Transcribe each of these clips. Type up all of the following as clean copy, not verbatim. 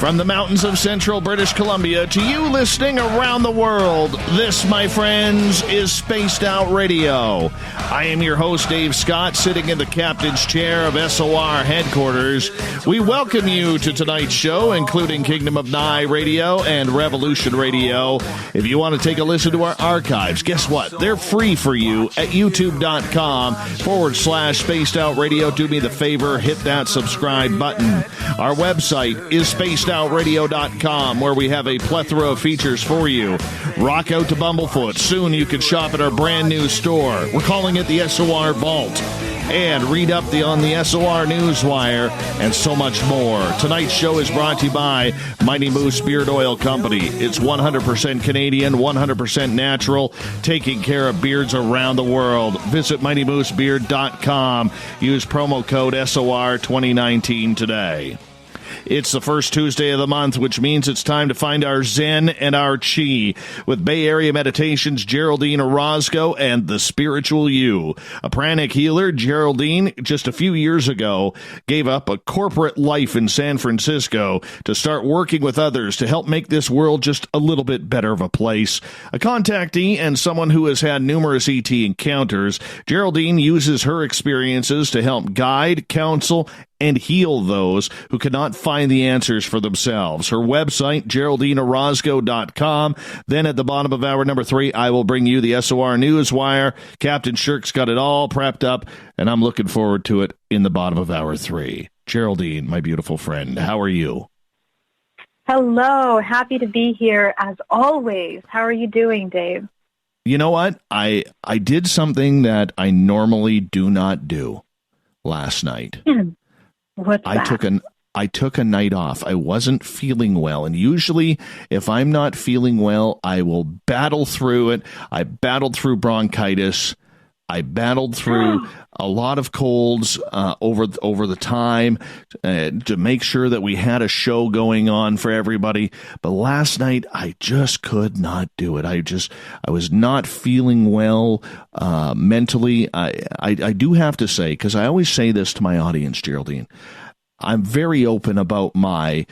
From the mountains of central British Columbia to you listening around the world, this, my friends, is Spaced Out Radio. I am your host, Dave Scott, sitting in the captain's chair of SOR headquarters. We welcome you to tonight's show, including Kingdom of Nye Radio and Revolution Radio. If you want to take a listen to our archives, guess what? They're free for you at youtube.com/Spaced Out Radio. Do me the favor, hit that subscribe button. Our website is spacedoutradio.com, where we have a plethora of features for you. Rock out to Bumblefoot. Soon you can shop at our brand new store. We're calling it the SOR Vault. And read up on the SOR Newswire and so much more. Tonight's show is brought to you by Mighty Moose Beard Oil Company. It's 100% Canadian, 100% natural, taking care of beards around the world. Visit MightyMooseBeard.com. Use promo code SOR2019 today. It's the first Tuesday of the month, which means it's time to find our Zen and our Chi with Bay Area Meditation's Geraldine Orozco and the Spiritual You. A pranic healer, Geraldine, just a few years ago, gave up a corporate life in San Francisco to start working with others to help make this world just a little bit better of a place. A contactee and someone who has had numerous ET encounters, Geraldine uses her experiences to help guide, counsel, and heal those who cannot find the answers for themselves. Her website, GeraldineOrozco.com. Then at the bottom of hour number 3, I will bring you the SOR Newswire. Captain Shirk's got it all prepped up, and I'm looking forward to it in the bottom of hour 3. Geraldine, my beautiful friend, how are you? Hello. Happy to be here, as always. How are you doing, Dave? You know what? I did something that I normally do not do last night. What's that? I took a night off. I wasn't feeling well. And usually if I'm not feeling well, I will battle through it. I battled through bronchitis. I battled through a lot of colds over the time to make sure that we had a show going on for everybody. But last night, I just could not do it. I was not feeling well mentally. I do have to say, because I always say this to my audience, Geraldine, I'm very open about my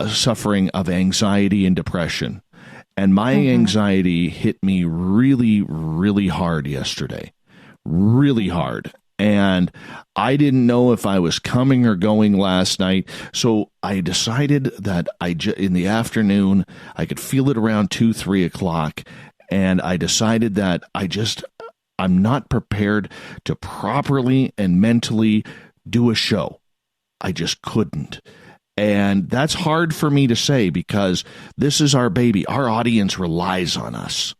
suffering of anxiety and depression. And my anxiety hit me really, really hard yesterday. Really hard. And I didn't know if I was coming or going last night. So I decided that in the afternoon, I could feel it around 2, 3 o'clock. And I decided that I'm not prepared to properly and mentally do a show. I just couldn't. And that's hard for me to say because this is our baby. Our audience relies on us.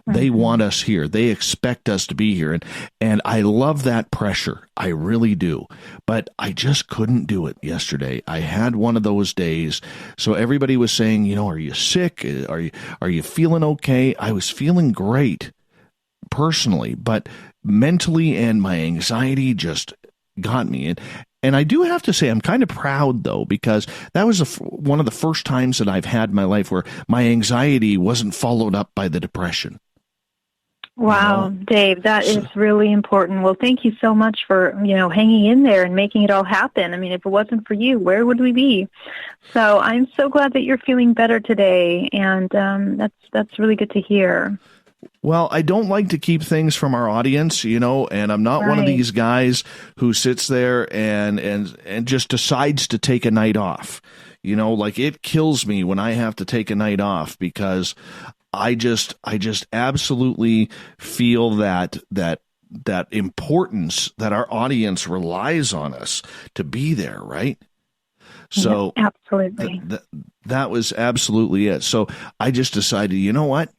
They want us here. They expect us to be here. And I love that pressure. I really do. But I just couldn't do it yesterday. I had one of those days. So everybody was saying, are you sick? Are you feeling okay? I was feeling great personally, but mentally and my anxiety just got me. And I do have to say, I'm kind of proud, though, because that was one of the first times that I've had in my life where my anxiety wasn't followed up by the depression. Wow, Dave, that is really important. Well, thank you so much for, hanging in there and making it all happen. I mean, if it wasn't for you, where would we be? So I'm so glad that you're feeling better today, and that's really good to hear. Well, I don't like to keep things from our audience, and I'm not one of these guys who sits there and just decides to take a night off. It kills me when I have to take a night off because I just absolutely feel that importance that our audience relies on us to be there, right? So yeah, absolutely. That was absolutely it. So I just decided, you know what?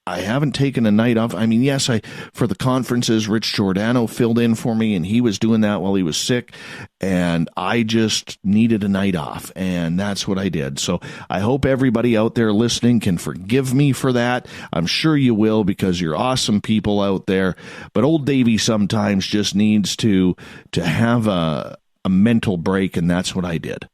I haven't taken a night off. I mean, yes, for the conferences, Rich Giordano filled in for me, and he was doing that while he was sick, and I just needed a night off, and that's what I did. So I hope everybody out there listening can forgive me for that. I'm sure you will because you're awesome people out there, but old Davey sometimes just needs to have a mental break, and that's what I did.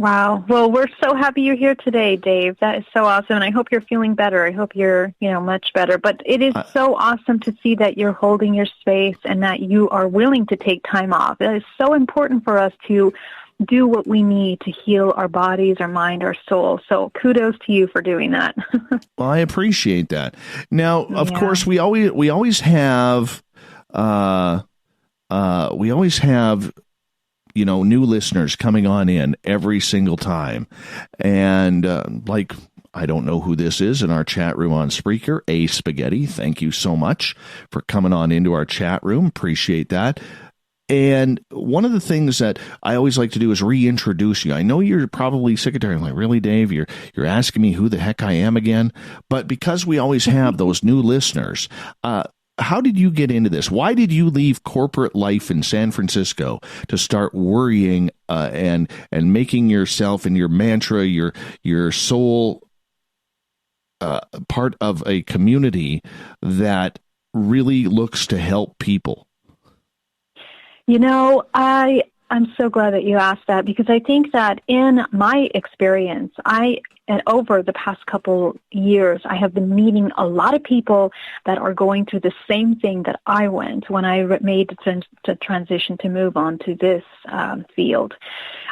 Wow. Well, we're so happy you're here today, Dave. That is so awesome. And I hope you're feeling better. I hope you're, much better. But it is so awesome to see that you're holding your space and that you are willing to take time off. It is so important for us to, do what we need to heal our bodies, our mind, our soul. So kudos to you for doing that. Well, I appreciate that. Now, of course, we always have new listeners coming on in every single time, and I don't know who this is in our chat room on Spreaker. A Spaghetti, thank you so much for coming on into our chat room. Appreciate that. And one of the things that I always like to do is reintroduce you. I know you're probably sick of hearing, like, really, Dave? You're asking me who the heck I am again? But because we always have those new listeners, how did you get into this? Why did you leave corporate life in San Francisco to start worrying and making yourself and your mantra, your soul part of a community that really looks to help people? I'm so glad that you asked that, because I think that in my experience, and over the past couple years, I have been meeting a lot of people that are going through the same thing that I went when I made the transition to move on to this field.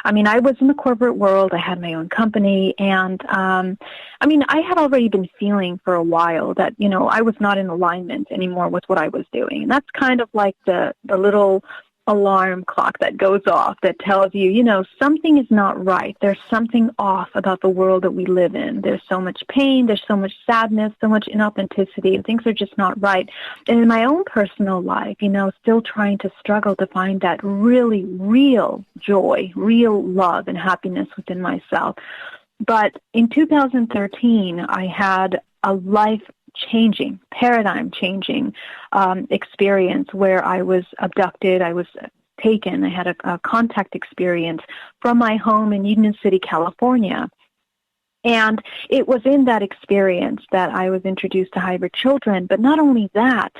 I mean, I was in the corporate world. I had my own company, and I had already been feeling for a while that, I was not in alignment anymore with what I was doing. And that's kind of like the little alarm clock that goes off that tells you, something is not right. There's something off about the world that we live in. There's so much pain. There's so much sadness, so much inauthenticity. Things are just not right. And in my own personal life, still trying to struggle to find that really real joy, real love and happiness within myself. But in 2013, I had a life-changing, paradigm-changing experience where I was abducted. I was taken. I had a contact experience from my home in Union City, California. And it was in that experience that I was introduced to hybrid children. But not only that,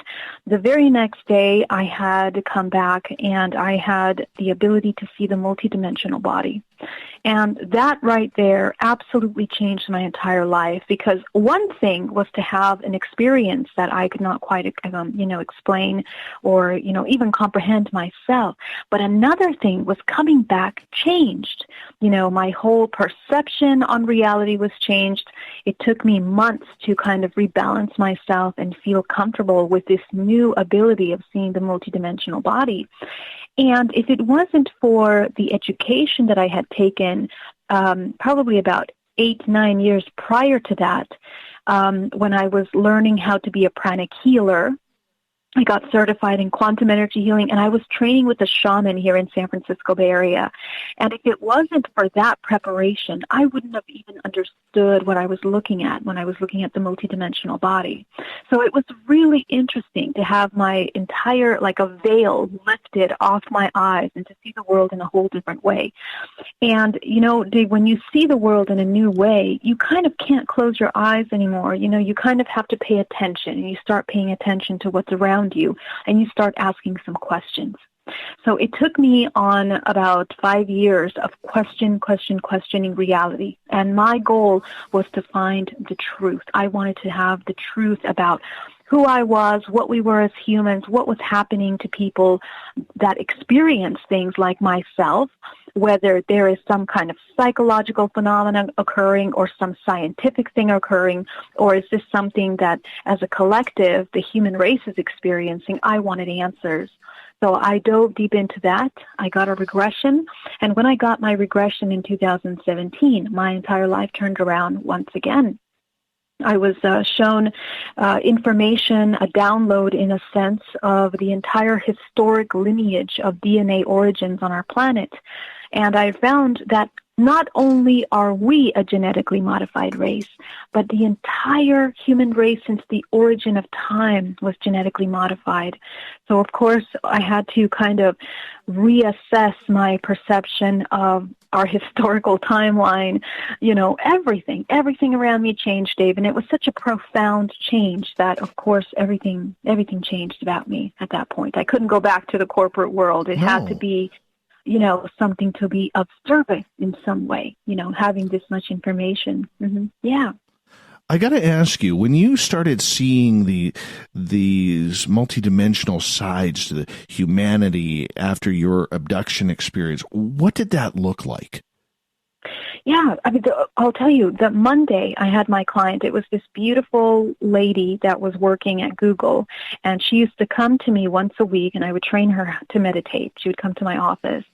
the very next day I had come back and I had the ability to see the multidimensional body. And that right there absolutely changed my entire life, because one thing was to have an experience that I could not quite, explain or, even comprehend myself. But another thing was coming back changed. My whole perception on reality was changed. It took me months to kind of rebalance myself and feel comfortable with this new ability of seeing the multidimensional body. And if it wasn't for the education that I had taken probably about 8-9 years prior to that, when I was learning how to be a pranic healer, I got certified in quantum energy healing, and I was training with a shaman here in San Francisco Bay Area. And if it wasn't for that preparation, I wouldn't have even understood what I was looking at when I was looking at the multidimensional body. So it was really interesting to have my entire, a veil lifted off my eyes and to see the world in a whole different way. And, Dave, when you see the world in a new way, you kind of can't close your eyes anymore. You kind of have to pay attention, and you start paying attention to what's around you, and you start asking some questions. So it took me on about 5 years of questioning reality. And my goal was to find the truth. I wanted to have the truth about who I was, what we were as humans, what was happening to people that experience things like myself, whether there is some kind of psychological phenomenon occurring or some scientific thing occurring, or is this something that as a collective the human race is experiencing. I wanted answers. So I dove deep into that. I got a regression, and when I got my regression in 2017, my entire life turned around once again. I was shown information, a download in a sense, of the entire historic lineage of DNA origins on our planet. And I found that not only are we a genetically modified race, but the entire human race since the origin of time was genetically modified. So, of course, I had to kind of reassess my perception of our historical timeline. Everything around me changed, Dave, and it was such a profound change that, of course, everything changed about me at that point. I couldn't go back to the corporate world. It had to be something to be of service in some way, having this much information. Mm-hmm. Yeah. I got to ask you, when you started seeing these multidimensional sides to the humanity after your abduction experience, what did that look like? Yeah, I mean, I'll tell you, that Monday I had my client. It was this beautiful lady that was working at Google, and she used to come to me once a week, and I would train her to meditate. She would come to my office,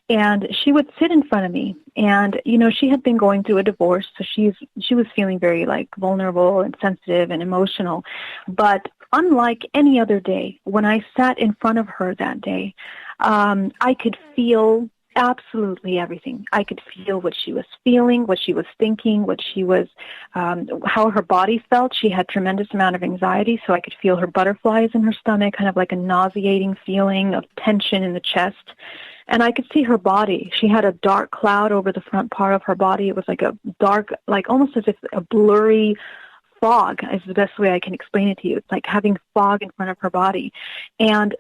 and she would sit in front of me. And, you know, she had been going through a divorce, so she was feeling very, like, vulnerable and sensitive and emotional. But unlike any other day, when I sat in front of her that day, I could feel absolutely everything. I could feel what she was feeling, what she was thinking, what she was, how her body felt. She had tremendous amount of anxiety, so I could feel her butterflies in her stomach, kind of like a nauseating feeling of tension in the chest. And I could see her body. She had a dark cloud over the front part of her body. It was like a dark, like almost as if a blurry fog is the best way I can explain it to you. It's like having fog in front of her body. And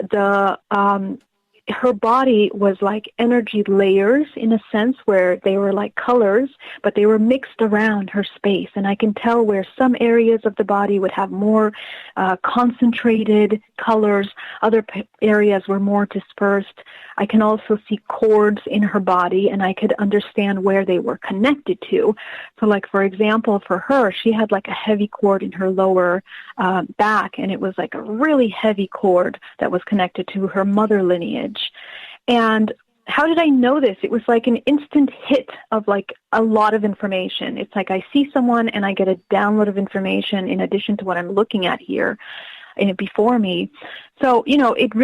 her body was like energy layers in a sense, where they were like colors, but they were mixed around her space. And I can tell where some areas of the body would have more concentrated colors, other areas were more dispersed. I can also see cords in her body, and I could understand where they were connected to. So, like, for example, for her, she had like a heavy cord in her lower back, and it was like a really heavy cord that was connected to her mother lineage. And how did I know this? It was like an instant hit of like a lot of information. It's like I see someone and I get a download of information in addition to what I'm looking at here before me. So, you know, it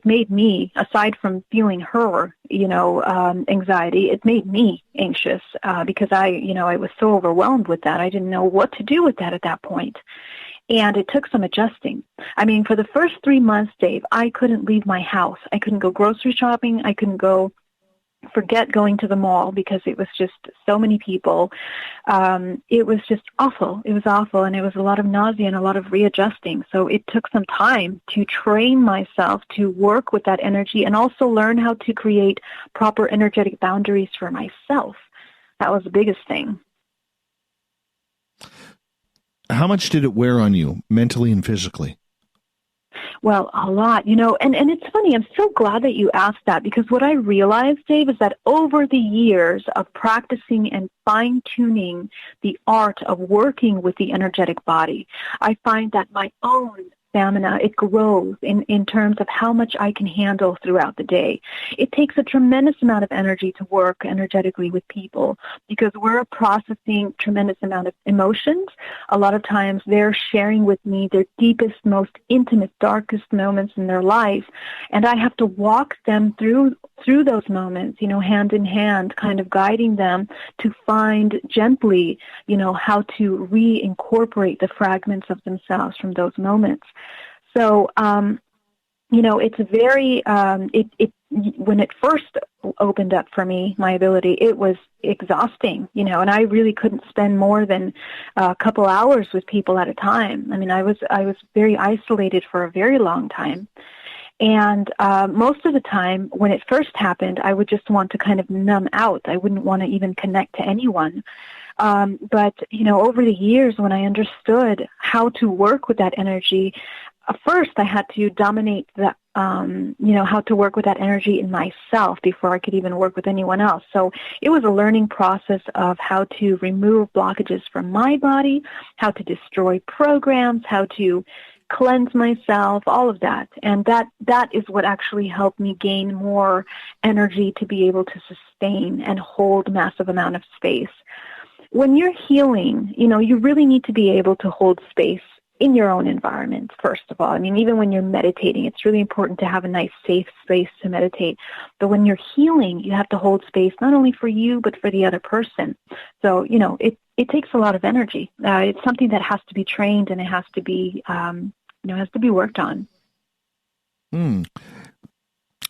made me, aside from feeling her, anxiety, it made me anxious because I was so overwhelmed with that. I didn't know what to do with that at that point. And it took some adjusting. I mean, for the first 3 months, Dave, I couldn't leave my house. I couldn't go grocery shopping. I couldn't forget going to the mall because it was just so many people. It was just awful. It was awful, and it was a lot of nausea and a lot of readjusting. So it took some time to train myself to work with that energy and also learn how to create proper energetic boundaries for myself. That was the biggest thing. How much did it wear on you, mentally and physically? Well, a lot, and it's funny. I'm so glad that you asked that, because what I realized, Dave, is that over the years of practicing and fine-tuning the art of working with the energetic body, I find that my own stamina, it grows in terms of how much I can handle throughout the day. It takes a tremendous amount of energy to work energetically with people because we're processing tremendous amount of emotions. A lot of times they're sharing with me their deepest, most intimate, darkest moments in their life, and I have to walk them through those moments, hand in hand, kind of guiding them to find gently, how to reincorporate the fragments of themselves from those moments. So, it's very, when it first opened up for me, my ability, it was exhausting, and I really couldn't spend more than a couple hours with people at a time. I mean, I was very isolated for a very long time. And most of the time, when it first happened, I would just want to kind of numb out. I wouldn't want to even connect to anyone. But, over the years, when I understood how to work with that energy, first I had to dominate that, how to work with that energy in myself before I could even work with anyone else. So it was a learning process of how to remove blockages from my body, how to destroy programs, how to cleanse myself, all of that. And that is what actually helped me gain more energy to be able to sustain and hold massive amount of space. When you're healing, you really need to be able to hold space in your own environment, first of all. I mean, even when you're meditating, it's really important to have a nice, safe space to meditate. But when you're healing, you have to hold space not only for you, but for the other person. So, it takes a lot of energy. It's something that has to be trained, and it has to be, worked on.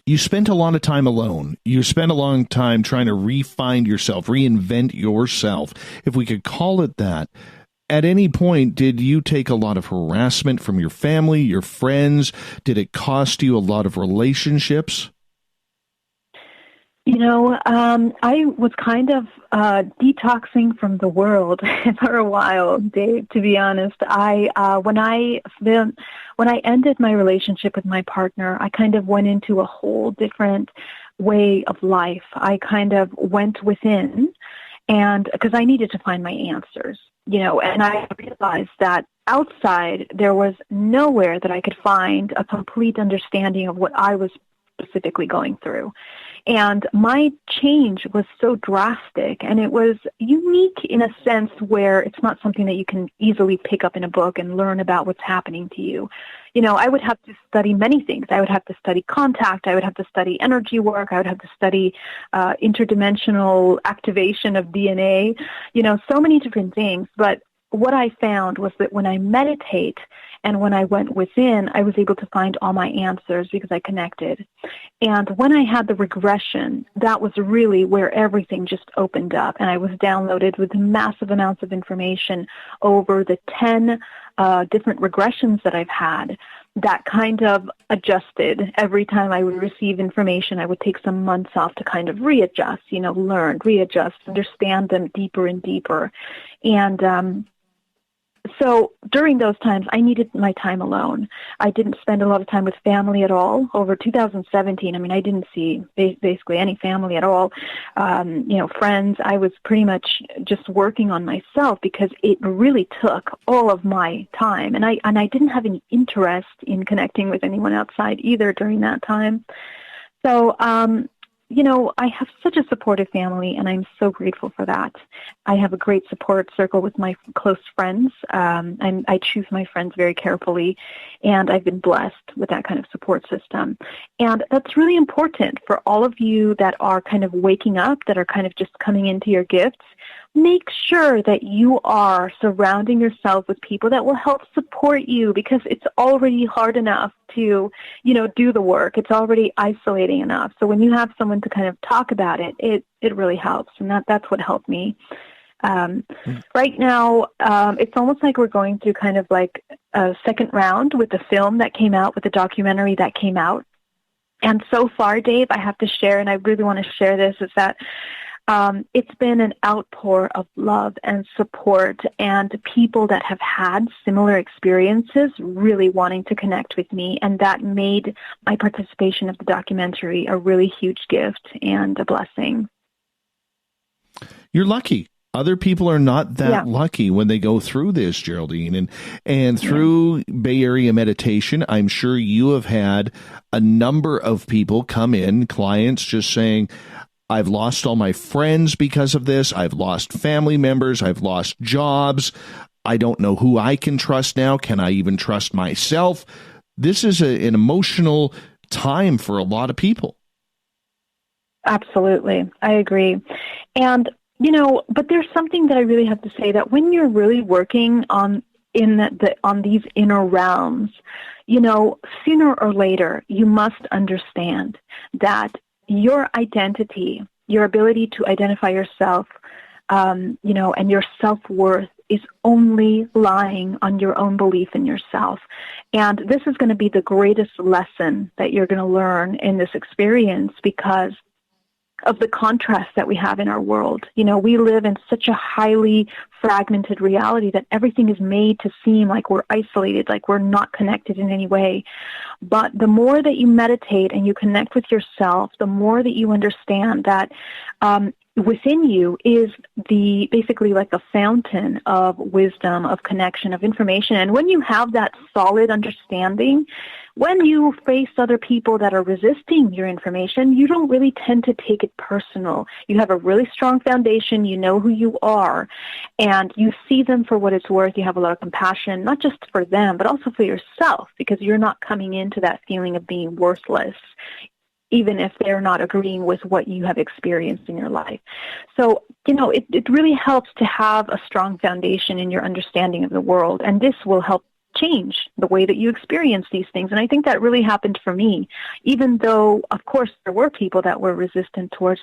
You spent a lot of time alone. You spent a long time trying to refine yourself, reinvent yourself, if we could call it that. At any point, did you take a lot of harassment from your family, your friends? Did it cost you a lot of relationships? I was kind of detoxing from the world for a while, Dave. To be honest, when I ended my relationship with my partner, I kind of went into a whole different way of life. I kind of went within, and because I needed to find my answers, and I realized that outside there was nowhere that I could find a complete understanding of what I was specifically going through. And my change was so drastic, and it was unique in a sense where it's not something that you can easily pick up in a book and learn about what's happening to you. I would have to study many things. I would have to study contact. I would have to study energy work. I would have to study interdimensional activation of DNA, so many different things. But what I found was that when I meditate and when I went within, I was able to find all my answers because I connected. And when I had the regression, that was really where everything just opened up. And I was downloaded with massive amounts of information over the 10 different regressions that I've had that kind of adjusted. Every time I would receive information, I would take some months off to kind of readjust, learn, readjust, understand them deeper and deeper. And so during those times, I needed my time alone. I didn't spend a lot of time with family at all. Over 2017, I didn't see basically any family at all. Friends. I was pretty much just working on myself because it really took all of my time. And I didn't have any interest in connecting with anyone outside either during that time. So, I have such a supportive family, and I'm so grateful for that. I have a great support circle with my close friends. I choose my friends very carefully, and I've been blessed with that kind of support system. And that's really important for all of you that are kind of waking up, that are kind of just coming into your gifts. Make sure that you are surrounding yourself with people that will help support you, because it's already hard enough to, do the work. It's already isolating enough. So when you have someone to kind of talk about it, it really helps. And that's what helped me. Right now, it's almost like we're going through kind of like a second round with the film that came out, with the documentary that came out. And so far, Dave, I have to share, and I really want to share this, is that it's been an outpour of love and support, and people that have had similar experiences really wanting to connect with me, and that made my participation of the documentary a really huge gift and a blessing. You're lucky. Other people are not that lucky when they go through this, Geraldine. And through Bay Area meditation, I'm sure you have had a number of people come in, clients just saying, I've lost all my friends because of this. I've lost family members. I've lost jobs. I don't know who I can trust now. Can I even trust myself? This is an emotional time for a lot of people. Absolutely. I agree. And, but there's something that I really have to say, that when you're really working on these inner realms, sooner or later, you must understand that your identity, your ability to identify yourself, and your self-worth is only lying on your own belief in yourself. And this is going to be the greatest lesson that you're going to learn in this experience, because of the contrast that we have in our world. We live in such a highly fragmented reality that everything is made to seem like we're isolated, like we're not connected in any way. But the more that you meditate and you connect with yourself, the more that you understand that within you is basically like a fountain of wisdom, of connection, of information. And when you have that solid understanding, when you face other people that are resisting your information, you don't really tend to take it personal. You have a really strong foundation. You know who you are, and you see them for what it's worth. You have a lot of compassion, not just for them, but also for yourself, because you're not coming into that feeling of being worthless, even if they're not agreeing with what you have experienced in your life. So, it really helps to have a strong foundation in your understanding of the world, and this will help change the way that you experience these things. And I think that really happened for me, even though, of course, there were people that were resistant towards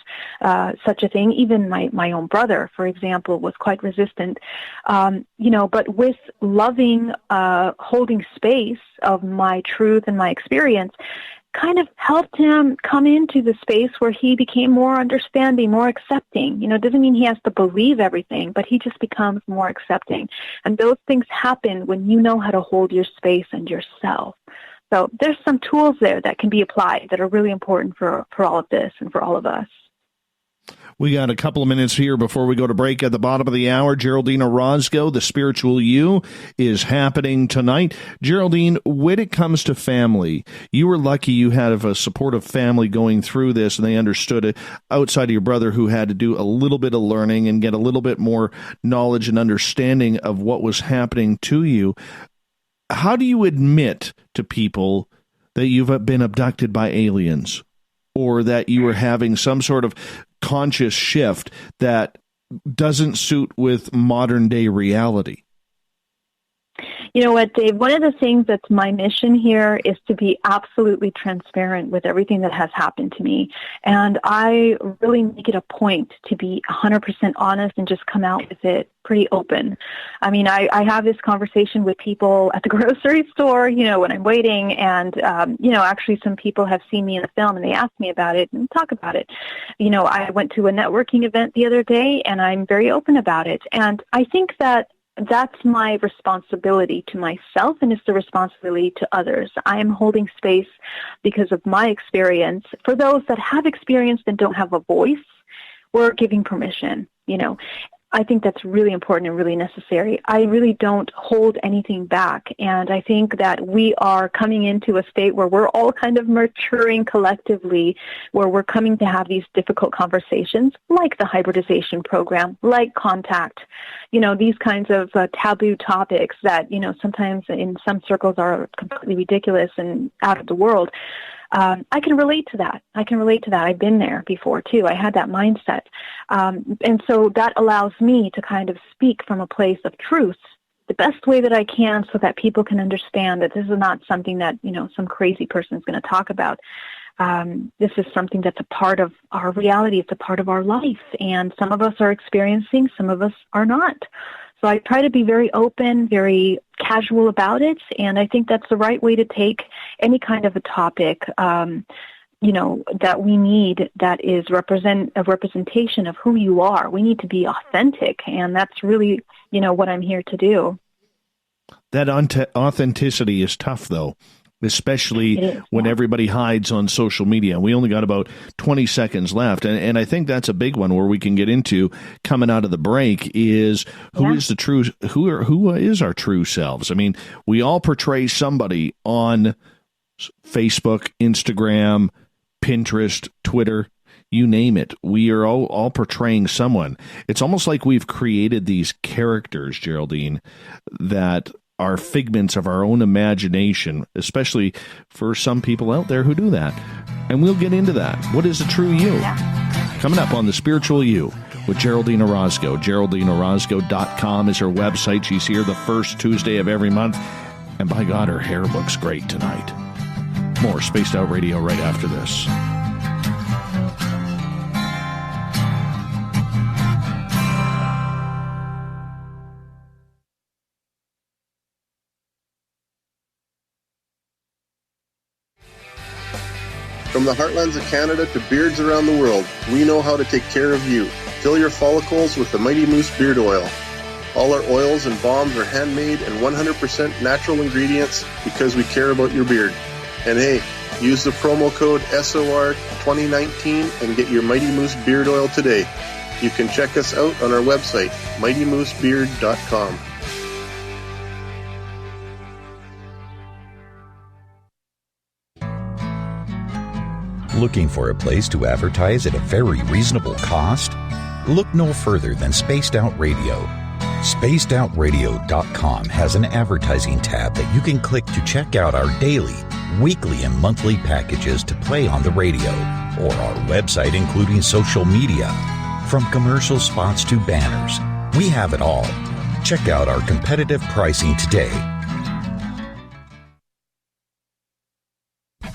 such a thing. Even my own brother, for example, was quite resistant. But with loving, holding space of my truth and my experience, kind of helped him come into the space where he became more understanding, more accepting. It doesn't mean he has to believe everything, but he just becomes more accepting. And those things happen when you know how to hold your space and yourself. So there's some tools there that can be applied that are really important for all of this and for all of us. We got a couple of minutes here before we go to break at the bottom of the hour. Geraldine Orozco, The Spiritual You, is happening tonight. Geraldine, when it comes to family, you were lucky you had a supportive family going through this, and they understood it, outside of your brother, who had to do a little bit of learning and get a little bit more knowledge and understanding of what was happening to you. How do you admit to people that you've been abducted by aliens, or that you were having some sort of conscious shift that doesn't suit with modern day reality? You know what, Dave? One of the things that's my mission here is to be absolutely transparent with everything that has happened to me. And I really make it a point to be 100% honest and just come out with it pretty open. I mean, I have this conversation with people at the grocery store, when I'm waiting. And, actually some people have seen me in the film and they ask me about it and talk about it. I went to a networking event the other day and I'm very open about it. And I think that that's my responsibility to myself, and it's the responsibility to others. I am holding space because of my experience. For those that have experienced and don't have a voice, we're giving permission, I think that's really important and really necessary. I really don't hold anything back. And I think that we are coming into a state where we're all kind of maturing collectively, where we're coming to have these difficult conversations like the hybridization program, like contact, these kinds of taboo topics that, sometimes in some circles are completely ridiculous and out of the world. I can relate to that. I've been there before, too. I had that mindset. And so that allows me to kind of speak from a place of truth the best way that I can so that people can understand that this is not something that, some crazy person is going to talk about. This is something that's a part of our reality. It's a part of our life. And some of us are experiencing, some of us are not. So I try to be very open, very casual about it, and I think that's the right way to take any kind of a topic, that we need that is a representation of who you are. We need to be authentic, and that's really, what I'm here to do. That authenticity is tough, though, especially when everybody hides on social media. We only got about 20 seconds left. And I think that's a big one where we can get into coming out of the break is who is our true selves? I mean, we all portray somebody on Facebook, Instagram, Pinterest, Twitter, you name it. We are all portraying someone. It's almost like we've created these characters, Geraldine, that are figments of our own imagination, especially for some people out there who do that. And we'll get into that. What is a true you? Coming up on The Spiritual You with Geraldine Orozco. GeraldineOrozco.com is her website. She's here the first Tuesday of every month. And by God, her hair looks great tonight. More Spaced Out Radio right after this. From the heartlands of Canada to beards around the world, we know how to take care of you. Fill your follicles with the Mighty Moose Beard Oil. All our oils and balms are handmade and 100% natural ingredients because we care about your beard. And hey, use the promo code SOR2019 and get your Mighty Moose Beard Oil today. You can check us out on our website, mightymoosebeard.com. Looking for a place to advertise at a very reasonable cost? Look no further than Spaced Out Radio. SpacedOutRadio.com has an advertising tab that you can click to check out our daily, weekly, and monthly packages to play on the radio, or our website including social media. From commercial spots to banners, we have it all. Check out our competitive pricing today.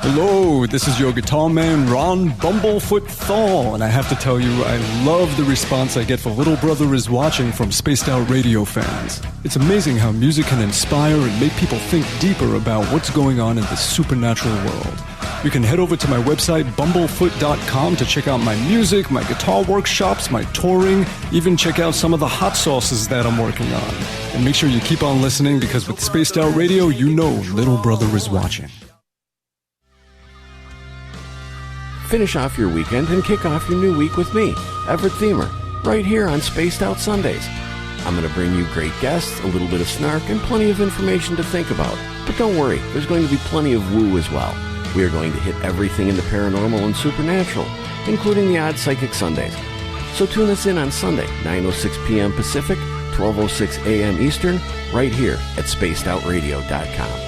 Hello, this is your guitar man, Ron Bumblefoot Thal, and I have to tell you, I love the response I get for Little Brother is Watching from Spaced Out Radio fans. It's amazing how music can inspire and make people think deeper about what's going on in the supernatural world. You can head over to my website, bumblefoot.com, to check out my music, my guitar workshops, my touring, even check out some of the hot sauces that I'm working on. And make sure you keep on listening, because with Spaced Out Radio, you know little brother is watching. Finish off your weekend and kick off your new week with me, Everett Thiemer, right here on Spaced Out Sundays. I'm going to bring you great guests, a little bit of snark, and plenty of information to think about. But don't worry, there's going to be plenty of woo as well. We are going to hit everything in the paranormal and supernatural, including the odd psychic Sundays. So tune us in on Sunday, 9:06 p.m. Pacific, 12:06 a.m. Eastern, right here at spacedoutradio.com.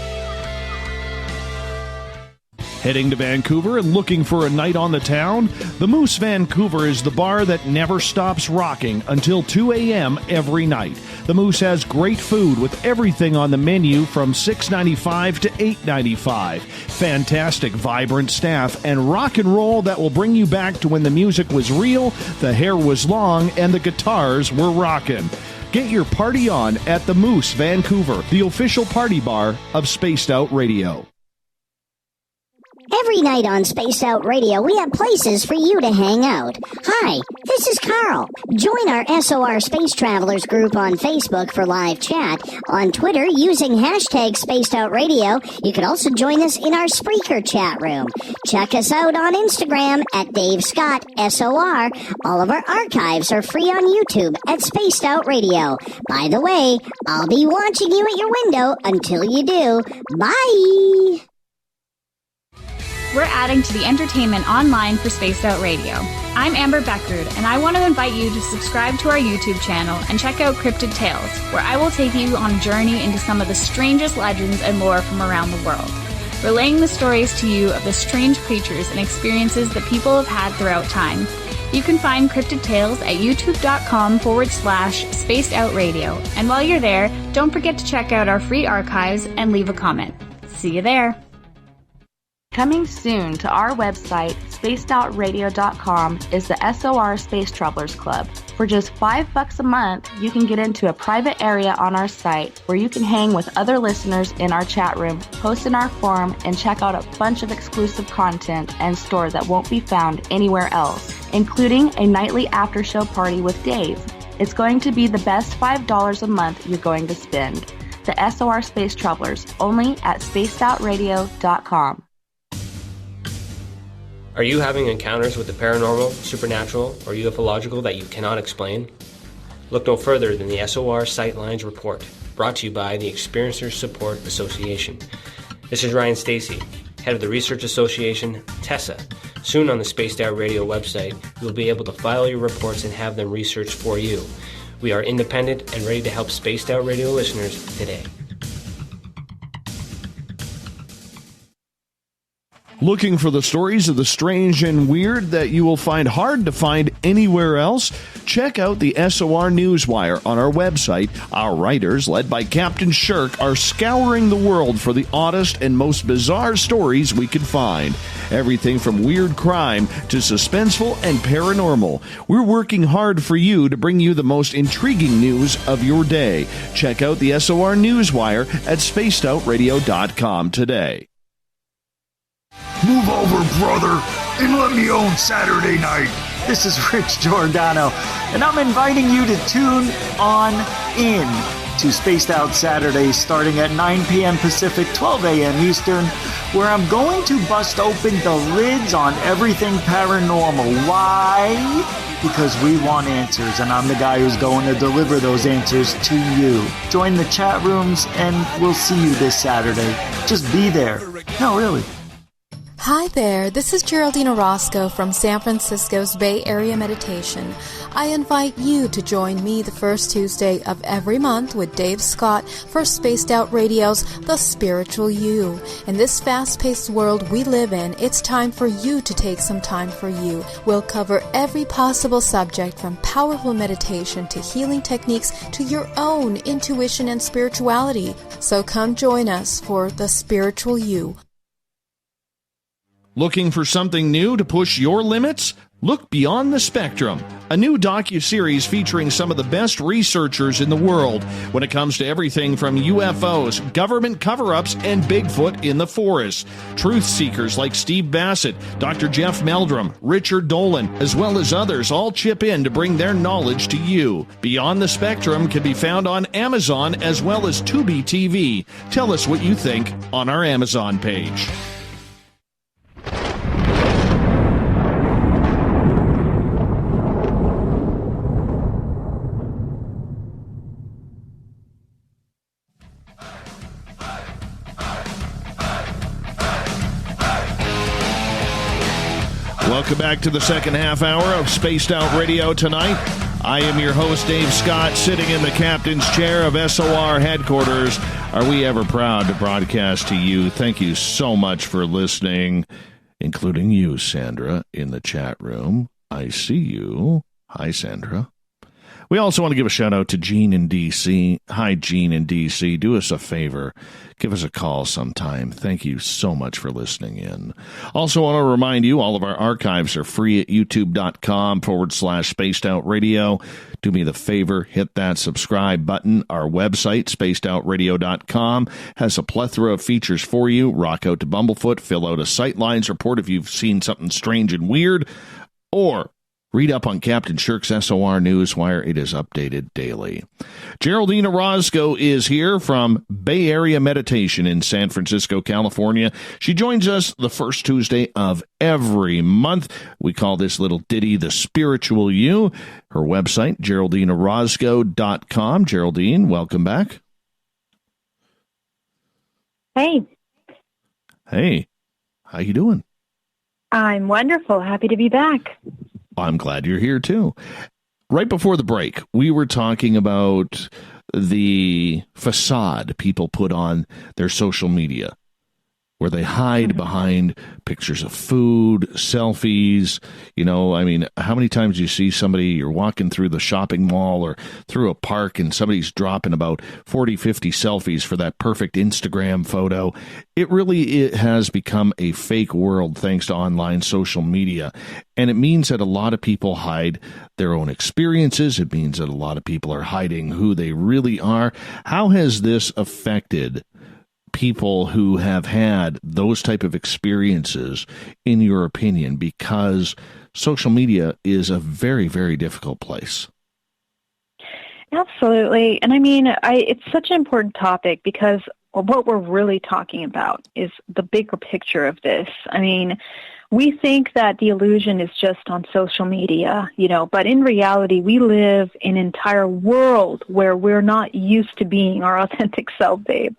Heading to Vancouver and looking for a night on the town? The Moose Vancouver is the bar that never stops rocking until 2 a.m. every night. The Moose has great food with everything on the menu from $6.95 to $8.95. Fantastic, vibrant staff and rock and roll that will bring you back to when the music was real, the hair was long, and the guitars were rocking. Get your party on at the Moose Vancouver, the official party bar of Spaced Out Radio. Every night on Spaced Out Radio, we have places for you to hang out. Hi, this is Carl. Join our SOR Space Travelers group on Facebook for live chat. On Twitter, using hashtag Spaced Out Radio. You can also join us in our Spreaker chat room. Check us out on Instagram at Dave Scott SOR. All of our archives are free on YouTube at Spaced Out Radio. By the way, I'll be watching you at your window until you do. Bye! We're adding to the entertainment online for Spaced Out Radio. I'm Amber Beckrud, and I want to invite you to subscribe to our YouTube channel and check out Cryptid Tales, where I will take you on a journey into some of the strangest legends and lore from around the world, relaying the stories to you of the strange creatures and experiences that people have had throughout time. You can find Cryptid Tales at youtube.com/Spaced Out Radio. And while you're there, don't forget to check out our free archives and leave a comment. See you there. Coming soon to our website, spacedoutradio.com, is the SOR Space Travelers Club. For just $5 a month, you can get into a private area on our site where you can hang with other listeners in our chat room, post in our forum, and check out a bunch of exclusive content and store that won't be found anywhere else, including a nightly after-show party with Dave. It's going to be the best $5 a month you're going to spend. The SOR Space Travelers, only at spacedoutradio.com. Are you having encounters with the paranormal, supernatural, or ufological that you cannot explain? Look no further than the SOR Sightlines Report, brought to you by the Experiencers Support Association. This is Ryan Stacy, head of the Research Association, TESSA. Soon on the Spaced Out Radio website, you will be able to file your reports and have them researched for you. We are independent and ready to help Spaced Out Radio listeners today. Looking for the stories of the strange and weird that you will find hard to find anywhere else? Check out the SOR Newswire on our website. Our writers, led by Captain Shirk, are scouring the world for the oddest and most bizarre stories we can find. Everything from weird crime to suspenseful and paranormal. We're working hard for you to bring you the most intriguing news of your day. Check out the SOR Newswire at spacedoutradio.com today. Move over, brother, and let me own Saturday night. This is Rich Giordano, and I'm inviting you to tune on in to Spaced Out Saturdays starting at 9 p.m. Pacific, 12 a.m. Eastern, where I'm going to bust open the lids on everything paranormal. Why? Because we want answers, and I'm the guy who's going to deliver those answers to you. Join the chat rooms, and we'll see you this Saturday. Just be there. No, really. Hi there, this is Geraldine Orozco from San Francisco's Bay Area Meditation. I invite you to join me the first Tuesday of every month with Dave Scott for Spaced Out Radio's The Spiritual You. In this fast-paced world we live in, it's time for you to take some time for you. We'll cover every possible subject from powerful meditation to healing techniques to your own intuition and spirituality. So come join us for The Spiritual You. Looking for something new to push your limits? Look Beyond the Spectrum, a new docuseries featuring some of the best researchers in the world when it comes to everything from UFOs, government cover-ups, and Bigfoot in the forest. Truth seekers like Steve Bassett, Dr. Jeff Meldrum, Richard Dolan, as well as others all chip in to bring their knowledge to you. Beyond the Spectrum can be found on Amazon as well as Tubi TV. Tell us what you think on our Amazon page. Welcome back to the second half hour of Spaced Out Radio tonight. I am your host, Dave Scott, sitting in the captain's chair of SOR headquarters. Are we ever proud to broadcast to you? Thank you so much for listening, including you, Sandra, in the chat room. I see you. Hi, Sandra. We also want to give a shout-out to Gene in D.C. Hi, Gene in D.C. Do us a favor. Give us a call sometime. Thank you so much for listening in. Also want to remind you, all of our archives are free at youtube.com/spacedoutradio. Do me the favor, hit that subscribe button. Our website, spacedoutradio.com, has a plethora of features for you. Rock out to Bumblefoot, fill out a Sightlines report if you've seen something strange and weird, or read up on Captain Shirk's SOR Newswire. It is updated daily. Geraldine Orozco is here from Bay Area Meditation in San Francisco, California. She joins us the first Tuesday of every month. We call this little ditty The Spiritual You. Her website, GeraldineOrozco.com. Geraldine, welcome back. Hey. Hey. How you doing? I'm wonderful. Happy to be back. I'm glad you're here, too. Right before the break, we were talking about the facade people put on their social media, where they hide behind pictures of food, selfies. You know, I mean, how many times do you see somebody, you're walking through the shopping mall or through a park and somebody's dropping about 40, 50 selfies for that perfect Instagram photo? It has become a fake world thanks to online social media. And it means that a lot of people hide their own experiences. It means that a lot of people are hiding who they really are. How has this affected people who have had those type of experiences, in your opinion, because social media is a very, very difficult place? Absolutely. And I mean, it's such an important topic because what we're really talking about is the bigger picture of this. I mean, we think that the illusion is just on social media, but in reality, we live in an entire world where we're not used to being our authentic self, babe.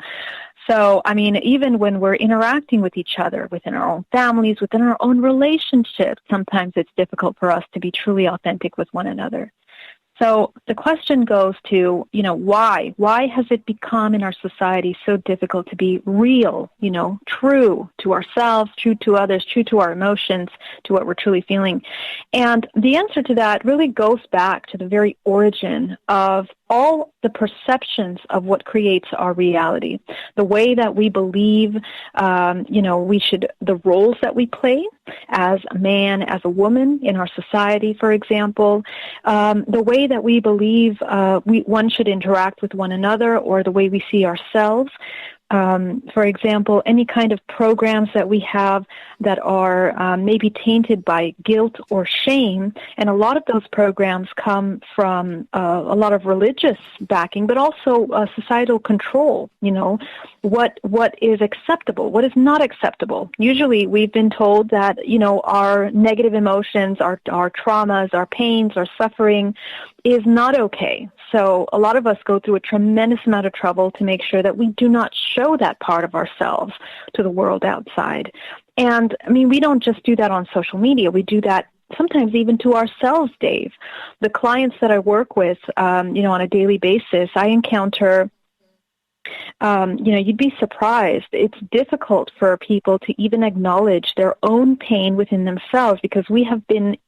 So, I mean, even when we're interacting with each other, within our own families, within our own relationships, sometimes it's difficult for us to be truly authentic with one another. So the question goes to, why? Why has it become in our society so difficult to be real, true to ourselves, true to others, true to our emotions, to what we're truly feeling? And the answer to that really goes back to the very origin of all the perceptions of what creates our reality, the way that we believe, the roles that we play as a man, as a woman in our society, for example, the way that we believe one should interact with one another, or the way we see ourselves. For example, any kind of programs that we have that are maybe tainted by guilt or shame, and a lot of those programs come from a lot of religious backing, but also societal control. What is acceptable, what is not acceptable. Usually, we've been told that our negative emotions, our traumas, our pains, our suffering is not okay. So a lot of us go through a tremendous amount of trouble to make sure that we do not show that part of ourselves to the world outside. And, I mean, we don't just do that on social media. We do that sometimes even to ourselves, Dave. The clients that I work with, on a daily basis, I encounter you'd be surprised. It's difficult for people to even acknowledge their own pain within themselves because we have been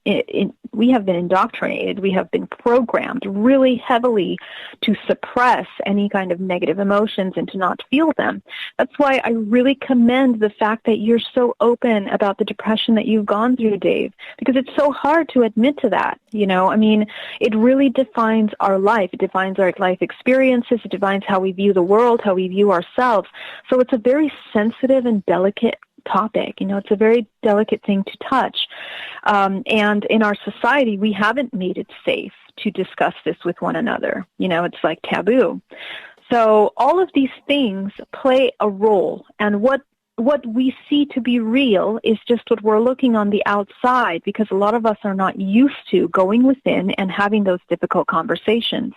we have been indoctrinated, we have been programmed really heavily to suppress any kind of negative emotions and to not feel them. That's why I really commend the fact that you're so open about the depression that you've gone through, Dave, because it's so hard to admit to that. I mean, it really defines our life. It defines our life experiences. It defines how we view the world, how we view ourselves. So it's a very sensitive and delicate topic. It's a very delicate thing to touch. And in our society, we haven't made it safe to discuss this with one another. It's like taboo. So all of these things play a role. And what we see to be real is just what we're looking on the outside, because a lot of us are not used to going within and having those difficult conversations.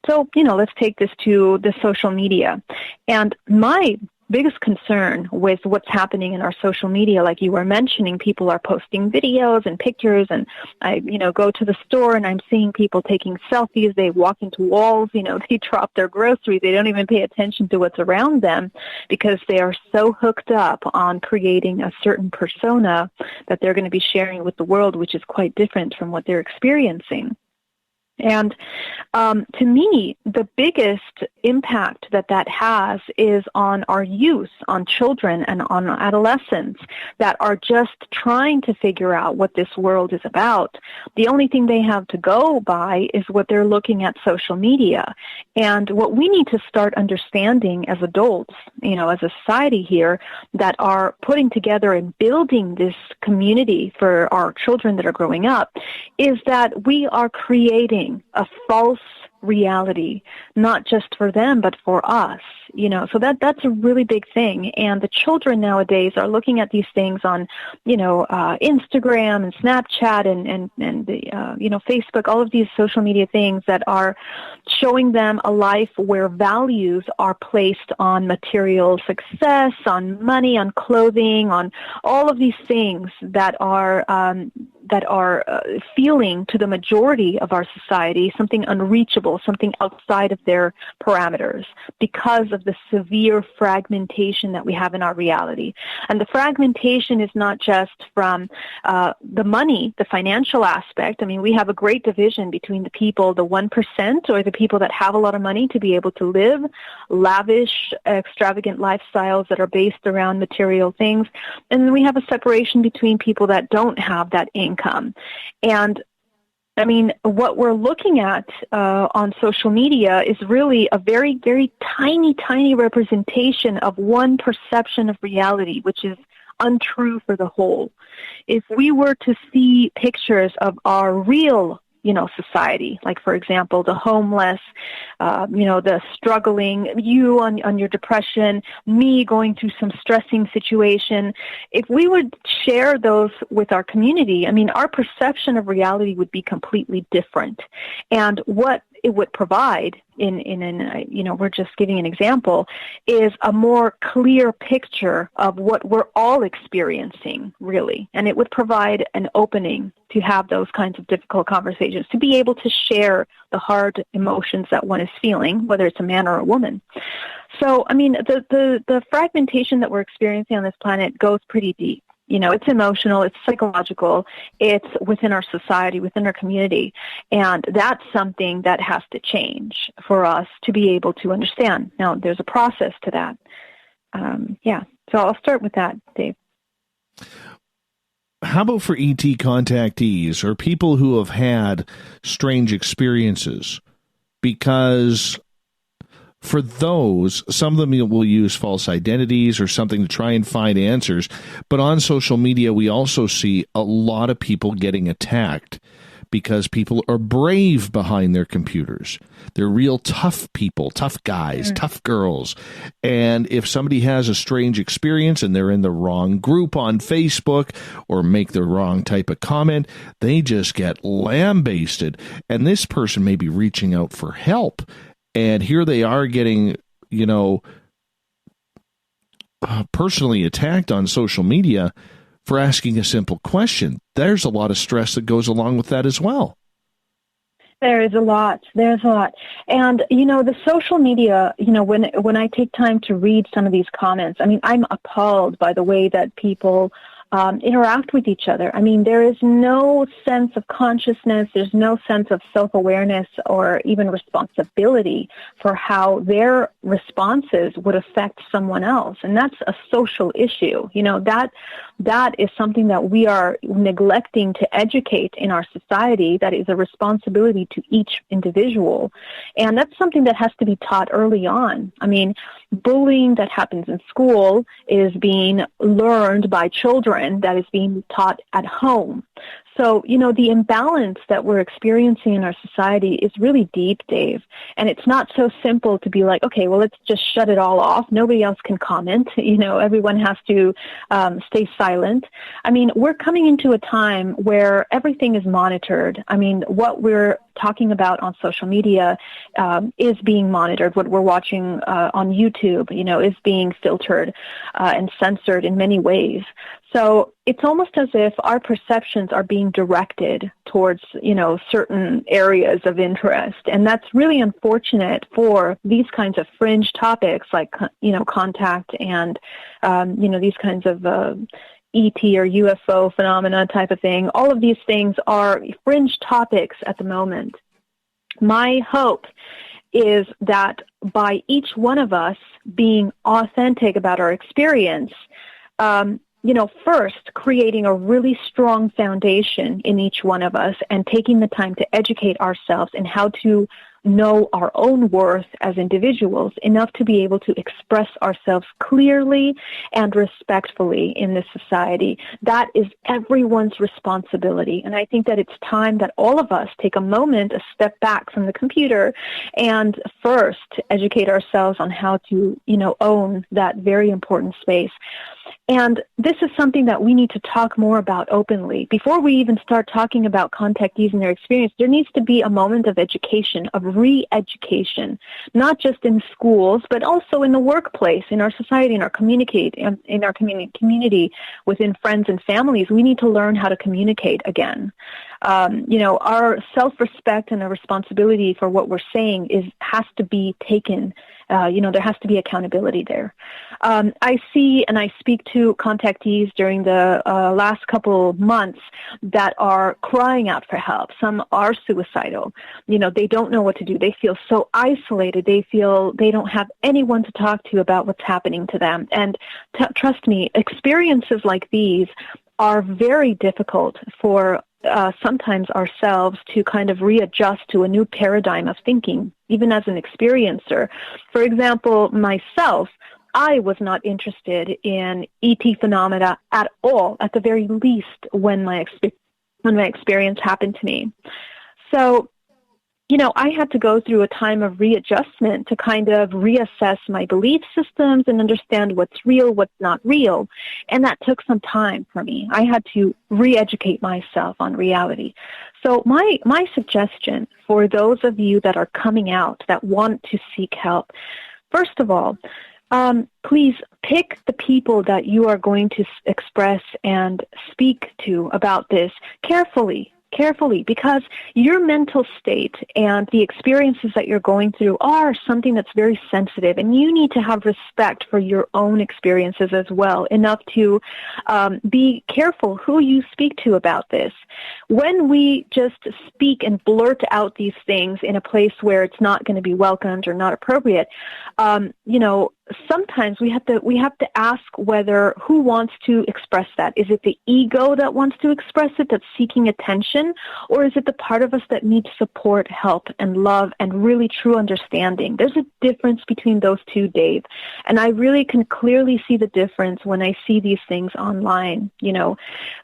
So, let's take this to the social media. And my biggest concern with what's happening in our social media, like you were mentioning, people are posting videos and pictures, and I, go to the store and I'm seeing people taking selfies. They walk into walls, they drop their groceries. They don't even pay attention to what's around them because they are so hooked up on creating a certain persona that they're going to be sharing with the world, which is quite different from what they're experiencing. And to me, the biggest impact that has is on our youth, on children, and on adolescents that are just trying to figure out what this world is about. The only thing they have to go by is what they're looking at social media. And what we need to start understanding as adults, as a society here, that are putting together and building this community for our children that are growing up, is that we are creating a false reality, not just for them, but for us, so that's a really big thing. And the children nowadays are looking at these things on, Instagram and Snapchat and Facebook, all of these social media things that are showing them a life where values are placed on material success, on money, on clothing, on all of these things that are feeling to the majority of our society something unreachable, something outside of their parameters, because of the severe fragmentation that we have in our reality. And the fragmentation is not just from the money, the financial aspect. I mean, we have a great division between the people, the 1%, or the people that have a lot of money to be able to live lavish, extravagant lifestyles that are based around material things. And then we have a separation between people that don't have that income. And I mean, what we're looking at on social media is really a very, very tiny, tiny representation of one perception of reality, which is untrue for the whole. If we were to see pictures of our real society, like, for example, the homeless, the struggling, you on your depression, me going through some stressing situation, if we would share those with our community, I mean, our perception of reality would be completely different. And what it would provide we're just giving an example, is a more clear picture of what we're all experiencing, really. And it would provide an opening to have those kinds of difficult conversations, to be able to share the hard emotions that one is feeling, whether it's a man or a woman. So, I mean, the fragmentation that we're experiencing on this planet goes pretty deep. It's emotional, it's psychological, it's within our society, within our community. And that's something that has to change for us to be able to understand. Now, there's a process to that. So I'll start with that, Dave. How about for ET contactees or people who have had strange experiences? Because for those, some of them will use false identities or something to try and find answers. But on social media, we also see a lot of people getting attacked because people are brave behind their computers. They're real tough people, tough guys, tough girls. And if somebody has a strange experience and they're in the wrong group on Facebook or make the wrong type of comment, they just get lambasted. And this person may be reaching out for help. And here they are getting, personally attacked on social media for asking a simple question. There's a lot of stress that goes along with that as well. There's a lot. And, the social media, when I take time to read some of these comments, I mean, I'm appalled by the way that people interact with each other. I mean, there is no sense of consciousness, there's no sense of self-awareness or even responsibility for how their responses would affect someone else. And that's a social issue. You know, that is something that we are neglecting to educate in our society. That is a responsibility to each individual. And that's something that has to be taught early on. I mean, bullying that happens in school is being learned by children, that is being taught at home. So, you know, the imbalance that we're experiencing in our society is really deep, Dave. And it's not so simple to be like, okay, well, let's just shut it all off. Nobody else can comment. You know, everyone has to stay silent. I mean, we're coming into a time where everything is monitored. I mean, what we're talking about on social media is being monitored. What we're watching on YouTube, you know, is being filtered and censored in many ways. So it's almost as if our perceptions are being directed towards, you know, certain areas of interest. And that's really unfortunate for these kinds of fringe topics like, you know, contact and, you know, these kinds of ET or UFO phenomena type of thing. All of these things are fringe topics at the moment. My hope is that by each one of us being authentic about our experience, you know, first creating a really strong foundation in each one of us and taking the time to educate ourselves in how to know our own worth as individuals enough to be able to express ourselves clearly and respectfully in this society. That is everyone's responsibility. And I think that it's time that all of us take a moment, a step back from the computer, and first educate ourselves on how to, you know, own that very important space. And this is something that we need to talk more about openly. Before we even start talking about contactees and their experience, there needs to be a moment of education, of re-education, not just in schools, but also in the workplace, in our society, in our community, within friends and families. We need to learn how to communicate again. You know, our self-respect and our responsibility for what we're saying has to be taken. You know, there has to be accountability there. I see and I speak to contactees during the last couple of months that are crying out for help. Some are suicidal. You know, they don't know what to do. They feel so isolated. They feel they don't have anyone to talk to about what's happening to them. And trust me, experiences like these are very difficult for sometimes ourselves to kind of readjust to a new paradigm of thinking, even as an experiencer. For example, myself, I was not interested in ET phenomena at all, at the very least, when my experience happened to me. So, you know, I had to go through a time of readjustment to kind of reassess my belief systems and understand what's real, what's not real. And that took some time for me. I had to re-educate myself on reality. So my suggestion for those of you that are coming out, that want to seek help, first of all, please pick the people that you are going to express and speak to about this carefully, because your mental state and the experiences that you're going through are something that's very sensitive, and you need to have respect for your own experiences as well, enough to be careful who you speak to about this. When we just speak and blurt out these things in a place where it's not going to be welcomed or not appropriate, you know, sometimes we have to ask whether who wants to express that. Is it the ego that wants to express it, that's seeking attention, or is it the part of us that needs support, help, and love, and really true understanding? There's a difference between those two, Dave, and I really can clearly see the difference when I see these things online. You know,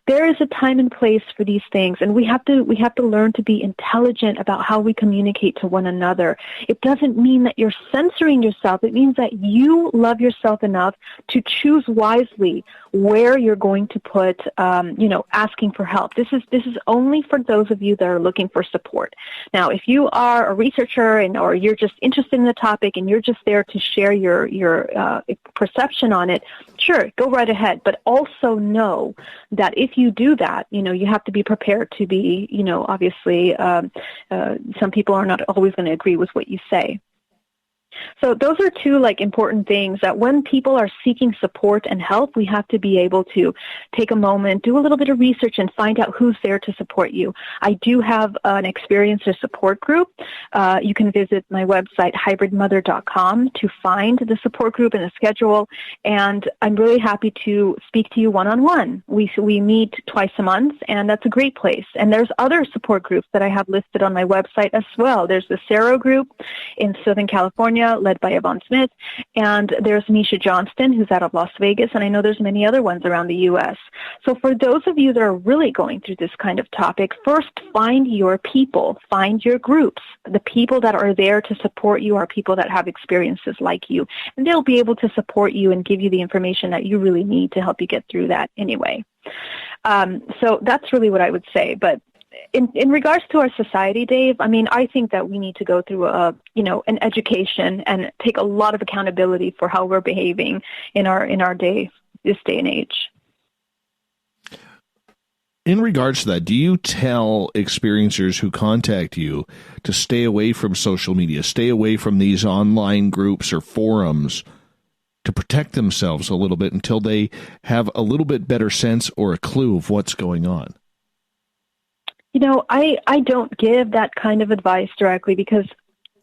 there is a time and place for these things, and we have to learn to be intelligent about how we communicate to one another. It doesn't mean that you're censoring yourself. It means that you love yourself enough to choose wisely where you're going to put, you know, asking for help. This is only for those of you that are looking for support. Now, if you are a researcher or you're just interested in the topic and you're just there to share your perception on it, sure, go right ahead. But also know that if you do that, you know, you have to be prepared to be, you know, obviously, some people are not always going to agree with what you say. So those are two important things that when people are seeking support and help, we have to be able to take a moment, do a little bit of research, and find out who's there to support you. I do have an experiencer support group. You can visit my website, hybridmother.com, to find the support group and the schedule. And I'm really happy to speak to you one-on-one. We meet twice a month, and that's a great place. And there's other support groups that I have listed on my website as well. There's the Sero group in Southern California, led by Yvonne Smith, and there's Misha Johnston, who's out of Las Vegas, and I know there's many other ones around the U.S. So for those of you that are really going through this kind of topic, first find your people, find your groups. The people that are there to support you are people that have experiences like you, and they'll be able to support you and give you the information that you really need to help you get through that anyway. So that's really what I would say. But in regards to our society, Dave, I think that we need to go through an education and take a lot of accountability for how we're behaving in our day, this day and age. In regards to that, do you tell experiencers who contact you to stay away from social media, stay away from these online groups or forums, to protect themselves a little bit until they have a little bit better sense or a clue of what's going on? I don't give that kind of advice directly because,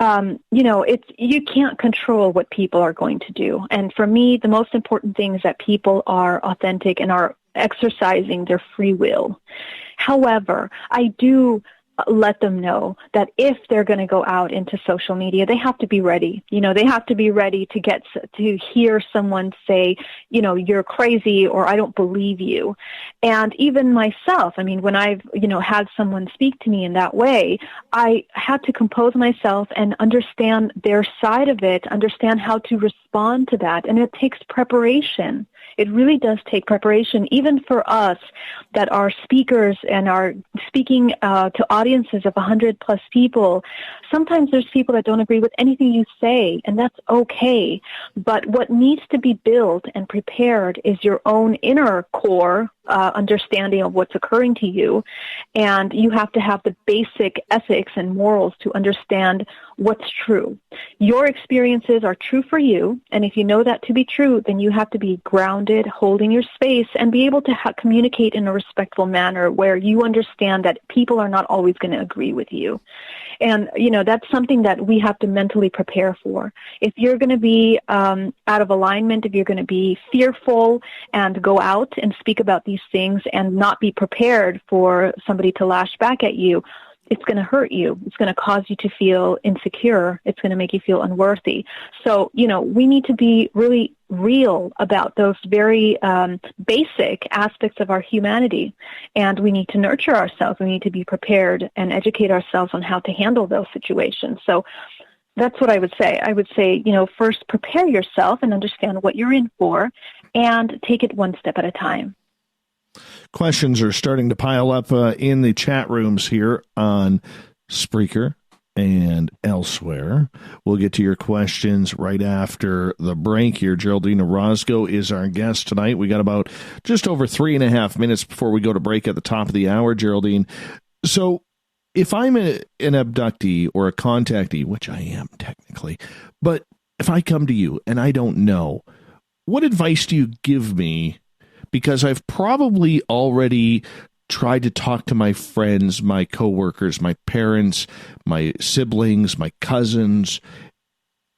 you can't control what people are going to do. And for me, the most important thing is that people are authentic and are exercising their free will. However, I do let them know that if they're going to go out into social media, they have to be ready. They have to be ready to hear someone say, you're crazy, or I don't believe you. And even myself, when I've, had someone speak to me in that way, I had to compose myself and understand their side of it, understand how to respond to that. And it takes preparation. It really does take preparation, even for us that are speakers and are speaking to audiences of 100 plus people. Sometimes there's people that don't agree with anything you say, and that's okay. But what needs to be built and prepared is your own inner core understanding of what's occurring to you. And you have to have the basic ethics and morals to understand what's true. Your experiences are true for you, and if you know that to be true, then you have to be grounded, holding your space, and be able to communicate in a respectful manner where you understand that people are not always going to agree with you. And, that's something that we have to mentally prepare for. If you're going to be out of alignment, if you're going to be fearful and go out and speak about these things and not be prepared for somebody to lash back at you, it's going to hurt you. It's going to cause you to feel insecure. It's going to make you feel unworthy. So, we need to be really real about those very basic aspects of our humanity. And we need to nurture ourselves. We need to be prepared and educate ourselves on how to handle those situations. So that's what I would say. I would say, first prepare yourself and understand what you're in for and take it one step at a time. Questions are starting to pile up in the chat rooms here on Spreaker and elsewhere. We'll get to your questions right after the break here. Geraldine Orozco is our guest tonight. We got about just over 3.5 minutes before we go to break at the top of the hour, Geraldine. So if I'm an abductee or a contactee, which I am technically, but if I come to you and I don't know, what advice do you give me? Because I've probably already tried to talk to my friends, my coworkers, my parents, my siblings, my cousins,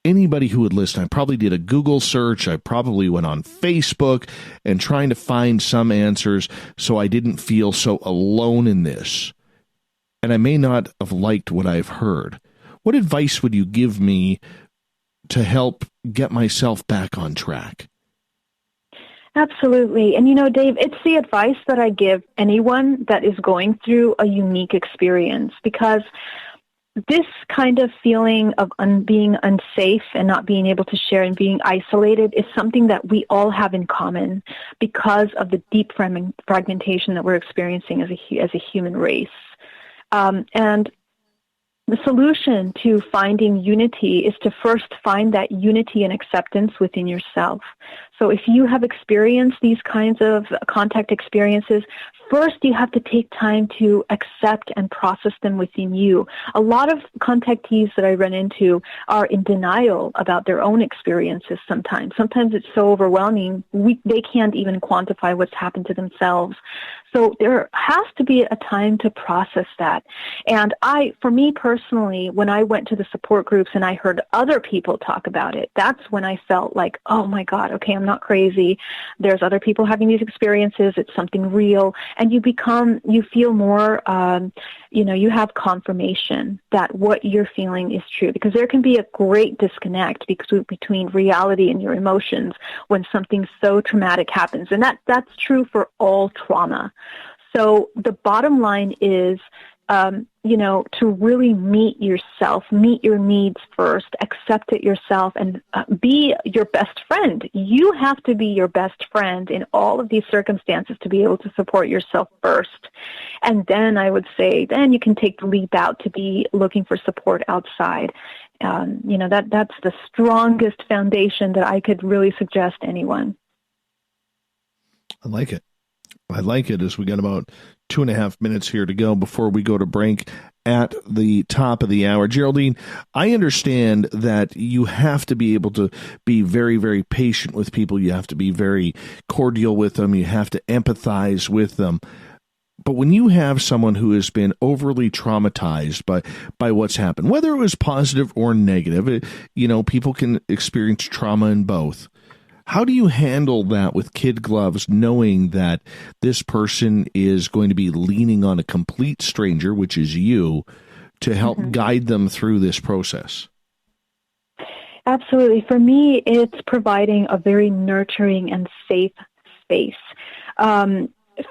anybody who would listen. I probably did a Google search. I probably went on Facebook and trying to find some answers so I didn't feel so alone in this. And I may not have liked what I've heard. What advice would you give me to help get myself back on track? Absolutely. And Dave, it's the advice that I give anyone that is going through a unique experience, because this kind of feeling of being unsafe and not being able to share and being isolated is something that we all have in common because of the deep fragmentation that we're experiencing as a human race. And The solution to finding unity is to first find that unity and acceptance within yourself. So if you have experienced these kinds of contact experiences, first you have to take time to accept and process them within you. A lot of contactees that I run into are in denial about their own experiences sometimes. Sometimes it's so overwhelming, they can't even quantify what's happened to themselves. So there has to be a time to process that. And for me personally, when I went to the support groups and I heard other people talk about it, that's when I felt like, oh my God, okay, I'm not crazy. There's other people having these experiences. It's something real. And you feel more, you have confirmation that what you're feeling is true, because there can be a great disconnect between reality and your emotions when something so traumatic happens. And that's true for all trauma. So the bottom line is, to really meet yourself, meet your needs first, accept it yourself, and be your best friend. You have to be your best friend in all of these circumstances to be able to support yourself first. And then I would say, then you can take the leap out to be looking for support outside. That's the strongest foundation that I could really suggest anyone. I like it. As we got about 2.5 minutes here to go before we go to break at the top of the hour. Geraldine, I understand that you have to be able to be very, very patient with people. You have to be very cordial with them. You have to empathize with them. But when you have someone who has been overly traumatized by what's happened, whether it was positive or negative, people can experience trauma in both. How do you handle that with kid gloves, knowing that this person is going to be leaning on a complete stranger, which is you, to help guide them through this process? Absolutely. For me, it's providing a very nurturing and safe space.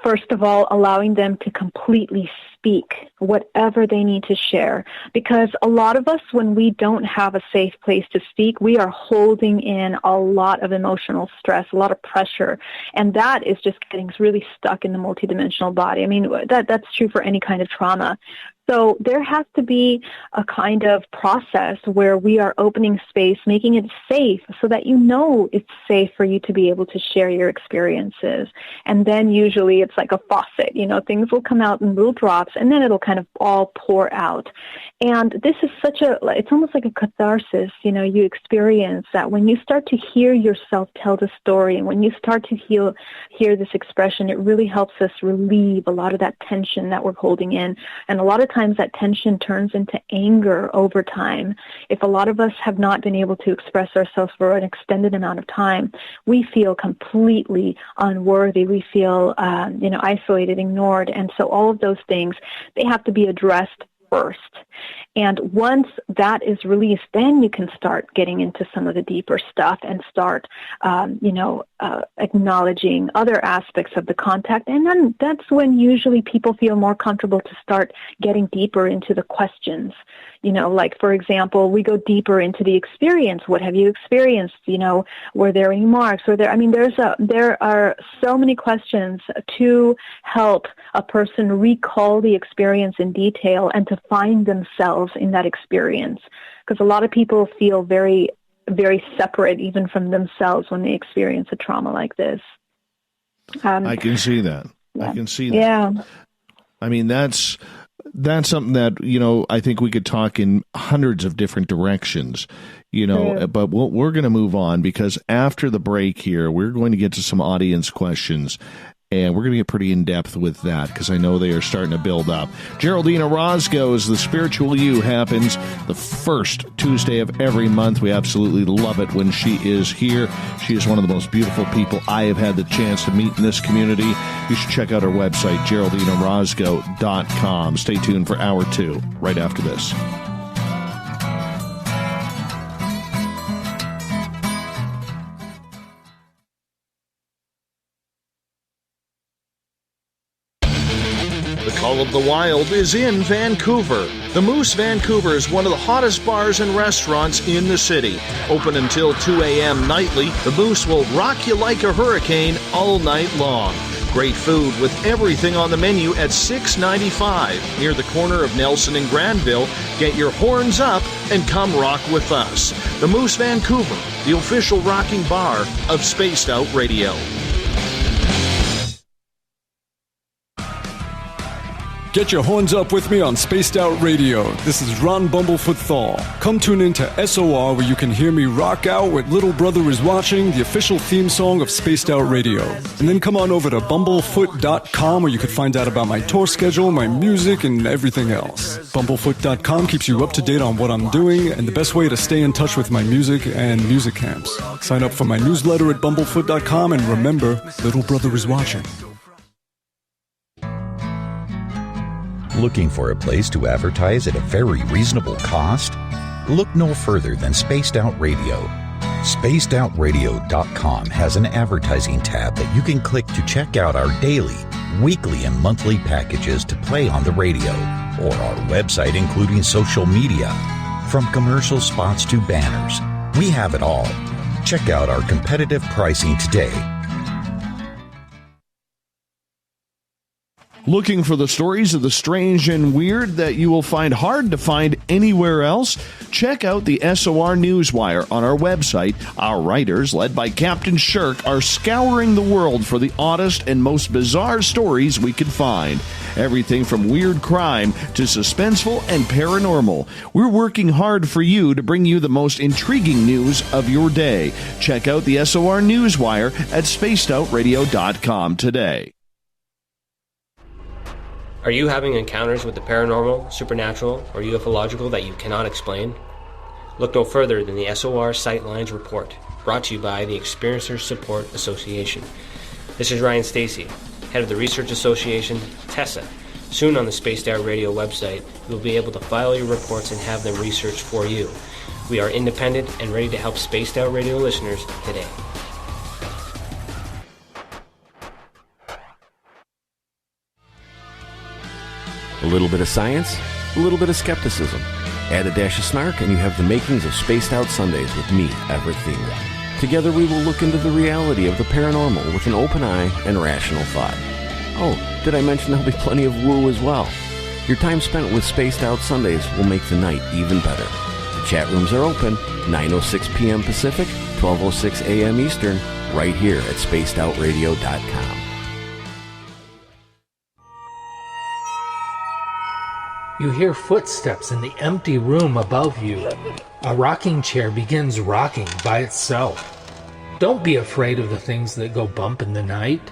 First of all, allowing them to completely speak whatever they need to share. Because a lot of us, when we don't have a safe place to speak, we are holding in a lot of emotional stress, a lot of pressure. And that is just getting really stuck in the multidimensional body. I mean, that's true for any kind of trauma. So there has to be a kind of process where we are opening space, making it safe so that it's safe for you to be able to share your experiences. And then usually it's like a faucet, things will come out in little drops and then it'll kind of all pour out. And this is it's almost like a catharsis, you experience that when you start to hear yourself tell the story, and when you start to hear this expression, it really helps us relieve a lot of that tension that we're holding in. And a lot of times that tension turns into anger over time. If a lot of us have not been able to express ourselves for an extended amount of time, we feel completely unworthy. We feel, isolated, ignored. And so all of those things, they have to be addressed first. And once that is released, then you can start getting into some of the deeper stuff and start, acknowledging other aspects of the contact. And then that's when usually people feel more comfortable to start getting deeper into the questions. Like, for example, we go deeper into the experience. What have you experienced? Were there any marks? There are so many questions to help a person recall the experience in detail and to find themselves in that experience. Because a lot of people feel very, very separate even from themselves when they experience a trauma like this. I can see that. Yeah. I can see that. Yeah. I mean, that's something that, I think we could talk in hundreds of different directions, but we're going to move on, because after the break here, we're going to get to some audience questions. And we're going to get pretty in-depth with that, because I know they are starting to build up. Geraldine Orozco's The Spiritual You happens the first Tuesday of every month. We absolutely love it when she is here. She is one of the most beautiful people I have had the chance to meet in this community. You should check out her website, GeraldineOrozco.com. Stay tuned for Hour 2 right after this. Call of the Wild is in Vancouver. The Moose Vancouver is one of the hottest bars and restaurants in the city. Open until 2 a.m. nightly, the Moose will rock you like a hurricane all night long. Great food with everything on the menu at $6.95 near the corner of Nelson and Granville. Get your horns up and come rock with us. The Moose Vancouver, the official rocking bar of Spaced Out Radio. Get your horns up with me on Spaced Out Radio. This is Ron Bumblefoot Thal. Come tune in to SOR where you can hear me rock out with Little Brother Is Watching, the official theme song of Spaced Out Radio. And then come on over to bumblefoot.com where you can find out about my tour schedule, my music, and everything else. Bumblefoot.com keeps you up to date on what I'm doing and the best way to stay in touch with my music and music camps. Sign up for my newsletter at bumblefoot.com and remember, Little Brother Is Watching. Looking for a place to advertise at a very reasonable cost? Look no further than Spaced Out Radio. SpacedOutRadio.com has an advertising tab that you can click to check out our daily, weekly, and monthly packages to play on the radio, or our website including social media. From commercial spots to banners, we have it all. Check out our competitive pricing today. Looking for the stories of the strange and weird that you will find hard to find anywhere else? Check out the SOR Newswire on our website. Our writers, led by Captain Shirk, are scouring the world for the oddest and most bizarre stories we can find. Everything from weird crime to suspenseful and paranormal. We're working hard for you to bring you the most intriguing news of your day. Check out the SOR Newswire at spacedoutradio.com today. Are you having encounters with the paranormal, supernatural, or ufological that you cannot explain? Look no further than the SOR Sightlines Report, brought to you by the Experiencers Support Association. This is Ryan Stacy, head of the Research Association, TESSA. Soon on the Spaced Out Radio website, you'll be able to file your reports and have them researched for you. We are independent and ready to help Spaced Out Radio listeners today. A little bit of science, a little bit of skepticism. Add a dash of snark and you have the makings of Spaced Out Sundays with me, Everett Thiemer. Together we will look into the reality of the paranormal with an open eye and rational thought. Oh, did I mention there'll be plenty of woo as well? Your time spent with Spaced Out Sundays will make the night even better. The chat rooms are open, 9:06 p.m. Pacific, 12:06 a.m. Eastern, right here at spacedoutradio.com. You hear footsteps in the empty room above you. A rocking chair begins rocking by itself. Don't be afraid of the things that go bump in the night.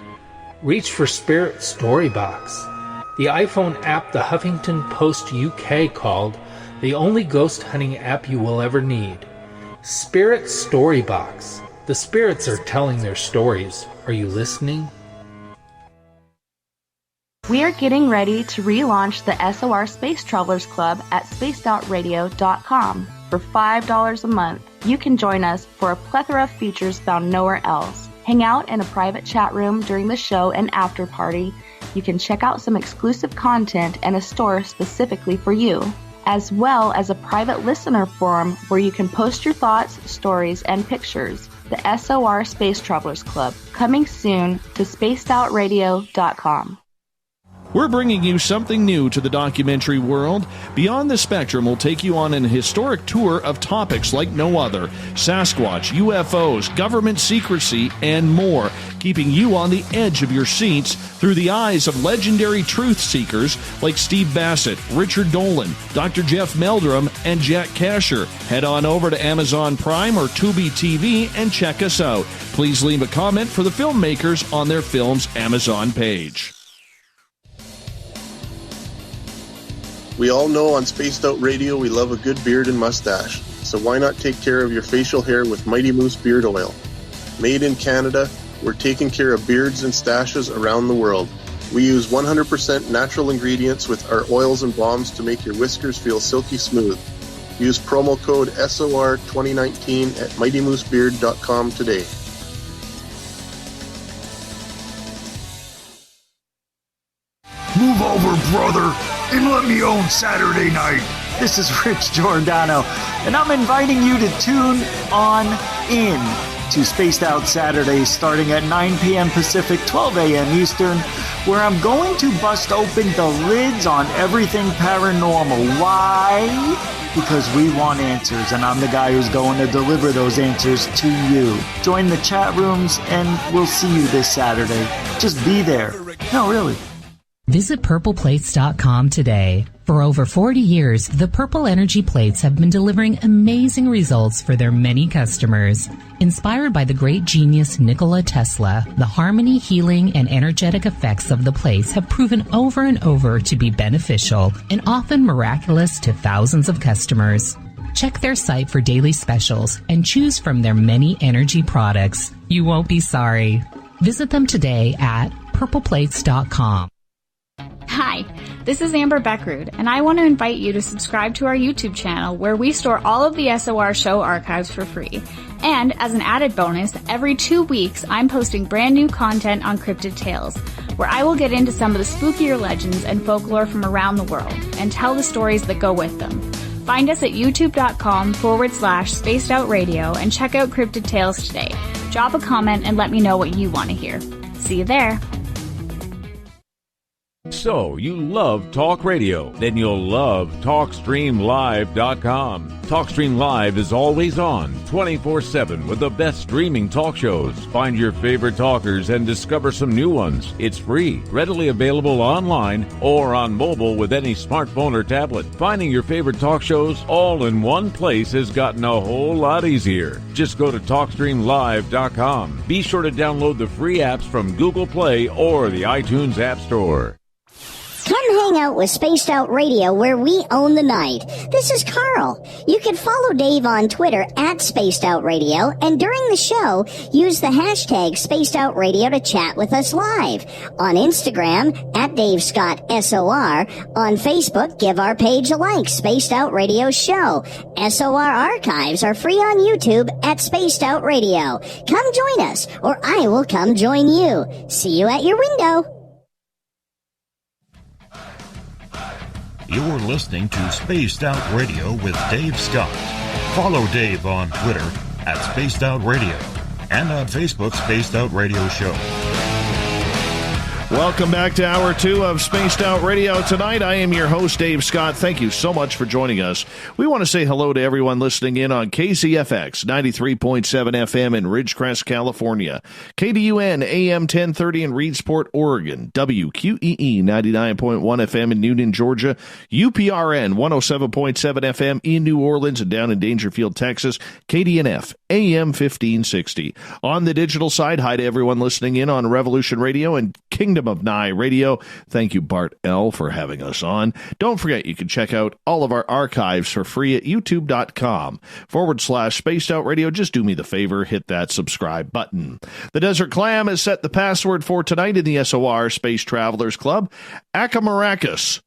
Reach for Spirit Storybox, the iPhone app the Huffington Post UK called the only ghost hunting app you will ever need. Spirit Storybox. The spirits are telling their stories. Are you listening? We are getting ready to relaunch the SOR Space Travelers Club at spacedoutradio.com. For $5 a month, you can join us for a plethora of features found nowhere else. Hang out in a private chat room during the show and after party. You can check out some exclusive content and a store specifically for you, as well as a private listener forum where you can post your thoughts, stories, and pictures. The SOR Space Travelers Club, coming soon to spacedoutradio.com. We're bringing you something new to the documentary world. Beyond the Spectrum will take you on an historic tour of topics like no other. Sasquatch, UFOs, government secrecy, and more, keeping you on the edge of your seats through the eyes of legendary truth seekers like Steve Bassett, Richard Dolan, Dr. Jeff Meldrum, and Jack Kasher. Head on over to Amazon Prime or Tubi TV and check us out. Please leave a comment for the filmmakers on their film's Amazon page. We all know on Spaced Out Radio we love a good beard and mustache, so why not take care of your facial hair with Mighty Moose Beard Oil? Made in Canada, we're taking care of beards and stashes around the world. We use 100% natural ingredients with our oils and balms to make your whiskers feel silky smooth. Use promo code SOR2019 at MightyMooseBeard.com today. Move over, brother, and let me own Saturday night. This is Rich Giordano, and I'm inviting you to tune on in to Spaced Out Saturdays starting at 9 p.m. Pacific, 12 a.m. Eastern, where I'm going to bust open the lids on everything paranormal. Why? Because we want answers, and I'm the guy who's going to deliver those answers to you. Join the chat rooms, and we'll see you this Saturday. Just be there. No, really. Visit purpleplates.com today. For over 40 years, the Purple Energy Plates have been delivering amazing results for their many customers. Inspired by the great genius Nikola Tesla, the harmony, healing, and energetic effects of the plates have proven over and over to be beneficial and often miraculous to thousands of customers. Check their site for daily specials and choose from their many energy products. You won't be sorry. Visit them today at purpleplates.com. Hi, this is Amber Beckrud, and I want to invite you to subscribe to our YouTube channel where we store all of the SOR show archives for free. And as an added bonus, every 2 weeks I'm posting brand new content on Cryptid Tales, where I will get into some of the spookier legends and folklore from around the world and tell the stories that go with them. Find us at youtube.com/Spaced Out Radio and check out Cryptid Tales today. Drop a comment and let me know what you want to hear. See you there. So, you love talk radio? Then you'll love TalkStreamLive.com. TalkStream Live is always on, 24/7, with the best streaming talk shows. Find your favorite talkers and discover some new ones. It's free, readily available online or on mobile with any smartphone or tablet. Finding your favorite talk shows all in one place has gotten a whole lot easier. Just go to TalkStreamLive.com. Be sure to download the free apps from Google Play or the iTunes App Store. Come hang out with Spaced Out Radio, where we own the night. This is Carl. You can follow Dave on Twitter at Spaced Out Radio, and during the show, use the hashtag Spaced Out Radio to chat with us live. On Instagram, at Dave Scott SOR. On Facebook, give our page a like, Spaced Out Radio Show. SOR archives are free on YouTube at Spaced Out Radio. Come join us, or I will come join you. See you at your window. You're listening to Spaced Out Radio with Dave Scott. Follow Dave on Twitter at Spaced Out Radio and on Facebook, Spaced Out Radio Show. Welcome back to Hour 2 of Spaced Out Radio tonight. I am your host, Dave Scott. Thank you so much for joining us. We want to say hello to everyone listening in on KZFX 93.7 FM in Ridgecrest, California, KDUN AM 1030 in Reedsport, Oregon, WQEE 99.1 FM in Newnan, Georgia, UPRN 107.7 FM in New Orleans and down in Dangerfield, Texas, KDNF AM 1560. On the digital side, hi to everyone listening in on Revolution Radio and Kingdom of Nye Radio. Thank you, Bart L., for having us on. Don't forget, you can check out all of our archives for free at youtube.com/Spaced Out Radio. Just do me the favor, hit that subscribe button. The Desert Clam has set the password for tonight in the SOR Space Travelers Club. Akamaracus.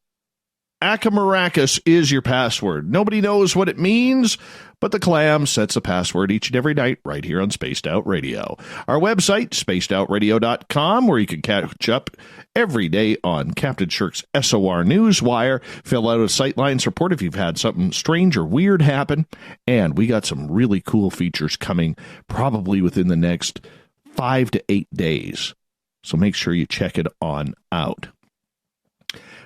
Akamaracus is your password. Nobody knows what it means, but the Clam sets a password each and every night right here on Spaced Out Radio. Our website, spacedoutradio.com, where you can catch up every day on Captain Shirk's SOR Newswire. Fill out a Sightlines report if you've had something strange or weird happen. And we got some really cool features coming probably within the next 5 to 8 days. So make sure you check it on out.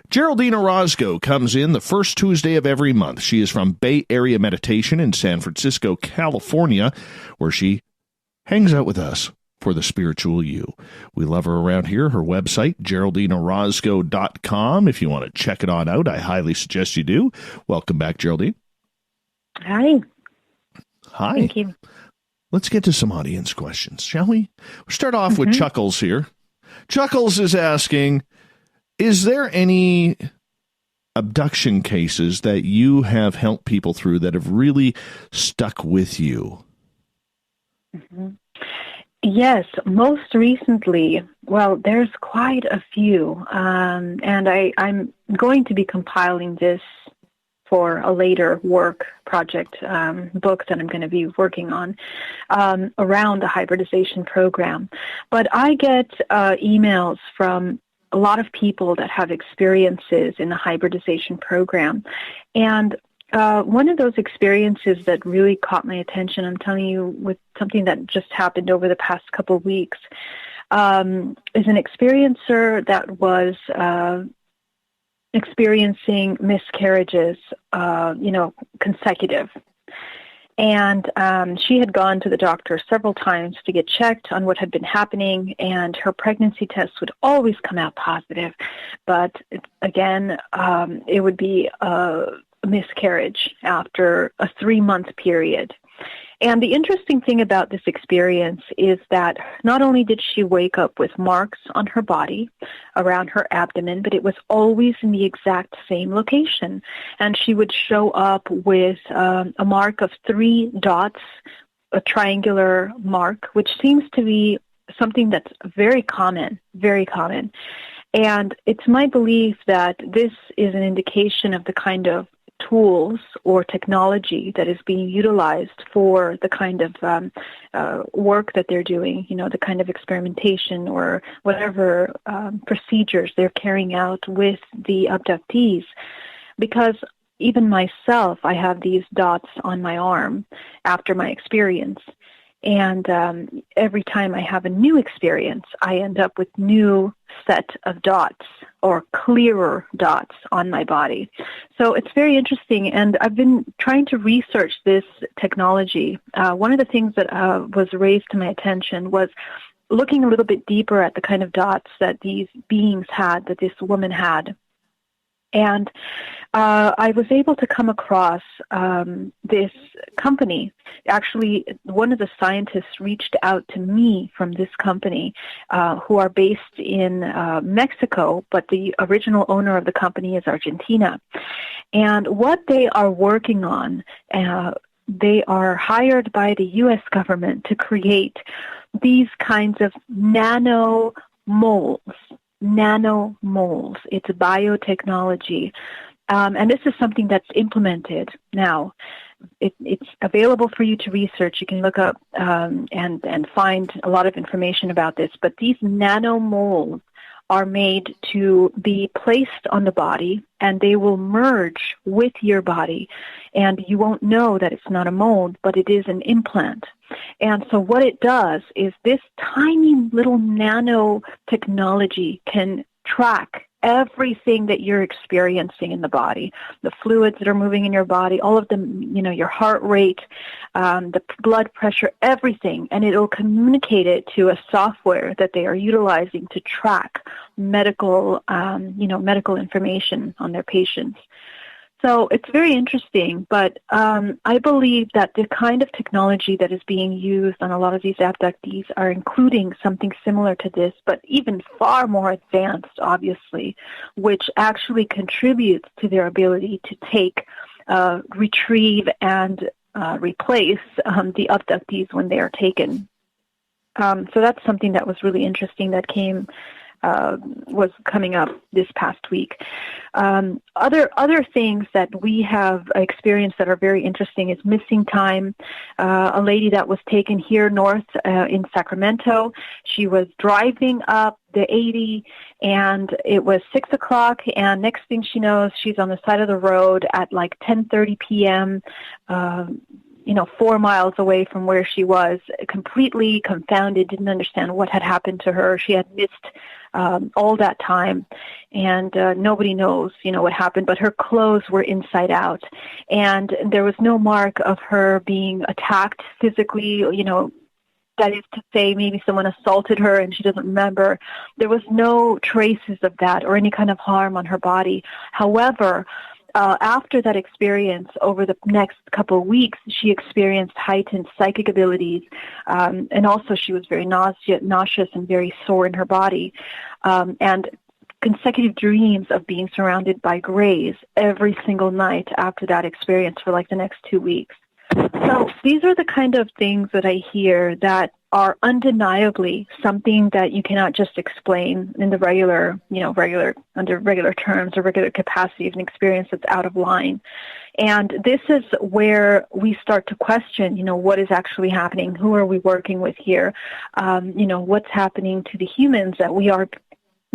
Geraldine Orozco comes in the first Tuesday of every month. She is from Bay Area Meditation in San Francisco, California, where she hangs out with us for the spiritual you. We love her around here. Her website, GeraldineOrozco.com. If you want to check it on out, I highly suggest you do. Welcome back, Geraldine. Hi. Hi. Thank you. Let's get to some audience questions, shall we? We'll start off with Chuckles here. Chuckles is asking, is there any abduction cases that you have helped people through that have really stuck with you? Yes, most recently, well, there's quite a few, and I'm going to be compiling this for a later work project book that I'm going to be working on around the hybridization program. But I get emails from a lot of people that have experiences in the hybridization program. And one of those experiences that really caught my attention, I'm telling you, with something that just happened over the past couple of weeks, is an experiencer that was experiencing miscarriages, consecutive. And she had gone to the doctor several times to get checked on what had been happening, and her pregnancy tests would always come out positive. But again, it would be a miscarriage after a 3-month period. And the interesting thing about this experience is that not only did she wake up with marks on her body around her abdomen, but it was always in the exact same location. And she would show up with a mark of 3 dots, a triangular mark, which seems to be something that's very common, very common. And it's my belief that this is an indication of the kind of tools or technology that is being utilized for the kind of work that they're doing, the kind of experimentation or whatever procedures they're carrying out with the abductees. Because even myself, I have these dots on my arm after my experience. And every time I have a new experience, I end up with new set of dots or clearer dots on my body. So it's very interesting, and I've been trying to research this technology. One of the things that was raised to my attention was looking a little bit deeper at the kind of dots that these beings had, that this woman had. And I was able to come across this company. Actually, one of the scientists reached out to me from this company who are based in Mexico, but the original owner of the company is Argentina. And what they are working on, they are hired by the U.S. government to create these kinds of nanomolds. It's biotechnology. And this is something that's implemented now. It's available for you to research. You can look up and find a lot of information about this. But these nanomolds are made to be placed on the body, and they will merge with your body. And you won't know that it's not a mold, but it is an implant. And so what it does is this tiny little nanotechnology can track everything that you're experiencing in the body, the fluids that are moving in your body, all of them, your heart rate, the blood pressure, everything, and it'll communicate it to a software that they are utilizing to track medical information on their patients. So it's very interesting, but I believe that the kind of technology that is being used on a lot of these abductees are including something similar to this, but even far more advanced, obviously, which actually contributes to their ability to take, retrieve, and replace the abductees when they are taken. So that's something that was really interesting that was coming up this past week. Other things that we have experienced that are very interesting is missing time. A lady that was taken here north in Sacramento, she was driving up the 80, and it was 6 o'clock, and next thing she knows, she's on the side of the road at like 10:30 p.m., 4 miles away from where she was, completely confounded, didn't understand what had happened to her. She had missed all that time, and nobody knows, what happened, but her clothes were inside out, and there was no mark of her being attacked physically, that is to say, maybe someone assaulted her and she doesn't remember. There was no traces of that or any kind of harm on her body. However, after that experience, over the next couple of weeks, she experienced heightened psychic abilities, and also she was very nauseous and very sore in her body, and consecutive dreams of being surrounded by grays every single night after that experience for like the next 2 weeks. So these are the kind of things that I hear that are undeniably something that you cannot just explain in the under regular terms or regular capacity of an experience that's out of line. And this is where we start to question, what is actually happening? Who are we working with here? What's happening to the humans that we are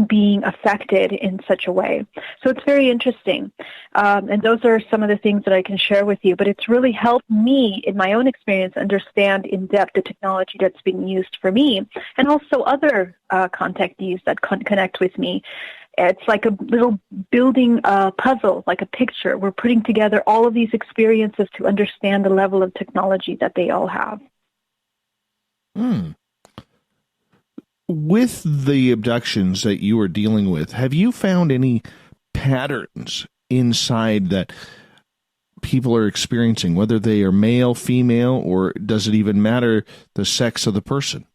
being affected in such a way. So it's very interesting. And those are some of the things that I can share with you. But it's really helped me, in my own experience, understand in depth the technology that's being used for me, and also other contactees that connect with me. It's like a little building a puzzle, like a picture. We're putting together all of these experiences to understand the level of technology that they all have. With the abductions that you are dealing with, have you found any patterns inside that people are experiencing, whether they are male, female, or does it even matter the sex of the person?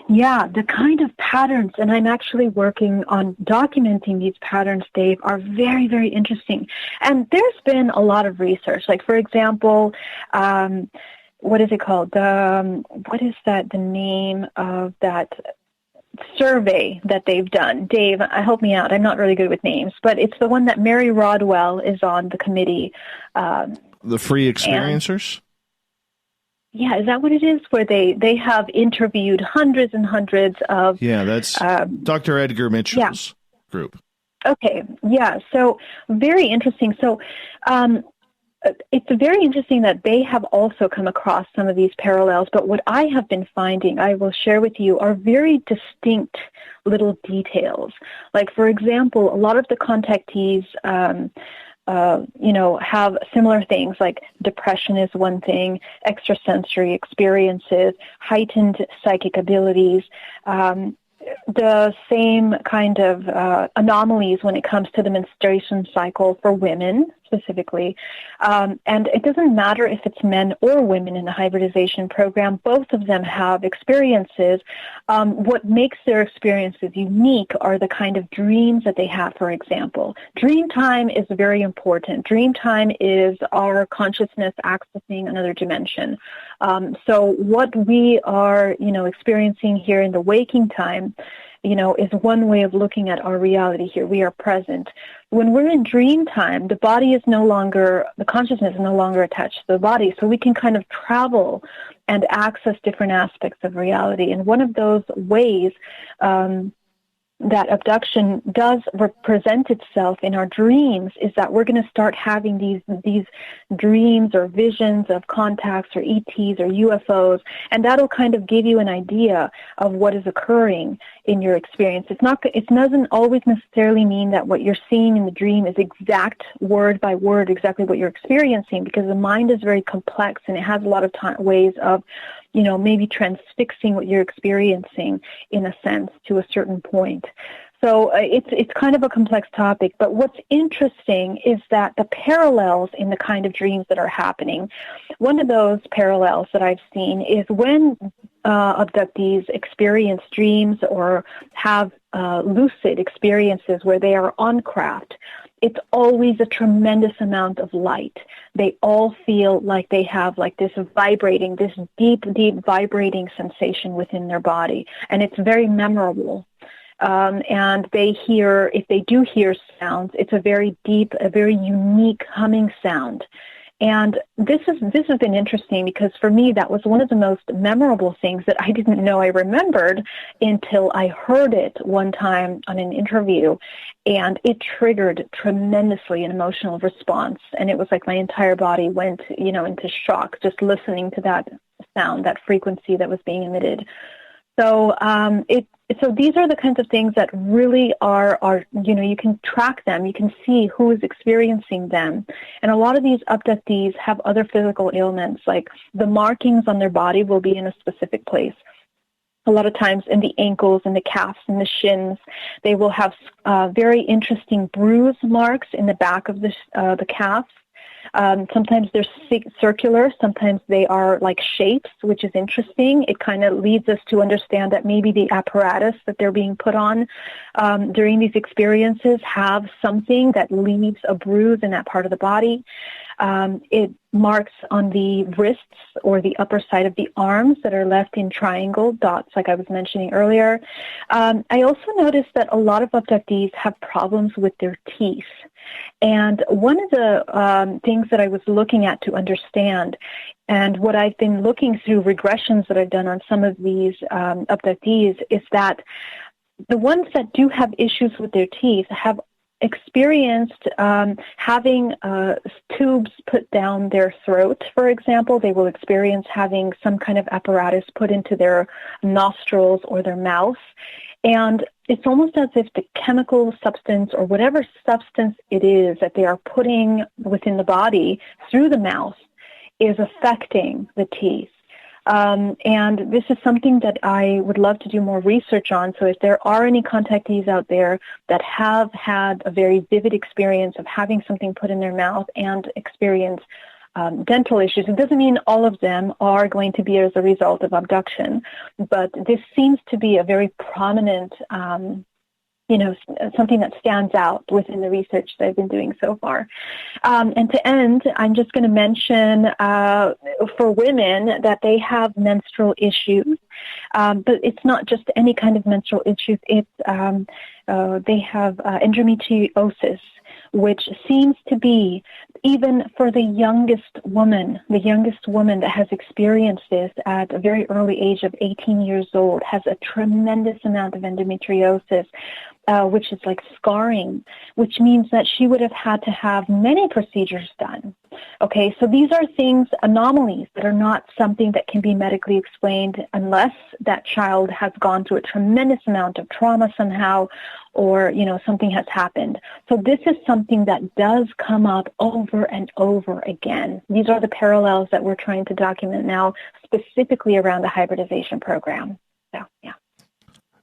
Yeah, the kind of patterns, and I'm actually working on documenting these patterns, Dave, are very, very interesting. And there's been a lot of research. Like, for example, what is it called? What is that? The name of that survey that they've done? Dave, help me out. I'm not really good with names, but it's the one that Mary Rodwell is on the committee. The Free Experiencers? Yeah, is that what it is? Where they have interviewed hundreds and hundreds of... Yeah, that's Dr. Edgar Mitchell's group. Okay, yeah, so very interesting. So it's very interesting that they have also come across some of these parallels, but what I have been finding, I will share with you, are very distinct little details. Like, for example, a lot of the contactees have similar things, like depression is one thing, extrasensory experiences, heightened psychic abilities, the same kind of anomalies when it comes to the menstruation cycle for women specifically. And it doesn't matter if it's men or women in the hybridization program. Both of them have experiences. What makes their experiences unique are the kind of dreams that they have, for example. Dream time is very important. Dream time is our consciousness accessing another dimension. So what we are, experiencing here in the waking time, is one way of looking at our reality here. We are present. When we're in dream time, the consciousness is no longer attached to the body, so we can kind of travel and access different aspects of reality. And one of those ways that abduction does represent itself in our dreams is that we're going to start having these dreams or visions of contacts or ETs or UFOs, and that'll kind of give you an idea of what is occurring in your experience. It doesn't always necessarily mean that what you're seeing in the dream is exact word by word exactly what you're experiencing, because the mind is very complex and it has a lot of ways of maybe transfixing what you're experiencing in a sense to a certain point. So it's kind of a complex topic, but what's interesting is that the parallels in the kind of dreams that are happening, one of those parallels that I've seen is when abductees experience dreams or have lucid experiences where they are on craft, it's always a tremendous amount of light. They all feel like they have like this vibrating, this deep, deep vibrating sensation within their body. And it's very memorable. And if they do hear sounds, it's a very deep, a very unique humming sound. And this has been interesting because for me, that was one of the most memorable things that I didn't know I remembered until I heard it one time on an interview. And it triggered tremendously an emotional response. And it was like my entire body went, into shock just listening to that sound, that frequency that was being emitted. So so these are the kinds of things that really are you can track them. You can see who is experiencing them. And a lot of these abductees have other physical ailments, like the markings on their body will be in a specific place. A lot of times in the ankles and the calves and the shins, they will have very interesting bruise marks in the back of the calves. Sometimes they're circular, sometimes they are like shapes, which is interesting. It kind of leads us to understand that maybe the apparatus that they're being put on during these experiences have something that leaves a bruise in that part of the body. It marks on the wrists or the upper side of the arms that are left in triangle dots, like I was mentioning earlier. I also noticed that a lot of abductees have problems with their teeth. And one of the things that I was looking at to understand, and what I've been looking through regressions that I've done on some of these abductees, is that the ones that do have issues with their teeth have experienced having tubes put down their throat, for example. They will experience having some kind of apparatus put into their nostrils or their mouth. And it's almost as if the chemical substance or whatever substance it is that they are putting within the body through the mouth is affecting the teeth. And this is something that I would love to do more research on. So if there are any contactees out there that have had a very vivid experience of having something put in their mouth and experience dental issues, it doesn't mean all of them are going to be as a result of abduction, but this seems to be a very prominent something that stands out within the research that I've been doing so far. And to end, I'm just going to mention for women that they have menstrual issues, but it's not just any kind of menstrual issues. It's they have endometriosis, which seems to be, even for the youngest woman that has experienced this at a very early age of 18 years old, has a tremendous amount of endometriosis, which is like scarring, which means that she would have had to have many procedures done. Okay, so these are things, anomalies that are not something that can be medically explained unless that child has gone through a tremendous amount of trauma somehow, or, something has happened. So this is something that does come up over and over again. These are the parallels that we're trying to document now, specifically around the hybridization program. So, yeah.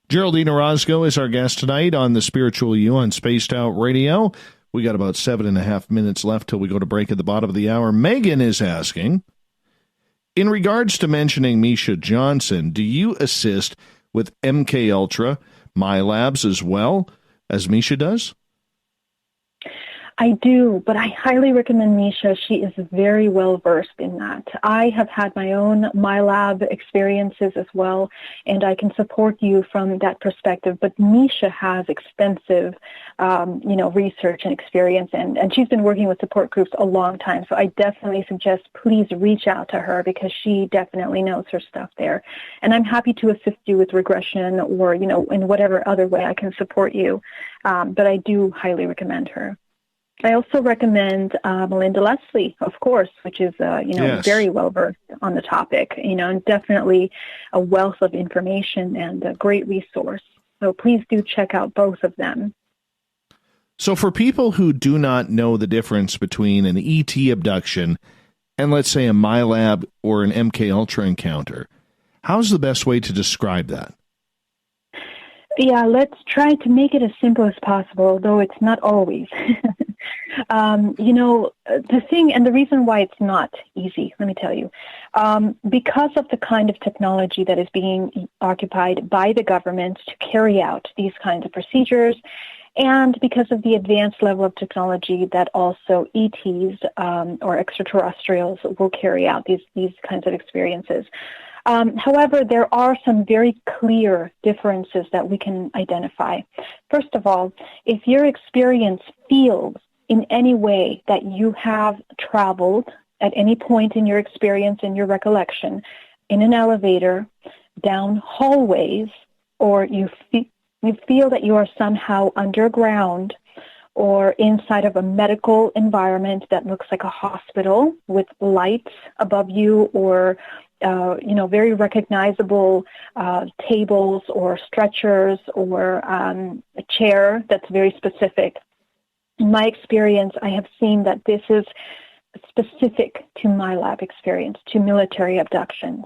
Geraldine Orozco is our guest tonight on The Spiritual You on Spaced Out Radio. We got about 7.5 minutes left till we go to break at the bottom of the hour. Megan is asking, in regards to mentioning Misha Johnson, do you assist with MK Ultra, MyLabs, as well as Misha does? I do, but I highly recommend Misha. She is very well versed in that. I have had my own MyLab experiences as well, and I can support you from that perspective. But Misha has extensive, research and experience, and she's been working with support groups a long time. So I definitely suggest please reach out to her, because she definitely knows her stuff there. And I'm happy to assist you with regression or, in whatever other way I can support you. But I do highly recommend her. I also recommend Melinda Leslie, of course, which is, Yes. very well versed on the topic, and definitely a wealth of information and a great resource. So please do check out both of them. So for people who do not know the difference between an ET abduction and, let's say, a MyLab or an MK Ultra encounter, how's the best way to describe that? Yeah, let's try to make it as simple as possible, though it's not always. The thing, and the reason why it's not easy, let me tell you, because of the kind of technology that is being occupied by the government to carry out these kinds of procedures, and because of the advanced level of technology that also ETs or extraterrestrials will carry out these kinds of experiences. However, there are some very clear differences that we can identify. First of all, if your experience feels in any way that you have traveled at any point in your experience, in your recollection, in an elevator, down hallways, or you feel that you are somehow underground or inside of a medical environment that looks like a hospital with lights above you, or very recognizable tables or stretchers, or a chair that's very specific. In my experience, I have seen that this is specific to my lab experience, to military abductions.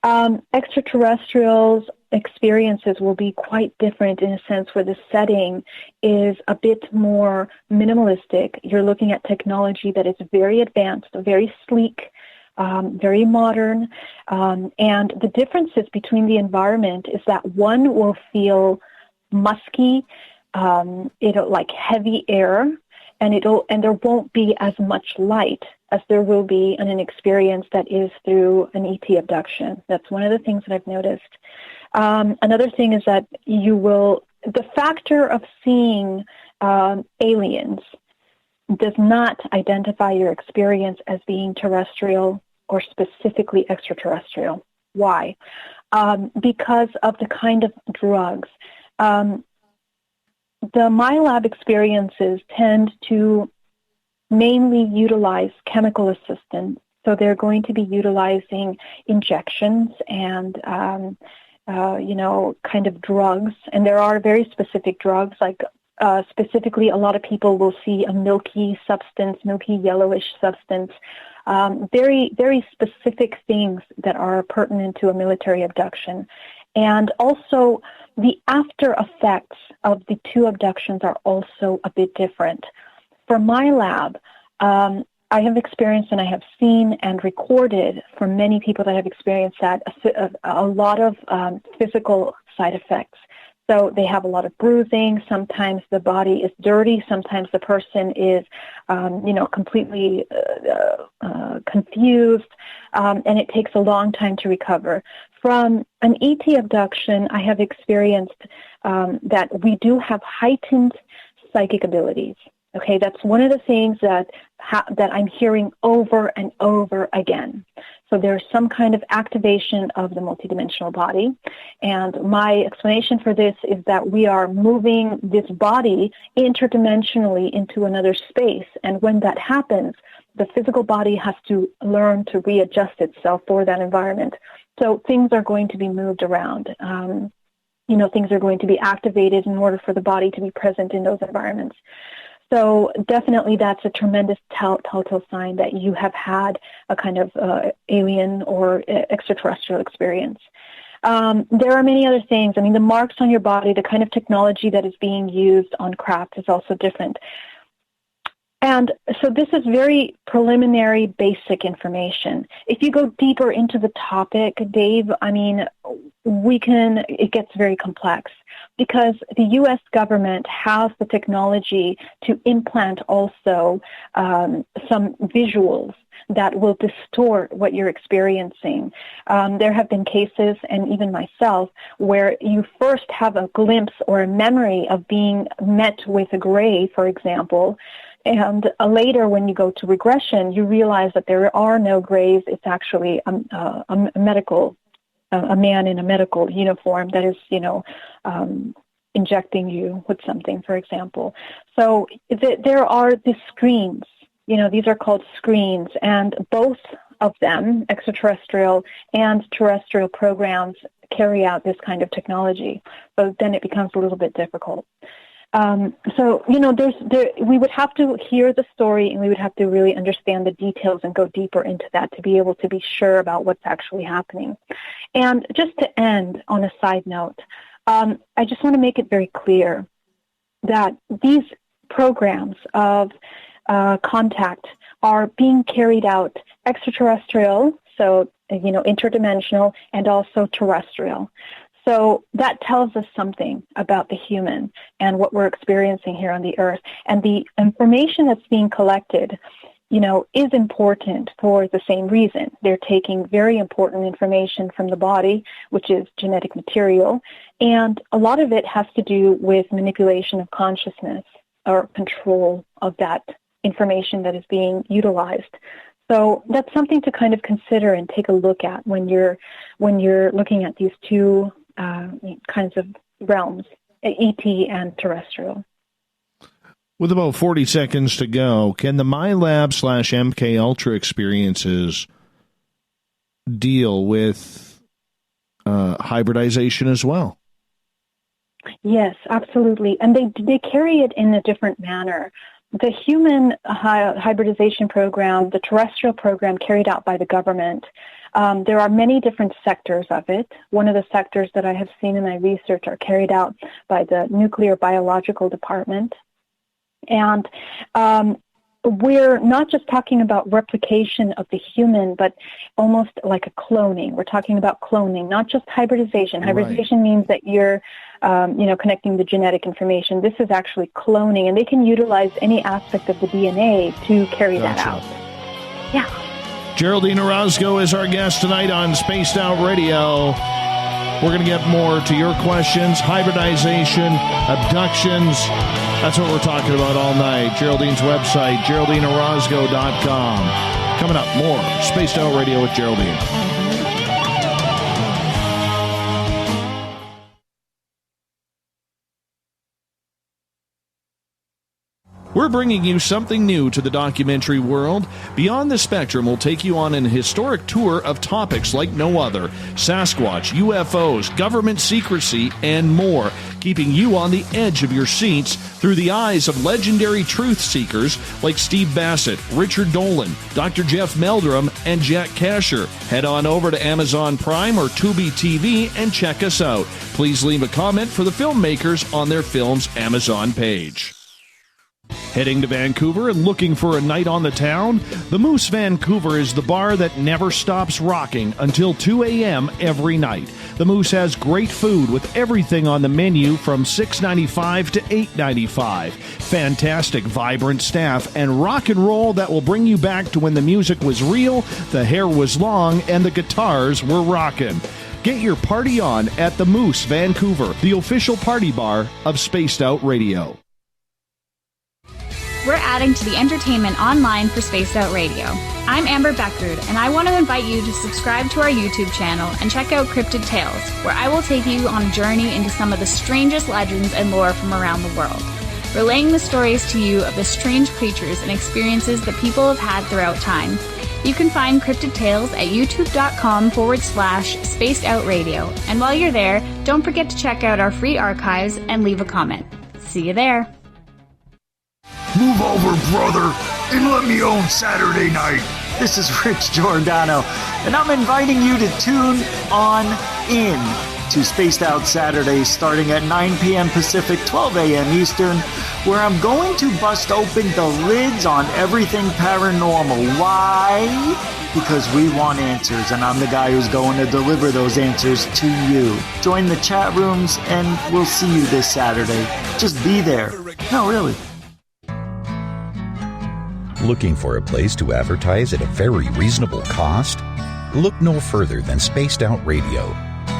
Extraterrestrials' experiences will be quite different in a sense where the setting is a bit more minimalistic. You're looking at technology that is very advanced, very sleek, very modern, and the differences between the environment is that one will feel musky, it'll like heavy air, and there won't be as much light as there will be in an experience that is through an ET abduction. That's one of the things that I've noticed. Another thing is that the factor of seeing aliens does not identify your experience as being terrestrial or specifically extraterrestrial. Why? Because of the kind of drugs the MyLab experiences tend to mainly utilize chemical assistance. So they're going to be utilizing injections and, kind of drugs. And there are very specific drugs, like specifically a lot of people will see a milky substance, milky yellowish substance, very, very specific things that are pertinent to a military abduction. And also the after effects of the two abductions are also a bit different. For my lab, I have experienced and I have seen and recorded from many people that have experienced that a lot of physical side effects. So they have a lot of bruising. Sometimes the body is dirty. Sometimes the person is, completely confused, and it takes a long time to recover. From an ET abduction, I have experienced that we do have heightened psychic abilities. Okay, that's one of the things that I'm hearing over and over again. So there's some kind of activation of the multidimensional body. And my explanation for this is that we are moving this body interdimensionally into another space. And when that happens, the physical body has to learn to readjust itself for that environment. So things are going to be moved around. Things are going to be activated in order for the body to be present in those environments. So definitely that's a tremendous telltale sign that you have had a kind of alien or extraterrestrial experience. There are many other things. I mean, the marks on your body, the kind of technology that is being used on craft is also different. And so this is very preliminary, basic information. If you go deeper into the topic, Dave, I mean, it gets very complex because the U.S. government has the technology to implant also some visuals that will distort what you're experiencing. There have been cases, and even myself, where you first have a glimpse or a memory of being met with a gray, for example, and later, when you go to regression, you realize that there are no grays. It's actually a man in a medical uniform that is, injecting you with something, for example. So there are the screens. These are called screens, and both of them, extraterrestrial and terrestrial programs, carry out this kind of technology. So then it becomes a little bit difficult. We would have to hear the story, and we would have to really understand the details and go deeper into that to be able to be sure about what's actually happening. And just to end on a side note, I just want to make it very clear that these programs of contact are being carried out extraterrestrial, so interdimensional, and also terrestrial. So that tells us something about the human and what we're experiencing here on the earth. And the information that's being collected, is important for the same reason. They're taking very important information from the body, which is genetic material. And a lot of it has to do with manipulation of consciousness or control of that information that is being utilized. So that's something to kind of consider and take a look at when you're looking at these two kinds of realms, ET and terrestrial. With about 40 seconds to go, can the MyLab/MK Ultra experiences deal with hybridization as well? Yes, absolutely. And they carry it in a different manner. The human hybridization program, the terrestrial program carried out by the government, there are many different sectors of it. One of the sectors that I have seen in my research are carried out by the Nuclear Biological Department. And we're not just talking about replication of the human, but almost like a cloning. We're talking about cloning, not just hybridization. Hybridization means that you're, connecting the genetic information. This is actually cloning, and they can utilize any aspect of the DNA to carry that out. Yeah. Geraldine Orozco is our guest tonight on Spaced Out Radio. We're going to get more to your questions, hybridization, abductions. That's what we're talking about all night. Geraldine's website, GeraldineOrozco.com. Coming up, more Spaced Out Radio with Geraldine. We're bringing you something new to the documentary world. Beyond the Spectrum will take you on an historic tour of topics like no other: Sasquatch, UFOs, government secrecy, and more, keeping you on the edge of your seats through the eyes of legendary truth seekers like Steve Bassett, Richard Dolan, Dr. Jeff Meldrum, and Jack Kasher. Head on over to Amazon Prime or Tubi TV and check us out. Please leave a comment for the filmmakers on their film's Amazon page. Heading to Vancouver and looking for a night on the town? The Moose Vancouver is the bar that never stops rocking until 2 a.m. every night. The Moose has great food with everything on the menu from $6.95 to $8.95. Fantastic, vibrant staff and rock and roll that will bring you back to when the music was real, the hair was long, and the guitars were rockin'. Get your party on at the Moose Vancouver, the official party bar of Spaced Out Radio. We're adding to the entertainment online for Spaced Out Radio. I'm Amber Beckrud, and I want to invite you to subscribe to our YouTube channel and check out Cryptid Tales, where I will take you on a journey into some of the strangest legends and lore from around the world, relaying the stories to you of the strange creatures and experiences that people have had throughout time. You can find Cryptid Tales at youtube.com/Spaced Out Radio. And while you're there, don't forget to check out our free archives and leave a comment. See you there. Move over, brother, and let me own Saturday night. This is Rich Giordano, and I'm inviting you to tune on in to Spaced Out Saturdays starting at 9 p.m. Pacific, 12 a.m. Eastern, where I'm going to bust open the lids on everything paranormal. Why? Because we want answers, and I'm the guy who's going to deliver those answers to you. Join the chat rooms, and we'll see you this Saturday. Just be there. No, really. Looking for a place to advertise at a very reasonable cost? Look no further than Spaced Out Radio.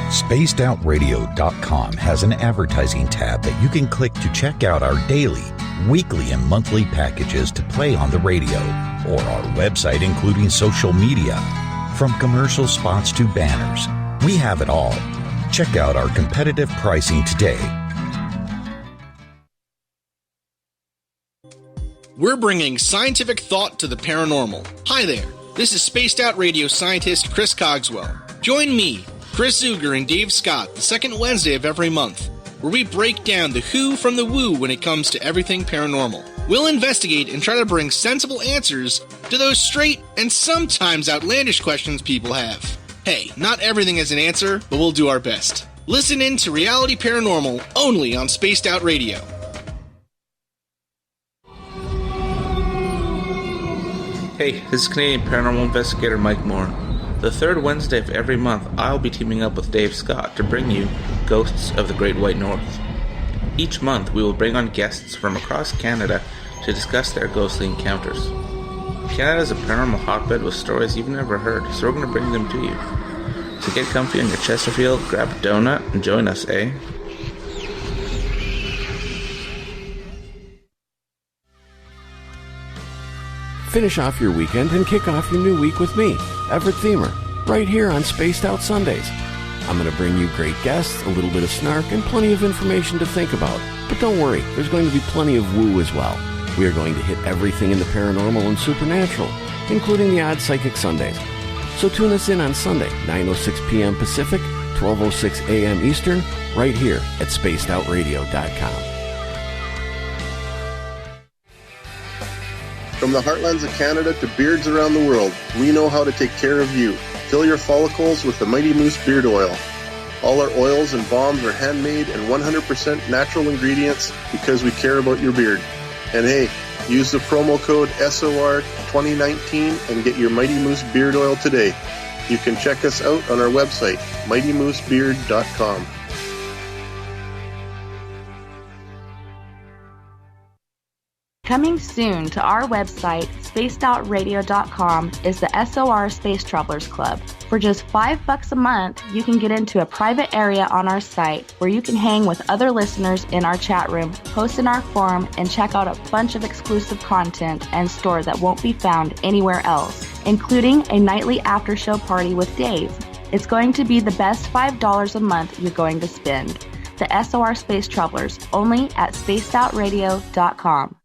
SpacedOutRadio.com has an advertising tab that you can click to check out our daily, weekly, and monthly packages to play on the radio, or our website including social media. From commercial spots to banners, we have it all. Check out our competitive pricing today. We're bringing scientific thought to the paranormal. Hi there, this is Spaced Out Radio scientist Chris Cogswell. Join me, Chris Zuger, and Dave Scott the second Wednesday of every month, where we break down the who from the woo when it comes to everything paranormal. We'll investigate and try to bring sensible answers to those straight and sometimes outlandish questions people have. Hey, not everything has an answer, but we'll do our best. Listen in to Reality Paranormal only on Spaced Out Radio. Hey, this is Canadian paranormal investigator Mike Moore. The third Wednesday of every month, I'll be teaming up with Dave Scott to bring you Ghosts of the Great White North. Each month, we will bring on guests from across Canada to discuss their ghostly encounters. Canada is a paranormal hotbed with stories you've never heard, so we're going to bring them to you. So get comfy on your Chesterfield, grab a donut, and join us, eh? Finish off your weekend and kick off your new week with me, Everett Thiemer, right here on Spaced Out Sundays. I'm going to bring you great guests, a little bit of snark, and plenty of information to think about. But don't worry, there's going to be plenty of woo as well. We are going to hit everything in the paranormal and supernatural, including the odd psychic Sundays. So tune us in on Sunday, 9:06 p.m. Pacific, 12:06 a.m. Eastern, right here at spacedoutradio.com. From the heartlands of Canada to beards around the world, we know how to take care of you. Fill your follicles with the Mighty Moose Beard Oil. All our oils and balms are handmade and 100% natural ingredients because we care about your beard. And hey, use the promo code SOR2019 and get your Mighty Moose Beard Oil today. You can check us out on our website, mightymoosebeard.com. Coming soon to our website, spacedoutradio.com, is the SOR Space Travelers Club. For just $5 a month, you can get into a private area on our site where you can hang with other listeners in our chat room, post in our forum, and check out a bunch of exclusive content and store that won't be found anywhere else, including a nightly after-show party with Dave. It's going to be the best $5 a month you're going to spend. The SOR Space Travelers, only at spacedoutradio.com.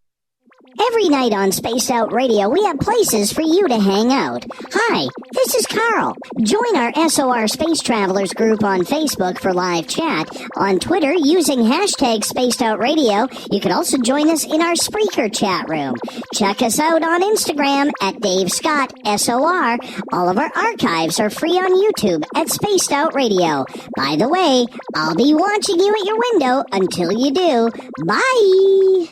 Every night on Spaced Out Radio, we have places for you to hang out. Hi, this is Carl. Join our SOR Space Travelers group on Facebook for live chat. On Twitter, using hashtag Spaced Out Radio, you can also join us in our Spreaker chat room. Check us out on Instagram at Dave Scott SOR. All of our archives are free on YouTube at Spaced Out Radio. By the way, I'll be watching you at your window until you do. Bye!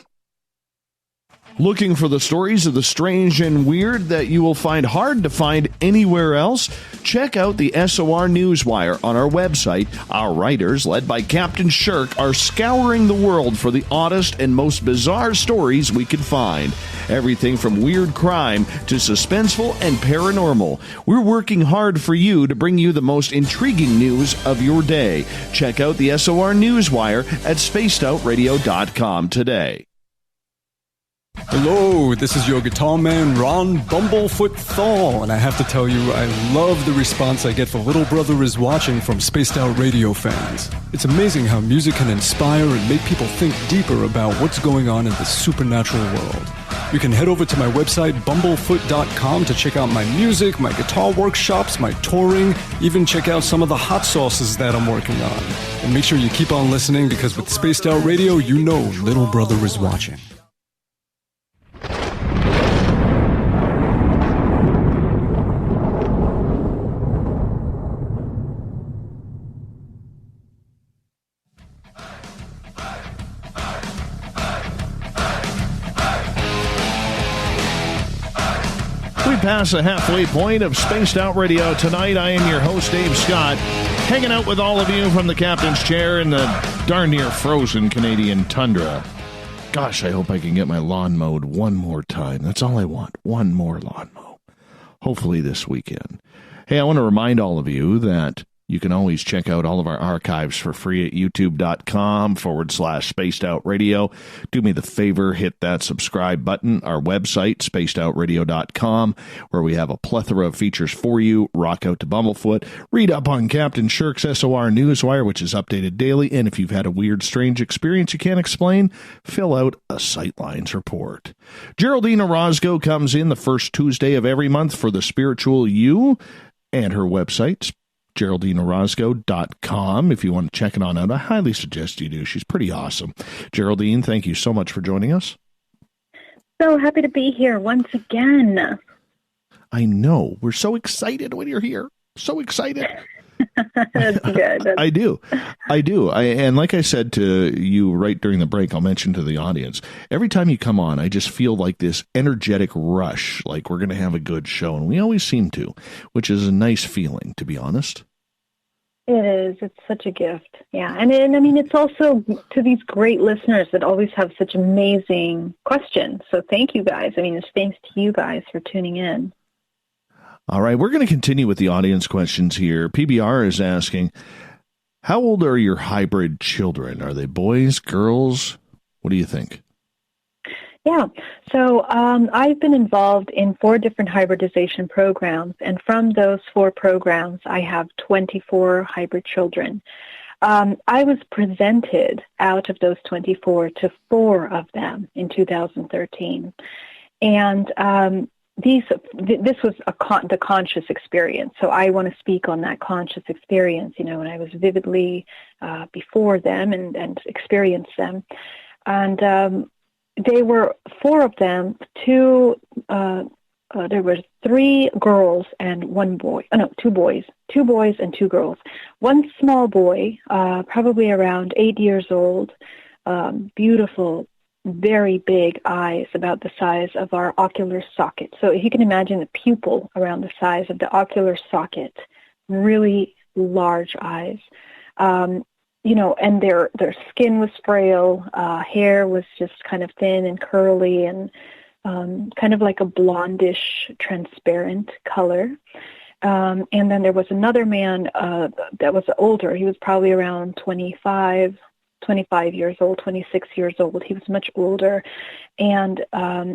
Looking for the stories of the strange and weird that you will find hard to find anywhere else? Check out the SOR Newswire on our website. Our writers, led by Captain Shirk, are scouring the world for the oddest and most bizarre stories we can find. Everything from weird crime to suspenseful and paranormal. We're working hard for you to bring you the most intriguing news of your day. Check out the SOR Newswire at spacedoutradio.com today. Hello, this is your guitar man, Ron Bumblefoot Thaw, and I have to tell you, I love the response I get for Little Brother is Watching from Spaced Out Radio fans. It's amazing how music can inspire and make people think deeper about what's going on in the supernatural world. You can head over to my website, bumblefoot.com, to check out my music, my guitar workshops, my touring, even check out some of the hot sauces that I'm working on. And make sure you keep on listening, because with Spaced Out Radio, you know Little Brother is watching. Past the halfway point of Spaced Out Radio tonight. I am your host, Dave Scott, hanging out with all of you from the captain's chair in the darn near frozen Canadian tundra. Gosh, I hope I can get my lawn mowed one more time. That's all I want. One more lawn mow. Hopefully this weekend. Hey, I want to remind all of you that you can always check out all of our archives for free at youtube.com/Spaced Out Radio. Do me the favor, hit that subscribe button. Our website, spacedoutradio.com, where we have a plethora of features for you. Rock out to Bumblefoot. Read up on Captain Shirk's SOR Newswire, which is updated daily. And if you've had a weird, strange experience you can't explain, fill out a Sightlines report. Geraldine Orozco comes in the first Tuesday of every month for the Spiritual You, and her website, GeraldineOrozco.com. If you want to check it on out, I highly suggest you do. She's pretty awesome. Geraldine, thank you so much for joining us. So happy to be here once again. I know. We're so excited when you're here. So excited. That's good. I do. And like I said to you right during the break, I'll mention to the audience, every time you come on, I just feel like this energetic rush, like we're going to have a good show. And we always seem to, which is a nice feeling, to be honest. It is. It's such a gift. Yeah. And I mean, it's also to these great listeners that always have such amazing questions. So thank you guys. I mean, it's thanks to you guys for tuning in. All right, we're going to continue with the audience questions here. PBR is asking, how old are your hybrid children? Are they boys, girls? What do you think? Yeah, so I've been involved in 4 different hybridization programs, and from those 4 programs, I have 24 hybrid children. I was presented out of those 24 to 4 of them in 2013, and this was the conscious experience. So I want to speak on that conscious experience, you know, when I was vividly before them and experienced them. And they were 4 of them, 2, there were 3 girls and 1 boy. 2 boys. 2 boys and 2 girls. One small boy, probably around 8 years old, beautiful, very big eyes, about the size of our ocular socket. So if you can imagine the pupil around the size of the ocular socket, really large eyes. You know, and their skin was frail, hair was just kind of thin and curly and kind of like a blondish, transparent color. And then there was another man that was older. He was probably around 25 years old, 26 years old. He was much older. And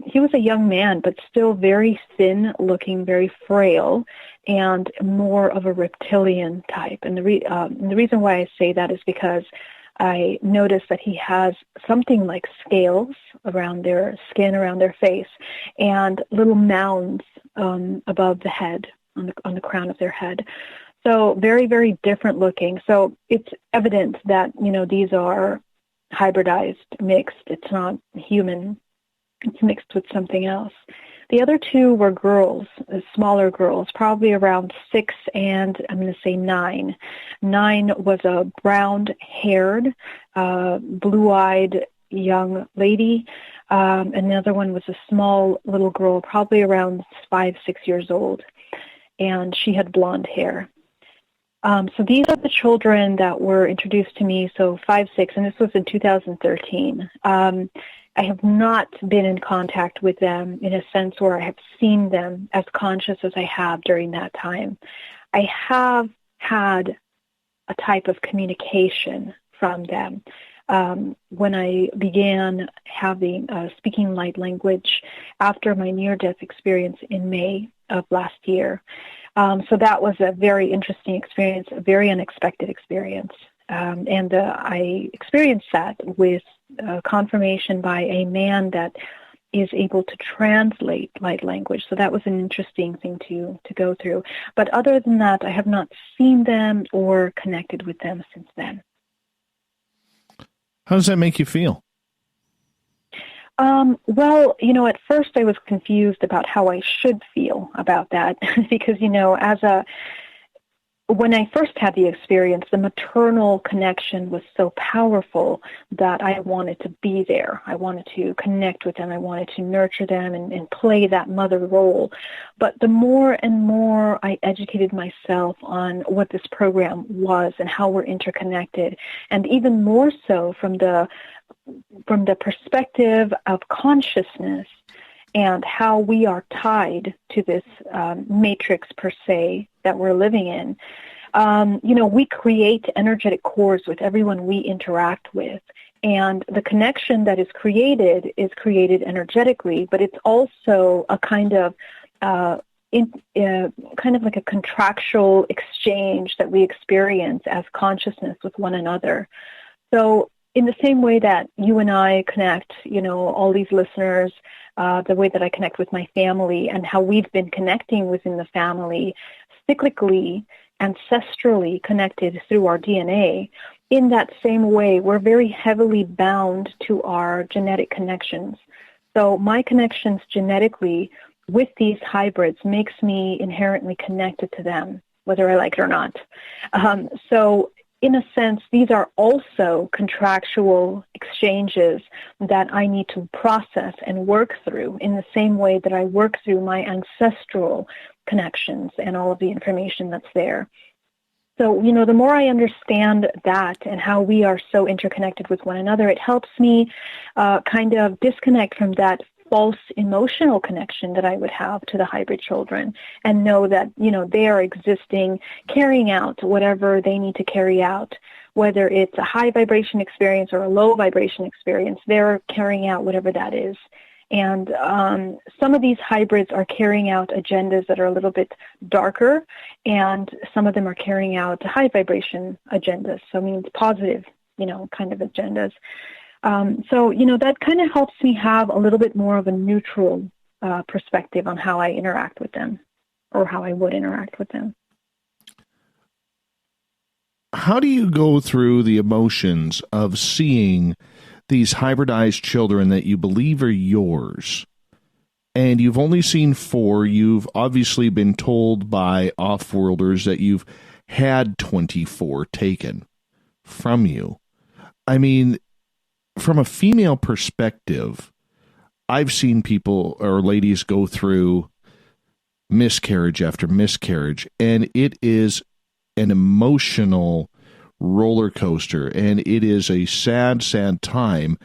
he was a young man, but still very thin looking, very frail, and more of a reptilian type. And the reason why I say that is because I noticed that he has something like scales around their skin, around their face, and little mounds above the head, on the crown of their head. So very, very different looking. So it's evident that, these are hybridized, mixed. It's not human. It's mixed with something else. The other two were girls, smaller girls, probably around 6 and I'm going to say 9. 9 was a brown-haired, blue-eyed young lady. And the other one was a small little girl, probably around 5, 6 years old. And she had blonde hair. So these are the children that were introduced to me, so 5, 6, and this was in 2013. I have not been in contact with them in a sense where I have seen them as conscious as I have during that time. I have had a type of communication from them. When I began having speaking light language after my near-death experience in May of last year. So that was a very interesting experience, a very unexpected experience. And I experienced that with confirmation by a man that is able to translate light language. So that was an interesting thing to go through. But other than that, I have not seen them or connected with them since then. How does that make you feel? Well, at first I was confused about how I should feel about that because, when I first had the experience, the maternal connection was so powerful that I wanted to be there. I wanted to connect with them. I wanted to nurture them and play that mother role. But the more and more I educated myself on what this program was and how we're interconnected, and even more so from the perspective of consciousness and how we are tied to this matrix per se that we're living in. We create energetic cores with everyone we interact with. And the connection that is created energetically, but it's also a kind of like a contractual exchange that we experience as consciousness with one another. So in the same way that you and I connect, all these listeners, the way that I connect with my family and how we've been connecting within the family, cyclically, ancestrally connected through our DNA, in that same way, we're very heavily bound to our genetic connections. So my connections genetically with these hybrids makes me inherently connected to them, whether I like it or not. So in a sense, these are also contractual exchanges that I need to process and work through in the same way that I work through my ancestral connections and all of the information that's there. So, the more I understand that and how we are so interconnected with one another, it helps me kind of disconnect from that false emotional connection that I would have to the hybrid children and know that, they are existing, carrying out whatever they need to carry out, whether it's a high vibration experience or a low vibration experience, they're carrying out whatever that is. And some of these hybrids are carrying out agendas that are a little bit darker, and some of them are carrying out high vibration agendas. So, it's positive, kind of agendas. So, that kind of helps me have a little bit more of a neutral perspective on how I interact with them or how I would interact with them. How do you go through the emotions of seeing these hybridized children that you believe are yours, and you've only seen 4? You've obviously been told by off-worlders that you've had 24 taken from you. I mean, from a female perspective, I've seen people or ladies go through miscarriage after miscarriage, and it is an emotional roller coaster, and it is a sad, sad time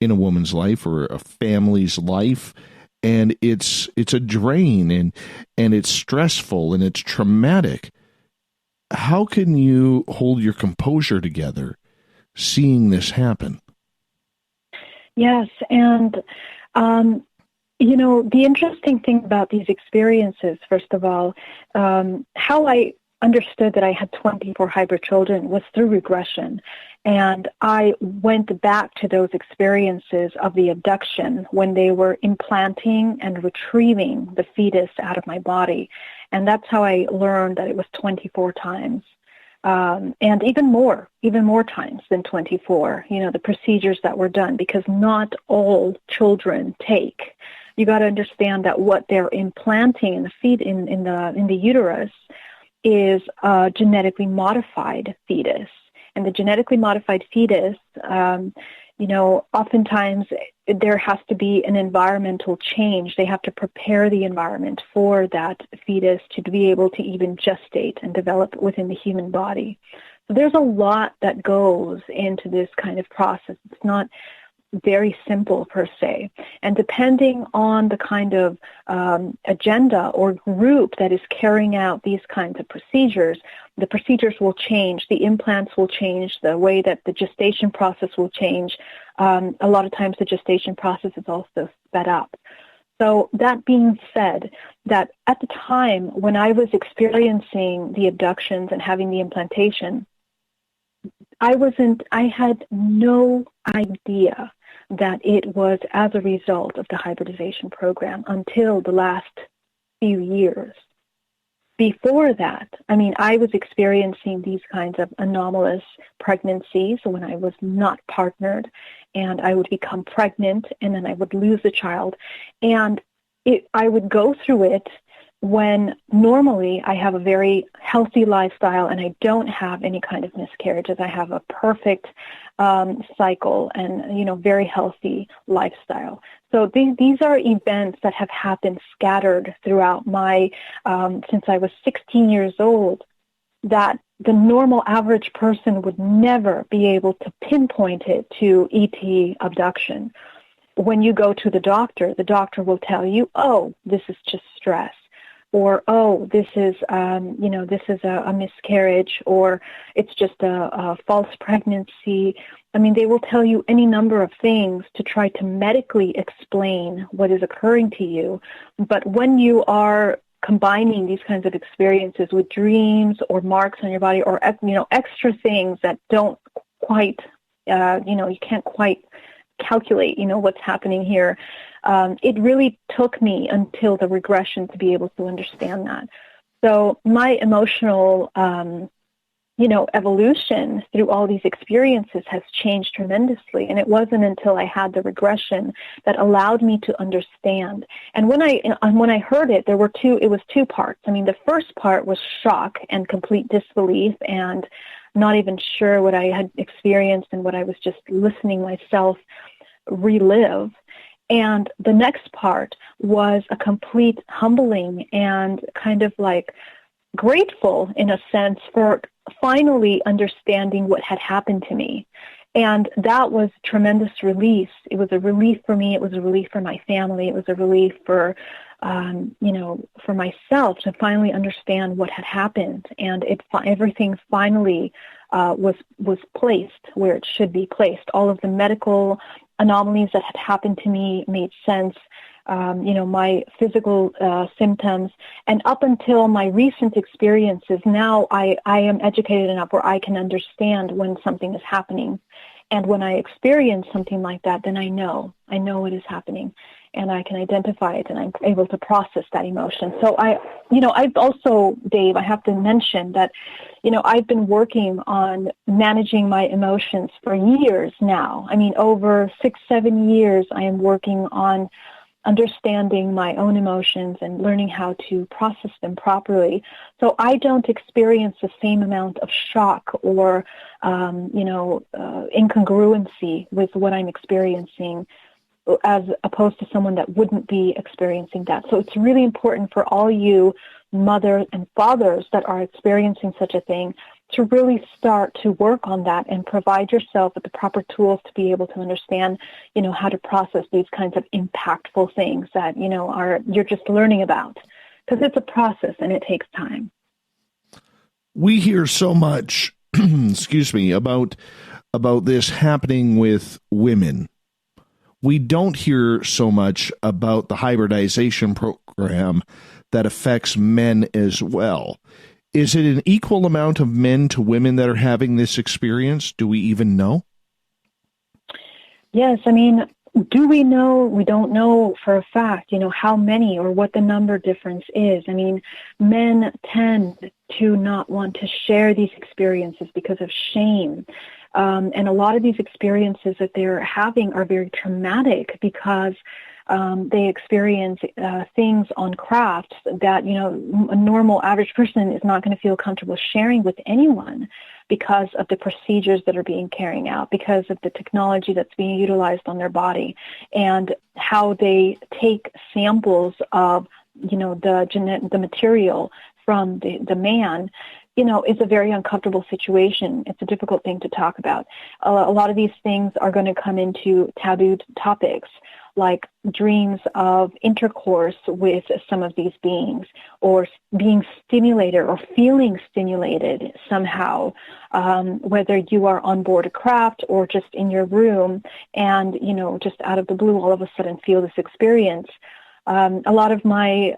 in a woman's life or a family's life, and it's a drain, and it's stressful, and it's traumatic. How can you hold your composure together seeing this happen? Yes, and the interesting thing about these experiences, first of all, how I understood that I had 24 hybrid children was through regression. And I went back to those experiences of the abduction when they were implanting and retrieving the fetus out of my body. And that's how I learned that it was 24 times. And even more times than 24, the procedures that were done, because not all children take. You got to understand that what they're implanting in the uterus is a genetically modified fetus. And the genetically modified fetus, oftentimes there has to be an environmental change. They have to prepare the environment for that fetus to be able to even gestate and develop within the human body. So there's a lot that goes into this kind of process. It's not very simple per se. And depending on the kind of agenda or group that is carrying out these kinds of procedures, the procedures will change, the implants will change, the way that the gestation process will change. A lot of times the gestation process is also sped up. So that being said, that at the time when I was experiencing the abductions and having the implantation, I had no idea that it was as a result of the hybridization program until the last few years. Before that, I was experiencing these kinds of anomalous pregnancies when I was not partnered, and I would become pregnant, and then I would lose a child. And I would go through it when normally I have a very healthy lifestyle and I don't have any kind of miscarriages. I have a perfect cycle and, very healthy lifestyle. So these are events that have happened scattered throughout my, since I was 16 years old, that the normal average person would never be able to pinpoint it to ET abduction. When you go to the doctor will tell you, oh, this is just stress. Or, oh, this is a miscarriage, or it's just a false pregnancy. They will tell you any number of things to try to medically explain what is occurring to you. But when you are combining these kinds of experiences with dreams or marks on your body or, extra things that don't quite, you can't quite calculate, what's happening here. It really took me until the regression to be able to understand that. So my emotional, evolution through all these experiences has changed tremendously. And it wasn't until I had the regression that allowed me to understand. And when I heard it, it was two parts. The first part was shock and complete disbelief and not even sure what I had experienced and what I was just listening myself relive. And the next part was a complete humbling and kind of like grateful in a sense for finally understanding what had happened to me. And that was tremendous relief. It was a relief for me. It was a relief for my family. It was a relief for, for myself to finally understand what had happened. And everything finally was placed where it should be placed. All of the medical anomalies that had happened to me made sense. My physical symptoms, and up until my recent experiences, now I am educated enough where I can understand when something is happening. And when I experience something like that, then I know it is happening, and I can identify it, and I'm able to process that emotion. So I've also, Dave, I have to mention that, I've been working on managing my emotions for years now. Over 6-7 years, I am working on understanding my own emotions and learning how to process them properly. So I don't experience the same amount of shock or, incongruency with what I'm experiencing as opposed to someone that wouldn't be experiencing that. So it's really important for all you mothers and fathers that are experiencing such a thing to really start to work on that and provide yourself with the proper tools to be able to understand, how to process these kinds of impactful things that, you're just learning about, because it's a process and it takes time. We hear so much, about this happening with women. We don't hear so much about the hybridization program that affects men as well. Is it an equal amount of men to women that are having this experience? Do we even know? Yes, I mean, do we know? We don't know for a fact, how many or what the number difference is. I mean, men tend to not want to share these experiences because of shame. And a lot of these experiences that they're having are very traumatic because they experience things on crafts that, a normal average person is not going to feel comfortable sharing with anyone because of the procedures that are being carried out, because of the technology that's being utilized on their body, and how they take samples of, the material from the man. It's a very uncomfortable situation. It's a difficult thing to talk about. A lot of these things are going to come into taboo topics, like dreams of intercourse with some of these beings, or being stimulated or feeling stimulated somehow, whether you are on board a craft or just in your room and, just out of the blue all of a sudden feel this experience. A lot of my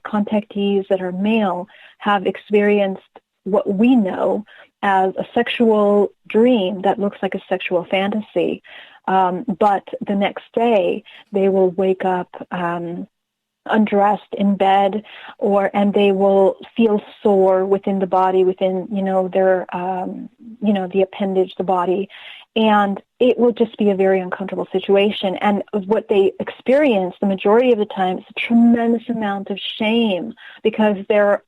contactees that are male have experienced what we know as a sexual dream that looks like a sexual fantasy. But the next day they will wake up undressed in bed, and they will feel sore within the body, within, their, the appendage, the body. And it will just be a very uncomfortable situation. And what they experience the majority of the time is a tremendous amount of shame because they're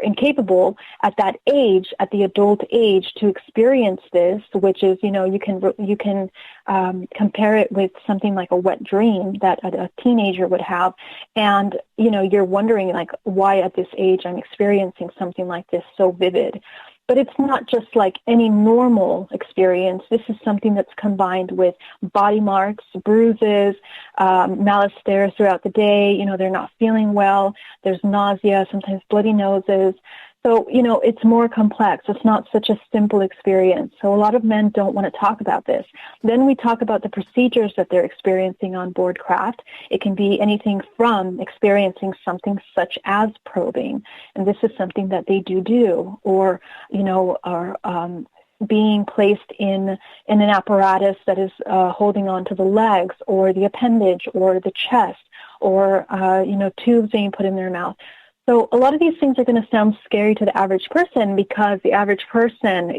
incapable at that age, at the adult age, to experience this, which is, you can compare it with something like a wet dream that a teenager would have. And, you're wondering, like, why at this age I'm experiencing something like this so vivid. But it's not just like any normal experience. This is something that's combined with body marks, bruises, malice stares throughout the day. They're not feeling well. There's nausea, sometimes bloody noses. So, it's more complex. It's not such a simple experience. So a lot of men don't want to talk about this. Then we talk about the procedures that they're experiencing on board craft. It can be anything from experiencing something such as probing, and this is something that they do, or, are being placed in an apparatus that is holding on to the legs or the appendage or the chest, or, tubes being put in their mouth. So a lot of these things are going to sound scary to the average person because the average person,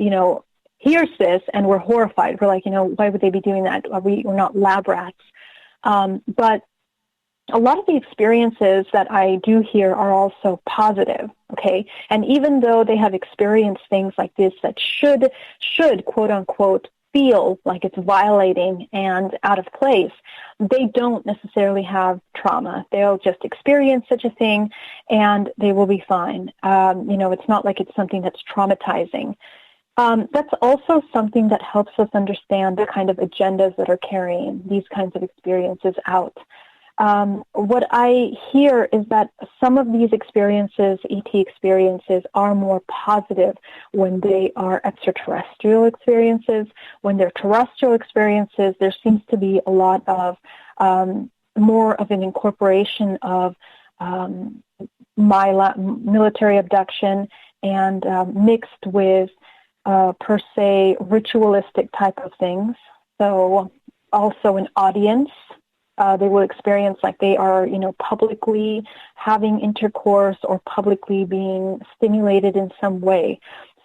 hears this and we're horrified. We're like, why would they be doing that? We're not lab rats. But a lot of the experiences that I do hear are also positive, okay? And even though they have experienced things like this that should quote unquote, feel like it's violating and out of place, they don't necessarily have trauma. They'll just experience such a thing and they will be fine. It's not like it's something that's traumatizing. That's also something that helps us understand the kind of agendas that are carrying these kinds of experiences out. What I hear is that some of these experiences, ET experiences, are more positive when they are extraterrestrial experiences. When they're terrestrial experiences, there seems to be a lot of more of an incorporation of military abduction and mixed with per se ritualistic type of things. So also an audience. They will experience like they are, publicly having intercourse or publicly being stimulated in some way.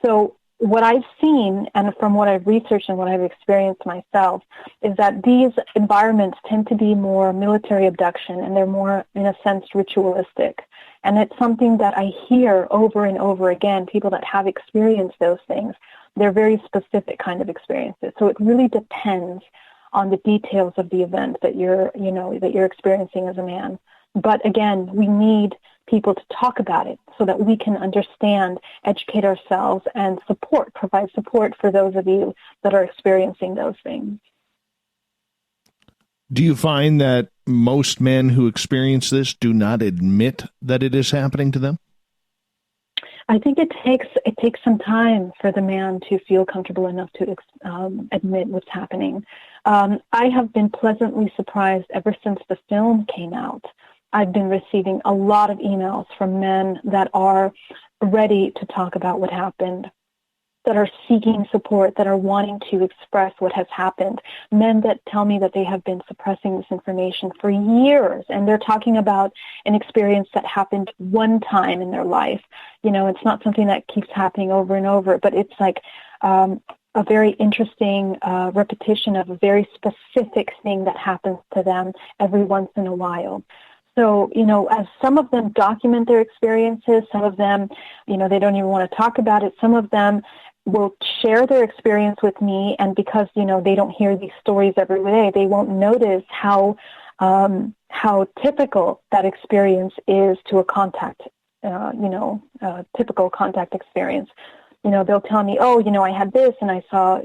So what I've seen, and from what I've researched and what I've experienced myself, is that these environments tend to be more military abduction, and they're more, in a sense, ritualistic. And it's something that I hear over and over again, people that have experienced those things. They're very specific kind of experiences. So it really depends on the details of the event that you're experiencing as a man. But again, we need people to talk about it so that we can understand, educate ourselves, and provide support for those of you that are experiencing those things. Do you find that most men who experience this do not admit that it is happening to them? I think it takes some time for the man to feel comfortable enough to admit what's happening. I have been pleasantly surprised ever since the film came out. I've been receiving a lot of emails from men that are ready to talk about what happened, that are seeking support, that are wanting to express what has happened. Men that tell me that they have been suppressing this information for years, and they're talking about an experience that happened one time in their life. It's not something that keeps happening over and over, but it's like a very interesting repetition of a very specific thing that happens to them every once in a while. So, as some of them document their experiences, some of them, they don't even want to talk about it. Some of them will share their experience with me, and because, they don't hear these stories every day, they won't notice how typical that experience is to a contact, typical contact experience. They'll tell me, I had this, and I saw,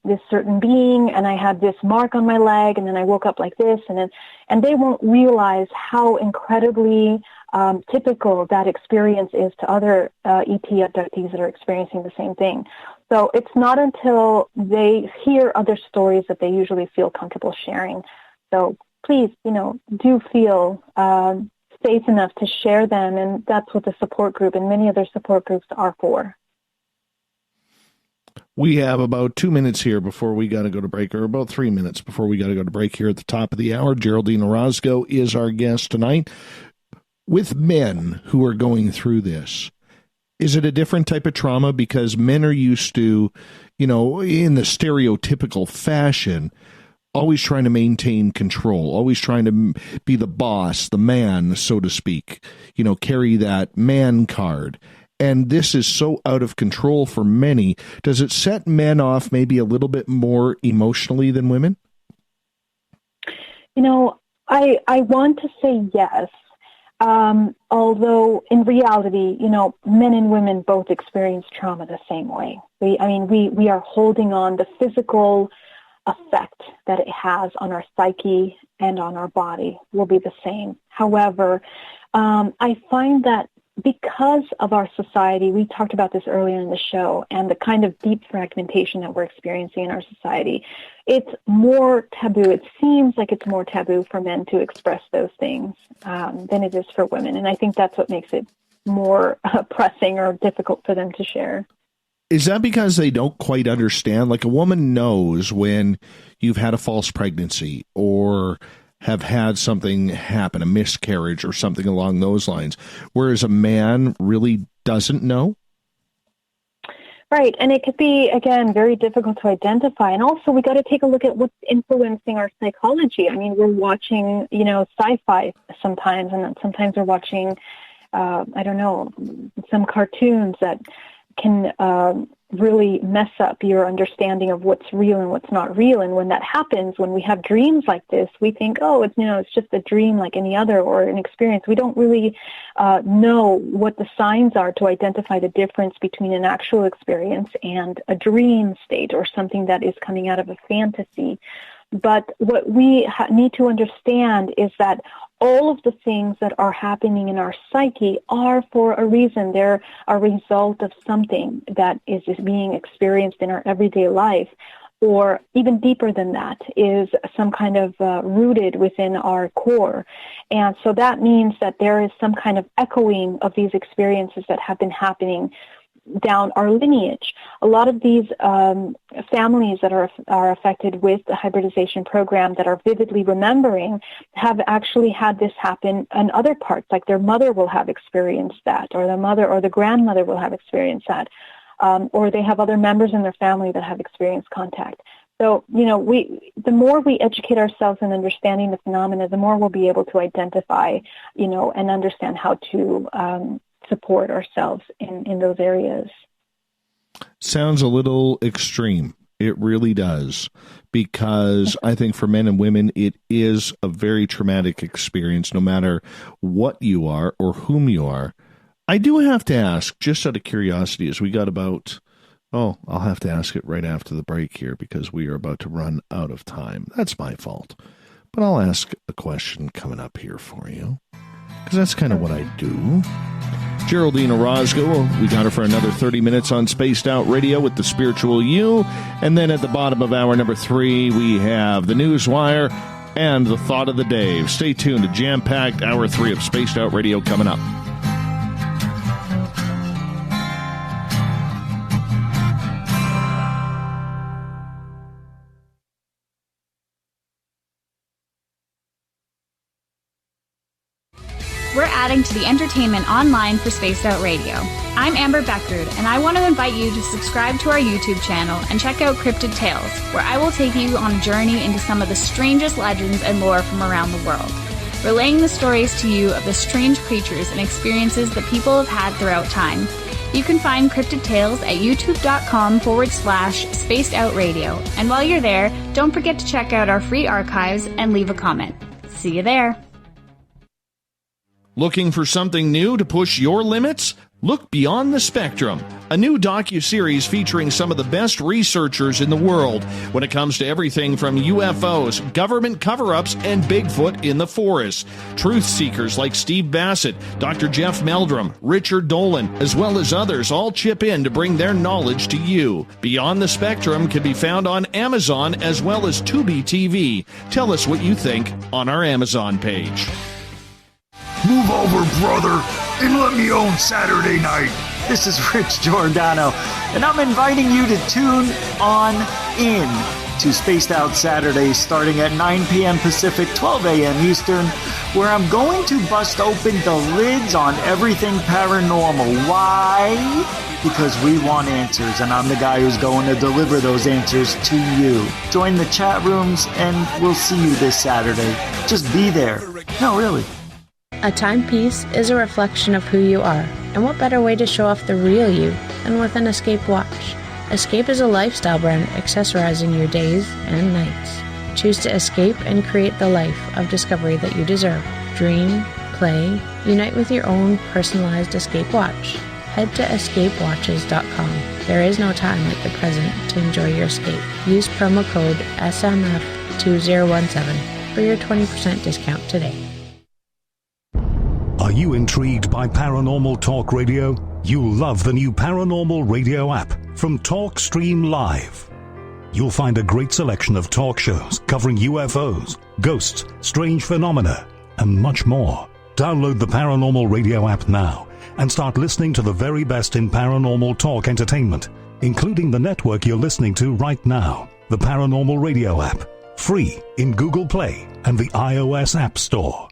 this certain being, and I had this mark on my leg, and then I woke up like this, and they won't realize how incredibly typical that experience is to other ET abductees that are experiencing the same thing. So it's not until they hear other stories that they usually feel comfortable sharing. So please, do feel safe enough to share them, and that's what the support group and many other support groups are for. We have about 2 minutes here before we got to go to break, or about 3 minutes before we got to go to break here at the top of the hour. Geraldine Orozco is our guest tonight. With men who are going through this, is it a different type of trauma? Because men are used to, in the stereotypical fashion, always trying to maintain control, always trying to be the boss, the man, so to speak, carry that man card. And this is so out of control for many. Does it set men off maybe a little bit more emotionally than women? I want to say yes. Although in reality, men and women both experience trauma the same way. We are holding on. The physical effect that it has on our psyche and on our body will be the same. However, I find that because of our society, we talked about this earlier in the show, and the kind of deep fragmentation that we're experiencing in our society, it's more taboo. It seems like it's more taboo for men to express those things than it is for women. And I think that's what makes it more pressing or difficult for them to share. Is that because they don't quite understand? Like, a woman knows when you've had a false pregnancy or have had something happen, a miscarriage or something along those lines, whereas a man really doesn't know? Right, and it could be, again, very difficult to identify. And also, we got to take a look at what's influencing our psychology. We're watching, sci-fi sometimes, and sometimes we're watching, some cartoons that can really mess up your understanding of what's real and what's not real. And when that happens, when we have dreams like this, we think, it's just a dream like any other, or an experience. We don't really know what the signs are to identify the difference between an actual experience and a dream state or something that is coming out of a fantasy. But what we need to understand is that all of the things that are happening in our psyche are for a reason. They're a result of something that is being experienced in our everyday life, or even deeper than that, is some kind of rooted within our core. And so that means that there is some kind of echoing of these experiences that have been happening down our lineage. A lot of these families that are affected with the hybridization program that are vividly remembering have actually had this happen in other parts, like their mother will have experienced that, or the mother or the grandmother will have experienced that, or they have other members in their family that have experienced contact. So, the more we educate ourselves in understanding the phenomena, the more we'll be able to identify, and understand how to support ourselves in those areas. Sounds a little extreme. It really does, because I think for men and women, it is a very traumatic experience, no matter what you are or whom you are. I do have to ask, just out of curiosity, as we got about, I'll have to ask it right after the break here, because we are about to run out of time. That's my fault. But I'll ask a question coming up here for you, because that's kind of what I do. Geraldine Orozco, we got her for another 30 minutes on Spaced Out Radio with the Spiritual You. And then at the bottom of hour number 3, we have the Newswire and the Thought of the Day. Stay tuned to jam-packed hour 3 of Spaced Out Radio coming up. adding to the entertainment online for Spaced Out Radio. I'm Amber Beckrud, and I want to invite you to subscribe to our YouTube channel and check out Cryptid Tales, where I will take you on a journey into some of the strangest legends and lore from around the world, relaying the stories to you of the strange creatures and experiences that people have had throughout time. You can find Cryptid Tales at youtube.com/Spaced Out Radio. And while you're there, don't forget to check out our free archives and leave a comment. See you there. Looking for something new to push your limits? Look Beyond the Spectrum, a new docuseries featuring some of the best researchers in the world when it comes to everything from UFOs, government cover-ups, and Bigfoot in the forest. Truth seekers like Steve Bassett, Dr. Jeff Meldrum, Richard Dolan, as well as others all chip in to bring their knowledge to you. Beyond the Spectrum can be found on Amazon as well as Tubi TV. Tell us what you think on our Amazon page. Move over, brother, and let me own Saturday night. This is Rich Giordano, and I'm inviting you to tune on in to Spaced Out Saturdays starting at 9 p.m. Pacific, 12 a.m. Eastern, where I'm going to bust open the lids on everything paranormal. Why? Because we want answers, and I'm the guy who's going to deliver those answers to you. Join the chat rooms, and we'll see you this Saturday. Just be there. No, really. A timepiece is a reflection of who you are, and what better way to show off the real you than with an Escape watch? Escape is a lifestyle brand accessorizing your days and nights. Choose to escape and create the life of discovery that you deserve. Dream, play, unite with your own personalized Escape watch. Head to escapewatches.com. There is no time like the present to enjoy your escape. Use promo code SMF2017 for your 20% discount today. Are you intrigued by Paranormal Talk Radio? You'll love the new Paranormal Radio app from TalkStream Live. You'll find a great selection of talk shows covering UFOs, ghosts, strange phenomena, and much more. Download the Paranormal Radio app now and start listening to the very best in paranormal talk entertainment, including the network you're listening to right now, the Paranormal Radio app, free in Google Play and the iOS App Store.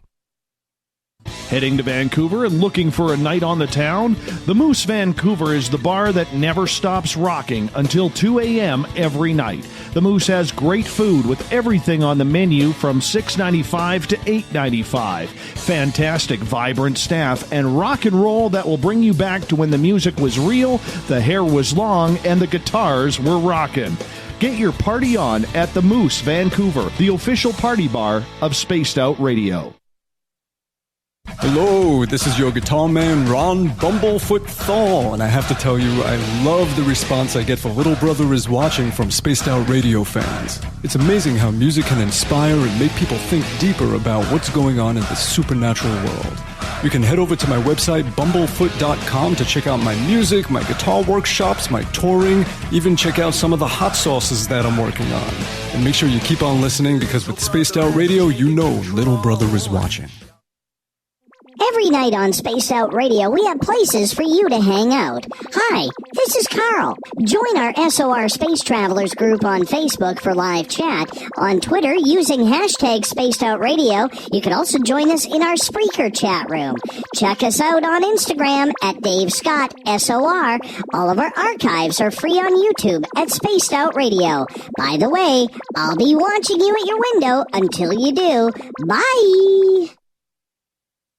Heading to Vancouver and looking for a night on the town? The Moose Vancouver is the bar that never stops rocking until 2 a.m. every night. The Moose has great food with everything on the menu from $6.95 to $8.95. Fantastic, vibrant staff and rock and roll that will bring you back to when the music was real, the hair was long, and the guitars were rocking. Get your party on at the Moose Vancouver, the official party bar of Spaced Out Radio. Hello, this is your guitar man, Ron Bumblefoot Thal, and I have to tell you, I love the response I get for Little Brother is Watching from Spaced Out Radio fans. It's amazing how music can inspire and make people think deeper about what's going on in the supernatural world. You can head over to my website, bumblefoot.com, to check out my music, my guitar workshops, my touring, even check out some of the hot sauces that I'm working on. And make sure you keep on listening, because with Spaced Out Radio, you know Little Brother is watching. Every night on Spaced Out Radio, we have places for you to hang out. Hi, this is Carl. Join our SOR Space Travelers group on Facebook for live chat. On Twitter, using hashtag Spaced Out Radio, you can also join us in our Spreaker chat room. Check us out on Instagram at Dave Scott SOR. All of our archives are free on YouTube at Spaced Out Radio. By the way, I'll be watching you at your window until you do. Bye!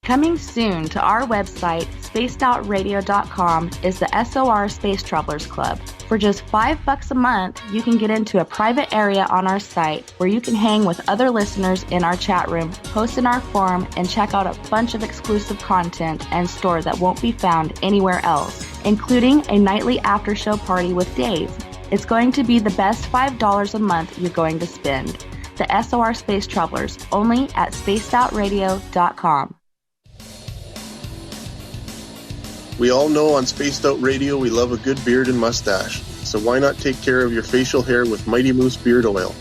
Coming soon to our website, spacedoutradio.com, is the SOR Space Travelers Club. For just $5 a month, you can get into a private area on our site where you can hang with other listeners in our chat room, post in our forum, and check out a bunch of exclusive content and store that won't be found anywhere else, including a nightly after-show party with Dave. It's going to be the best $5 a month you're going to spend. The SOR Space Travelers, only at spacedoutradio.com. We all know on Spaced Out Radio we love a good beard and mustache, so why not take care of your facial hair with Mighty Moose Beard Oil?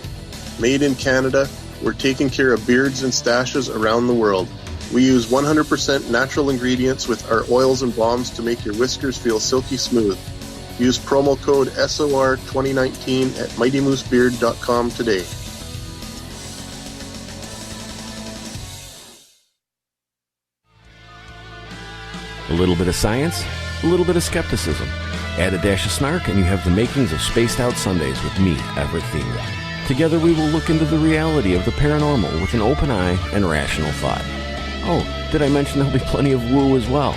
Made in Canada, we're taking care of beards and stashes around the world. We use 100% natural ingredients with our oils and balms to make your whiskers feel silky smooth. Use promo code SOR2019 at mightymoosebeard.com today. A little bit of science, a little bit of skepticism. Add a dash of snark and you have the makings of Spaced Out Sundays with me, Everett Thiemer. Together we will look into the reality of the paranormal with an open eye and rational thought. Oh, did I mention there'll be plenty of woo as well?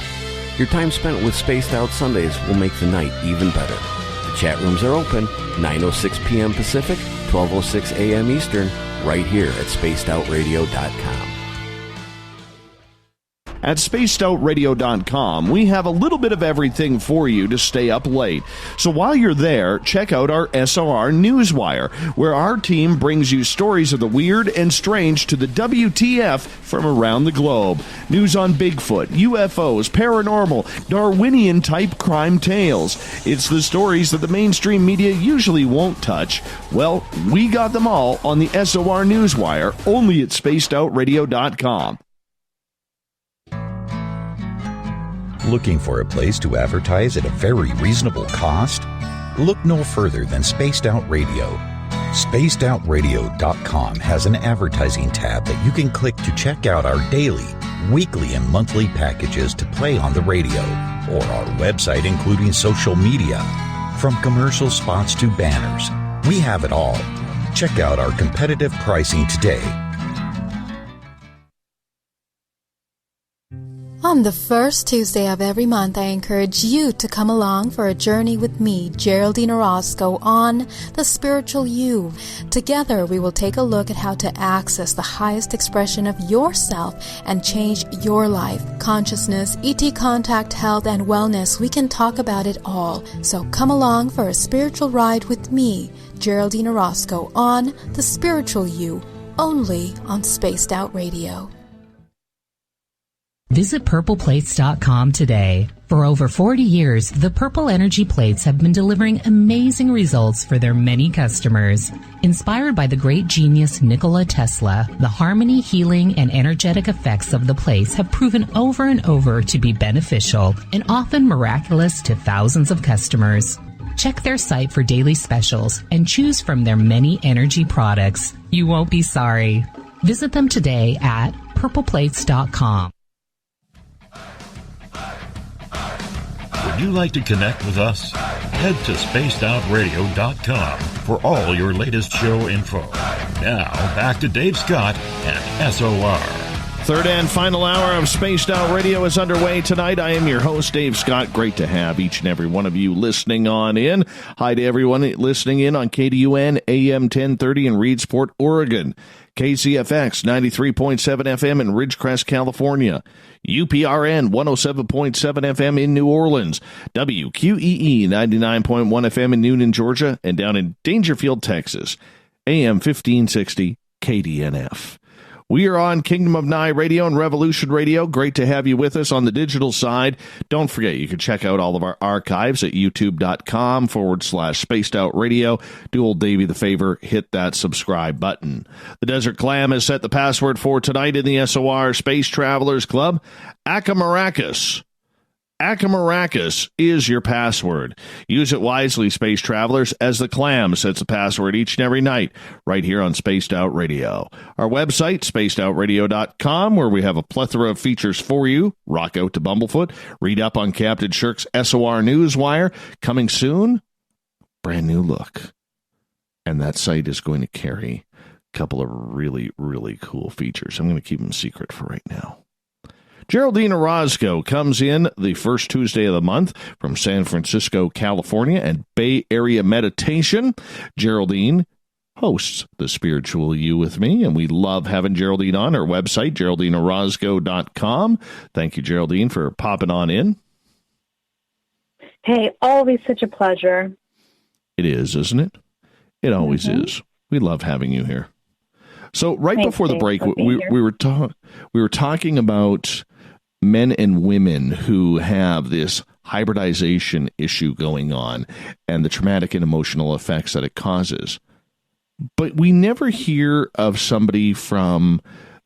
Your time spent with Spaced Out Sundays will make the night even better. The chat rooms are open, 9:06 p.m. Pacific, 12:06 a.m. Eastern, right here at spacedoutradio.com. At spacedoutradio.com, we have a little bit of everything for you to stay up late. So while you're there, check out our SOR Newswire, where our team brings you stories of the weird and strange to the WTF from around the globe. News on Bigfoot, UFOs, paranormal, Darwinian-type crime tales. It's the stories that the mainstream media usually won't touch. Well, we got them all on the SOR Newswire, only at spacedoutradio.com. Looking for a place to advertise at a very reasonable cost? Look no further than Spaced Out Radio. SpacedOutRadio.com has an advertising tab that you can click to check out our daily, weekly, and monthly packages to play on the radio, or our website including social media. From commercial spots to banners, we have it all. Check out our competitive pricing today. On the first Tuesday of every month, I encourage you to come along for a journey with me, Geraldine Orozco, on The Spiritual You. Together, we will take a look at how to access the highest expression of yourself and change your life. Consciousness, ET contact, health, and wellness, we can talk about it all. So come along for a spiritual ride with me, Geraldine Orozco, on The Spiritual You, only on Spaced Out Radio. Visit purpleplates.com today. For over 40 years, the Purple Energy Plates have been delivering amazing results for their many customers. Inspired by the great genius Nikola Tesla, the harmony, healing, and energetic effects of the plates have proven over and over to be beneficial and often miraculous to thousands of customers. Check their site for daily specials and choose from their many energy products. You won't be sorry. Visit them today at purpleplates.com. Would you like to connect with us? Head to spacedoutradio.com for all your latest show info. Now, back to Dave Scott and SOR. Third and final hour of Spaced Out Radio is underway tonight. I am your host, Dave Scott. Great to have each and every one of you listening on in. Hi to everyone listening in on KDUN AM 1030 in Reedsport, Oregon. KCFX 93.7 FM in Ridgecrest, California. UPRN 107.7 FM in New Orleans. WQEE 99.1 FM in Newnan, Georgia. And down in Dangerfield, Texas. AM 1560 KDNF. We are on Kingdom of Nye Radio and Revolution Radio. Great to have you with us on the digital side. Don't forget, you can check out all of our archives at youtube.com/Spaced Out Radio. Do old Davey the favor, hit that subscribe button. The Desert Clam has set the password for tonight in the SOR Space Travelers Club. Akamaracus. Akamaracus is your password. Use it wisely, space travelers, as the Clam sets the password each and every night right here on Spaced Out Radio. Our website, spacedoutradio.com, where we have a plethora of features for you. Rock out to Bumblefoot. Read up on Captain Shirk's SOR Newswire. Coming soon, brand new look. And that site is going to carry a couple of really, really cool features. I'm going to keep them secret for right now. Geraldine Orozco comes in the first Tuesday of the month from San Francisco, California, and Bay Area Meditation. Geraldine hosts The Spiritual You with me, and we love having Geraldine on our website, GeraldineOrozco.com. Thank you, Geraldine, for popping on in. Hey, always such a pleasure. It is, isn't it? It always is. We love having you here. So right before the break, we were talking about men and women who have this hybridization issue going on and the traumatic and emotional effects that it causes. But we never hear of somebody from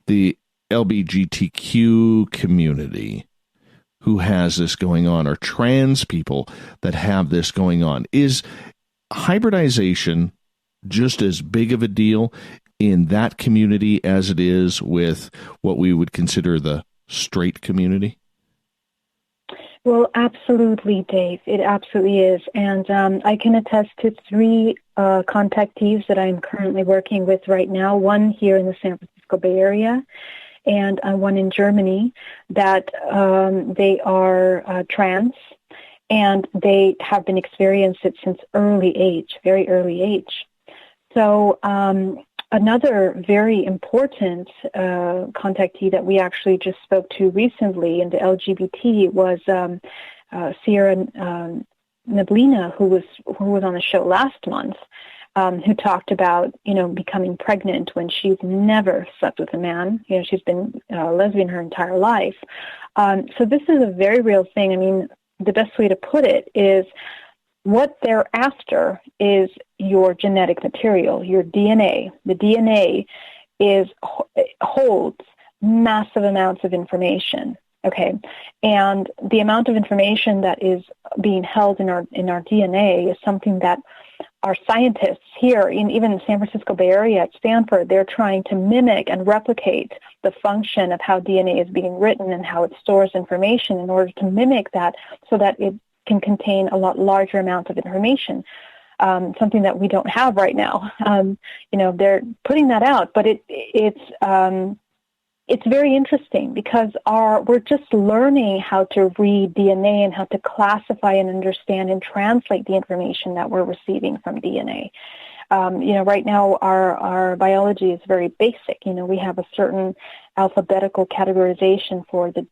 the LGBTQ community who has this going on, or trans people that have this going on. Is hybridization just as big of a deal in that community as it is with what we would consider the straight community? Well, absolutely, Dave. It absolutely is. And I can attest to 3 contactees that I'm currently working with right now, one here in the San Francisco Bay Area and one in Germany, that they are trans, and they have been experienced it since early age, very early age. So another very important contactee that we actually just spoke to recently in the LGBT was Sierra Neblina, who was on the show last month, who talked about, becoming pregnant when she's never slept with a man. She's been lesbian her entire life. So this is a very real thing. I mean, the best way to put it is what they're after is your genetic material, your DNA. The DNA holds massive amounts of information. Okay, and the amount of information that is being held in our DNA is something that our scientists here, even in the San Francisco Bay Area at Stanford, they're trying to mimic and replicate the function of how DNA is being written and how it stores information in order to mimic that so that it can contain a lot larger amounts of information, something that we don't have right now. They're putting that out, but it's very interesting because we're just learning how to read DNA and how to classify and understand and translate the information that we're receiving from DNA. Right now our biology is very basic. We have a certain alphabetical categorization for the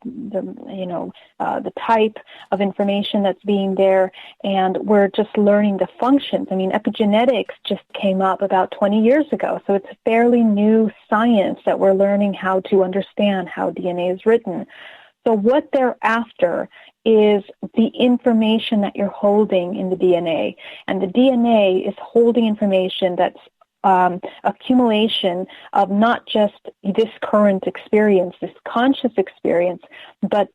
type of information that's being there, and we're just learning the functions. I mean, epigenetics just came up about 20 years ago, so it's a fairly new science that we're learning how to understand how DNA is written. So what they're after is the information that you're holding in the DNA, and the DNA is holding information that's accumulation of not just this current experience, this conscious experience, but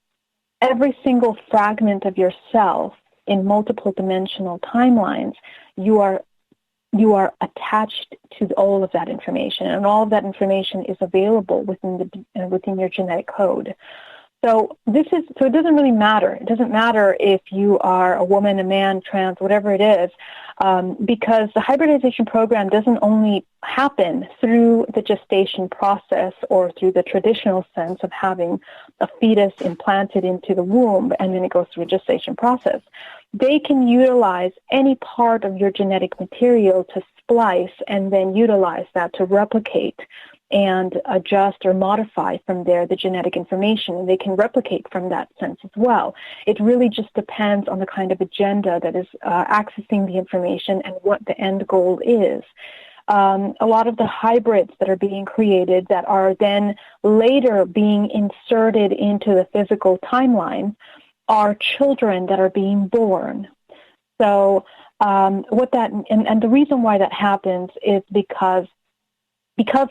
every single fragment of yourself in multiple dimensional timelines. You are attached to all of that information, and all of that information is available within your genetic code. So it doesn't really matter. It doesn't matter if you are a woman, a man, trans, whatever it is, because the hybridization program doesn't only happen through the gestation process or through the traditional sense of having a fetus implanted into the womb and then it goes through a gestation process. They can utilize any part of your genetic material to splice and then utilize that to replicate and adjust or modify from there the genetic information, and they can replicate from that sense as well. It really just depends on the kind of agenda that is accessing the information and what the end goal is. A lot of the hybrids that are being created that are then later being inserted into the physical timeline are children that are being born. So and the reason why that happens is because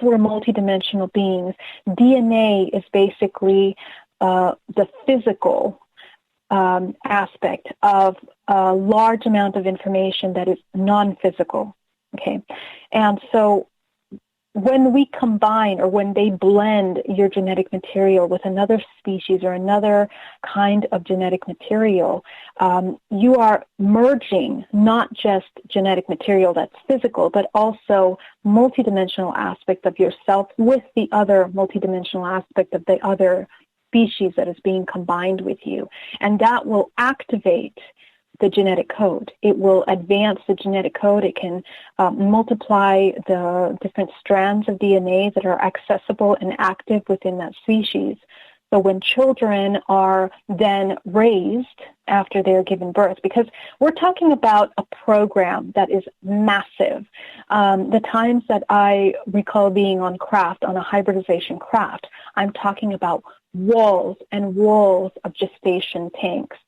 we're multidimensional beings, DNA is basically the physical aspect of a large amount of information that is non-physical. Okay, and so when we combine or when they blend your genetic material with another species or another kind of genetic material, you are merging not just genetic material that's physical, but also multidimensional aspect of yourself with the other multidimensional aspect of the other species that is being combined with you. And that will activate the genetic code. It will advance the genetic code. It can multiply the different strands of DNA that are accessible and active within that species. So when children are then raised after they're given birth, because we're talking about a program that is massive. The times that I recall being on a hybridization craft, I'm talking about walls and walls of gestation tanks.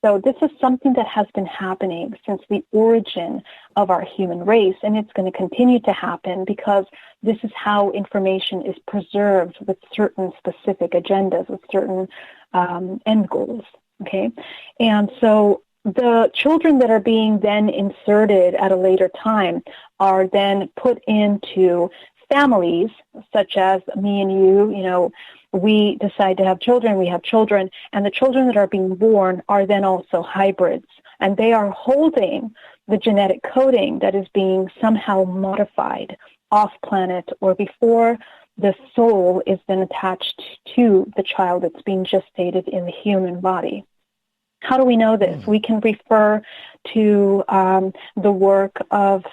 So this is something that has been happening since the origin of our human race, and it's going to continue to happen because this is how information is preserved with certain specific agendas, with certain end goals, okay? And so the children that are being then inserted at a later time are then put into families such as me and you, we decide to have children, we have children, and the children that are being born are then also hybrids. And they are holding the genetic coding that is being somehow modified off-planet or before the soul is then attached to the child that's being gestated in the human body. How do we know this? We can refer to the work of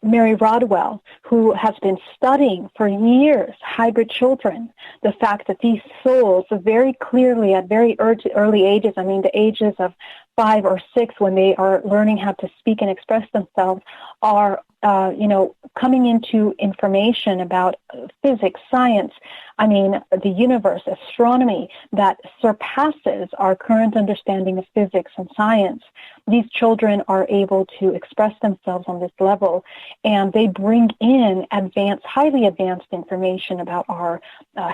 Mary Rodwell, who has been studying for years hybrid children. The fact that these souls very clearly at very early ages, I mean the ages of 5 or 6 when they are learning how to speak and express themselves, are coming into information about physics, science, the universe, astronomy, that surpasses our current understanding of physics and science. These children are able to express themselves on this level, and they bring in highly advanced information about our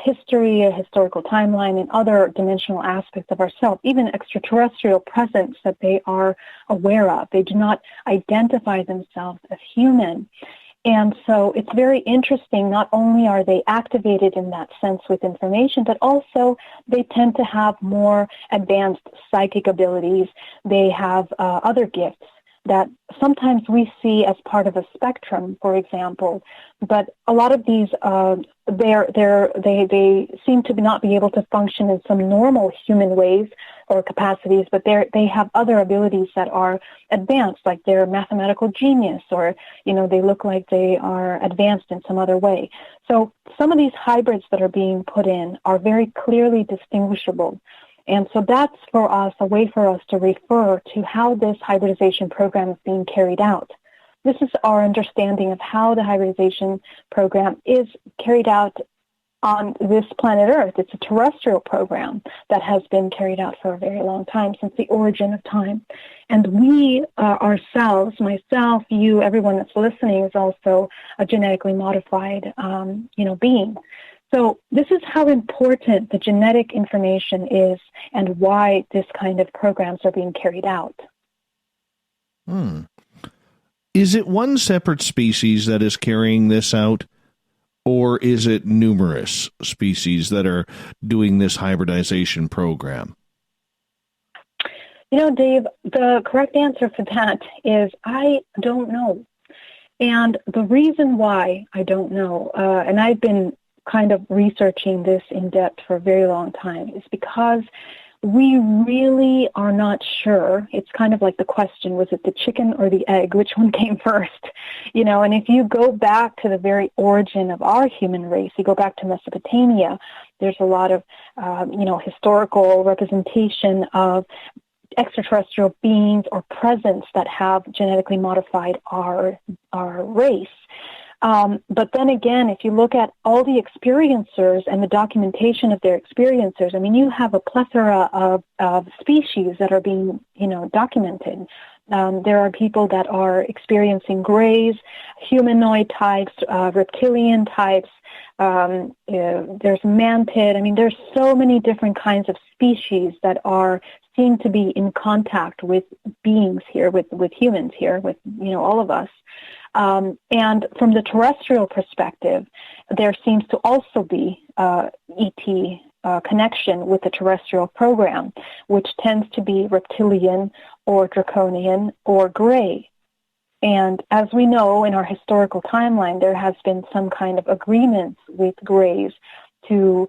history, a historical timeline, and other dimensional aspects of ourselves, even extraterrestrial presence that they are aware of. They do not identify themselves as human. And so it's very interesting. Not only are they activated in that sense with information, but also they tend to have more advanced psychic abilities. They have other gifts that sometimes we see as part of a spectrum, for example. But a lot of these, they seem to not be able to function in some normal human ways or capacities, but they have other abilities that are advanced, like they're mathematical genius, or they look like they are advanced in some other way. So some of these hybrids that are being put in are very clearly distinguishable. And so that's for us, a way for us to refer to how this hybridization program is being carried out. This is our understanding of how the hybridization program is carried out on this planet Earth. It's a terrestrial program that has been carried out for a very long time, since the origin of time. And we ourselves, myself, you, everyone that's listening, is also a genetically modified, being. So this is how important the genetic information is and why this kind of programs are being carried out. Is it one separate species that is carrying this out, or is it numerous species that are doing this hybridization program? Dave, the correct answer for that is I don't know. And the reason why I don't know, and I've been kind of researching this in depth for a very long time, is because we really are not sure. It's kind of like the question, was it the chicken or the egg? Which one came first? And if you go back to the very origin of our human race, you go back to Mesopotamia, there's a lot of, historical representation of extraterrestrial beings or presence that have genetically modified our race. But then again, if you look at all the experiencers and the documentation of their experiencers, you have a plethora of species that are being, documented. There are people that are experiencing grays, humanoid types, reptilian types. There's mantid. There's so many different kinds of species that seem to be in contact with beings here, with humans here, with, all of us. And from the terrestrial perspective, there seems to also be ET connection with the terrestrial program, which tends to be reptilian or draconian or gray. And as we know in our historical timeline, there has been some kind of agreements with grays to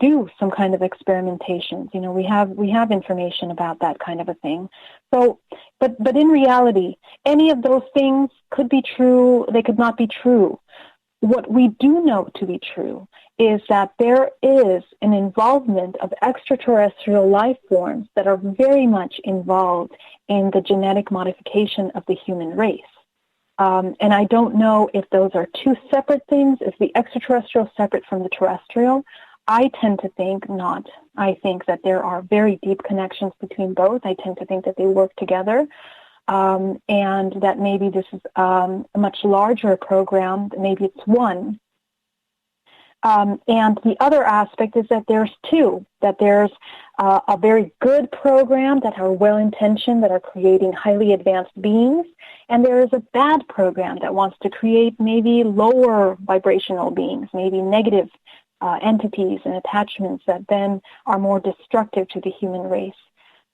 do some kind of experimentations. We have information about that kind of a thing. So, but in reality, any of those things could be true. They could not be true. What we do know to be true is that there is an involvement of extraterrestrial life forms that are very much involved in the genetic modification of the human race. And I don't know if those are two separate things. Is the extraterrestrial separate from the terrestrial? I tend to think not. I think that there are very deep connections between both. I tend to think that they work together, and that maybe this is a much larger program. Maybe it's one. And the other aspect is that there's two, that there's a very good program that are well-intentioned, that are creating highly advanced beings, and there is a bad program that wants to create maybe lower vibrational beings, maybe negative entities and attachments that then are more destructive to the human race.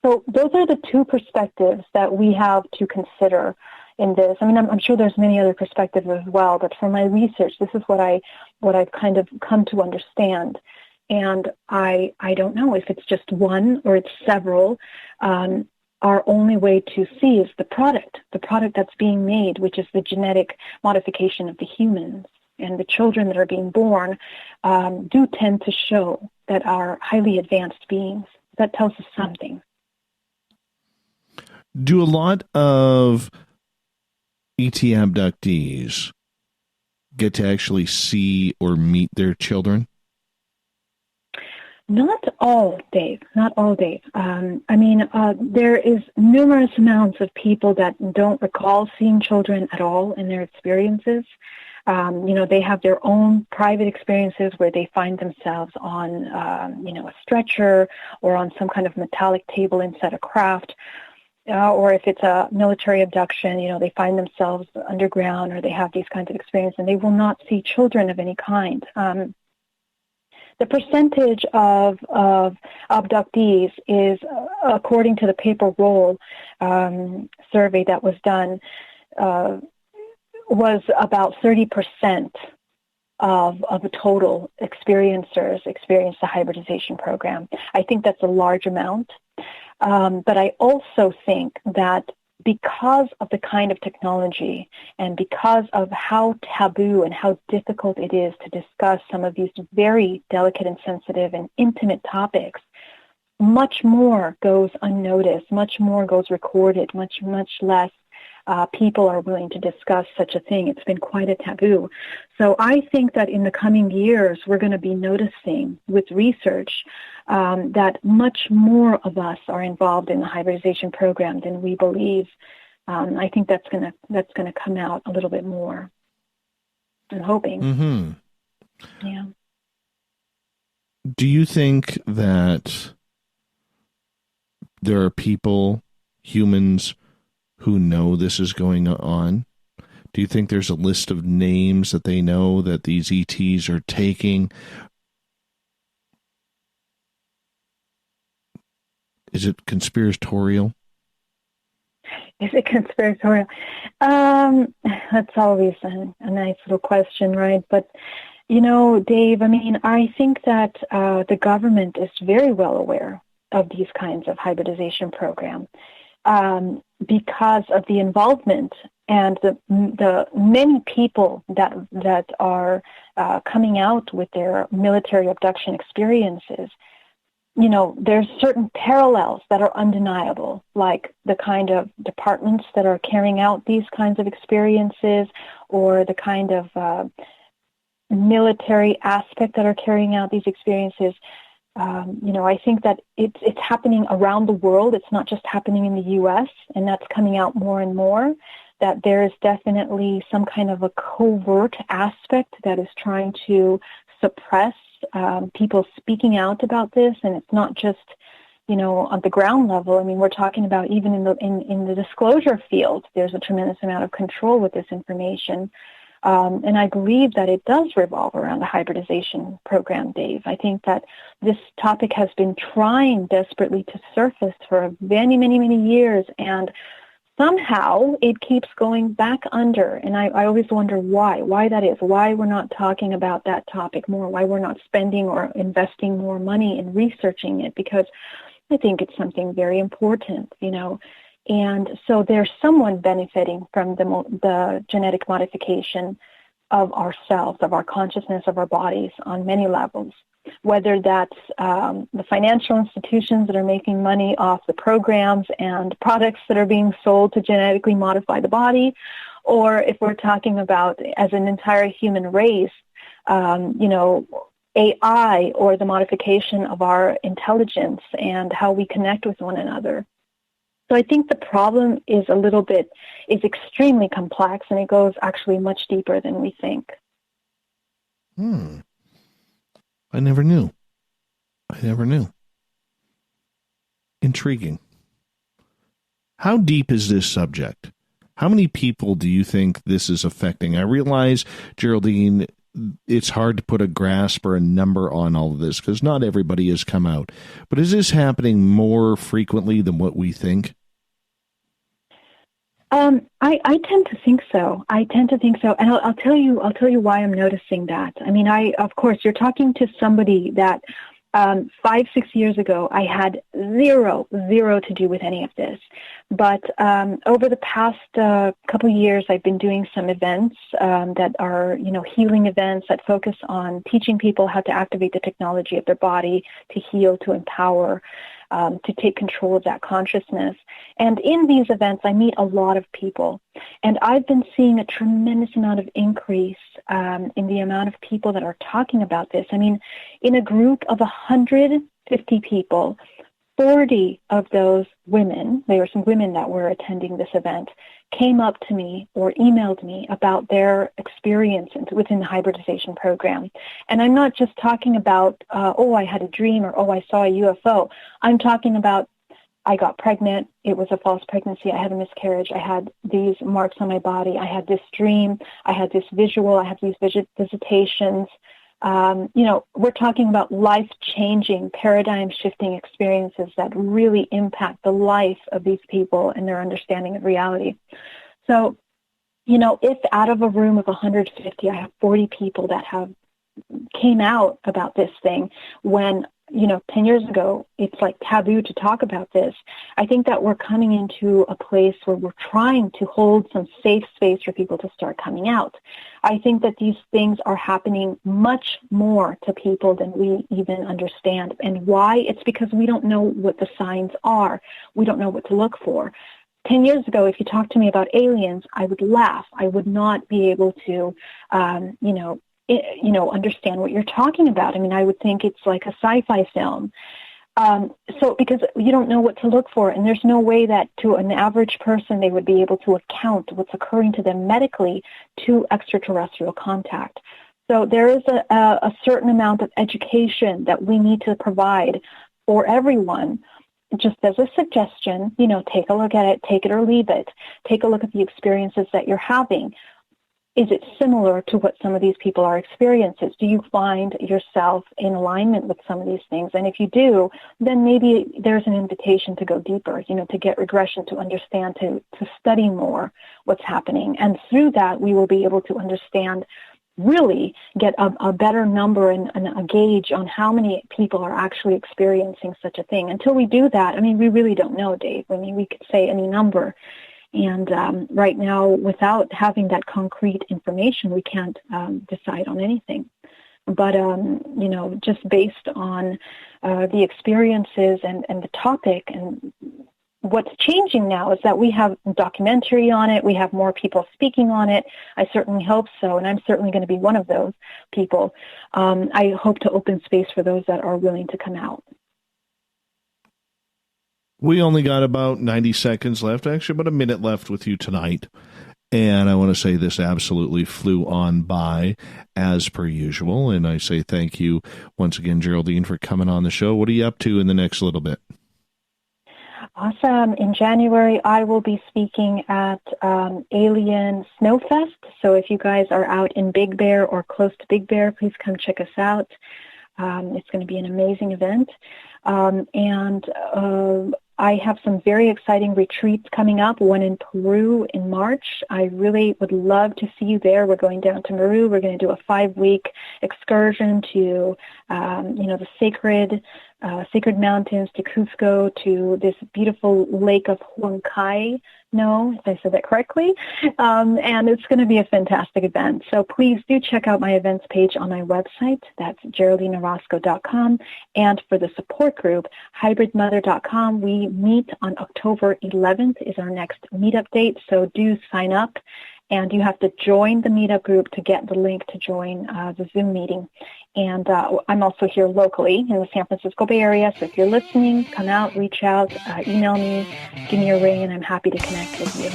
So those are the two perspectives that we have to consider in this. I mean, I'm sure there's many other perspectives as well, but from my research, this is what I've kind of come to understand. And I don't know if it's just one or it's several. Our only way to see is the product that's being made, which is the genetic modification of the humans. And the children that are being born do tend to show that are highly advanced beings. That tells us something. Do a lot of ET abductees get to actually see or meet their children? Not all, Dave. Not all, Dave. There is numerous amounts of people that don't recall seeing children at all in their experiences. They have their own private experiences where they find themselves on, a stretcher or on some kind of metallic table inside a craft. Or if it's a military abduction, they find themselves underground or they have these kinds of experiences and they will not see children of any kind. The percentage of abductees is, according to the paper roll survey that was done, was about 30% of the total experiencers experience the hybridization program. I think that's a large amount. But I also think that because of the kind of technology and because of how taboo and how difficult it is to discuss some of these very delicate and sensitive and intimate topics, much more goes unnoticed, much more goes recorded, much less people are willing to discuss such a thing. It's been quite a taboo. So I think that in the coming years, we're going to be noticing with research that much more of us are involved in the hybridization program than we believe. I think that's going to come out a little bit more. I'm hoping. Mm-hmm. Yeah. Do you think that there are people, humans, who know this is going on? Do you think there's a list of names that they know that these ETs are taking? Is it conspiratorial? Is it conspiratorial? That's always a nice little question, right? But, Dave, I think that the government is very well aware of these kinds of hybridization programs. Because of the involvement and the many people that are coming out with their military abduction experiences, there's certain parallels that are undeniable, like the kind of departments that are carrying out these kinds of experiences or the kind of military aspect that are carrying out these experiences. I think that it's happening around the world. It's not just happening in the U.S., and that's coming out more and more, that there is definitely some kind of a covert aspect that is trying to suppress people speaking out about this. And it's not just, on the ground level. We're talking about even in the disclosure field, there's a tremendous amount of control with this information. And I believe that it does revolve around the hybridization program, Dave. I think that this topic has been trying desperately to surface for many, many, many years, and somehow it keeps going back under. And I always wonder why that is, why we're not talking about that topic more, why we're not spending or investing more money in researching it, because I think it's something very important, And so there's someone benefiting from the genetic modification of ourselves, of our consciousness, of our bodies on many levels, whether that's the financial institutions that are making money off the programs and products that are being sold to genetically modify the body, or if we're talking about as an entire human race, AI or the modification of our intelligence and how we connect with one another. So I think the problem is extremely complex, and it goes actually much deeper than we think. I never knew. Intriguing. How deep is this subject? How many people do you think this is affecting? I realize, Geraldine, it's hard to put a grasp or a number on all of this because not everybody has come out. But is this happening more frequently than what we think? I tend to think so. And I'll tell you why I'm noticing that. I mean, of course, you're talking to somebody that 5-6 years ago, I had zero to do with any of this. But over the past couple of years, I've been doing some events that are, healing events that focus on teaching people how to activate the technology of their body to heal, to empower, to take control of that consciousness. And in these events, I meet a lot of people. And I've been seeing a tremendous amount of increase in the amount of people that are talking about this. I mean, in a group of 150 people, 40 of those women, there were some women that were attending this event, came up to me or emailed me about their experiences within the hybridization program. And I'm not just talking about, I had a dream, or, I saw a UFO. I'm talking about, I got pregnant. It was a false pregnancy. I had a miscarriage. I had these marks on my body. I had this dream. I had this visual. I had these visitations. We're talking about life-changing, paradigm-shifting experiences that really impact the life of these people and their understanding of reality. So, if out of a room of 150, I have 40 people that came out about this thing when, 10 years ago, it's like taboo to talk about this. I think that we're coming into a place where we're trying to hold some safe space for people to start coming out. I think that these things are happening much more to people than we even understand. And why? It's because we don't know what the signs are. We don't know what to look for. 10 years ago, if you talked to me about aliens, I would laugh. I would not be able to, understand what you're talking about. I mean, I would think it's like a sci-fi film. Because you don't know what to look for, and there's no way that to an average person they would be able to account what's occurring to them medically to extraterrestrial contact. So there is a certain amount of education that we need to provide for everyone. Just as a suggestion, take a look at it, take it or leave it. Take a look at the experiences that you're having. Is it similar to what some of these people are experiencing? Do you find yourself in alignment with some of these things? And if you do, then maybe there's an invitation to go deeper, to get regression, to understand, to study more what's happening. And through that, we will be able to understand, really get a better number and a gauge on how many people are actually experiencing such a thing. Until we do that, I mean, we really don't know, Dave. I mean, we could say any number. And right now, without having that concrete information, we can't decide on anything. But, just based on the experiences and the topic, and what's changing now is that we have a documentary on it. We have more people speaking on it. I certainly hope so, and I'm certainly going to be one of those people. I hope to open space for those that are willing to come out. We only got about 90 seconds left, actually about a minute left with you tonight. And I want to say this absolutely flew on by as per usual. And I say thank you once again, Geraldine, for coming on the show. What are you up to in the next little bit? Awesome. In January, I will be speaking at Alien Snowfest. So if you guys are out in Big Bear or close to Big Bear, please come check us out. It's going to be an amazing event. I have some very exciting retreats coming up, one in Peru in March. I really would love to see you there. We're going down to Peru. We're going to do a 5-week excursion to, the sacred mountains, to Cusco, to this beautiful lake of Huancayo. No, if I said that correctly. And it's going to be a fantastic event. So please do check out my events page on my website. That's GeraldineOrozco.com. And for the support group, hybridmother.com. We meet on October 11th is our next meetup date. So do sign up. And you have to join the meetup group to get the link to join the Zoom meeting. And I'm also here locally in the San Francisco Bay Area. So if you're listening, come out, reach out, email me, give me a ring, and I'm happy to connect with you.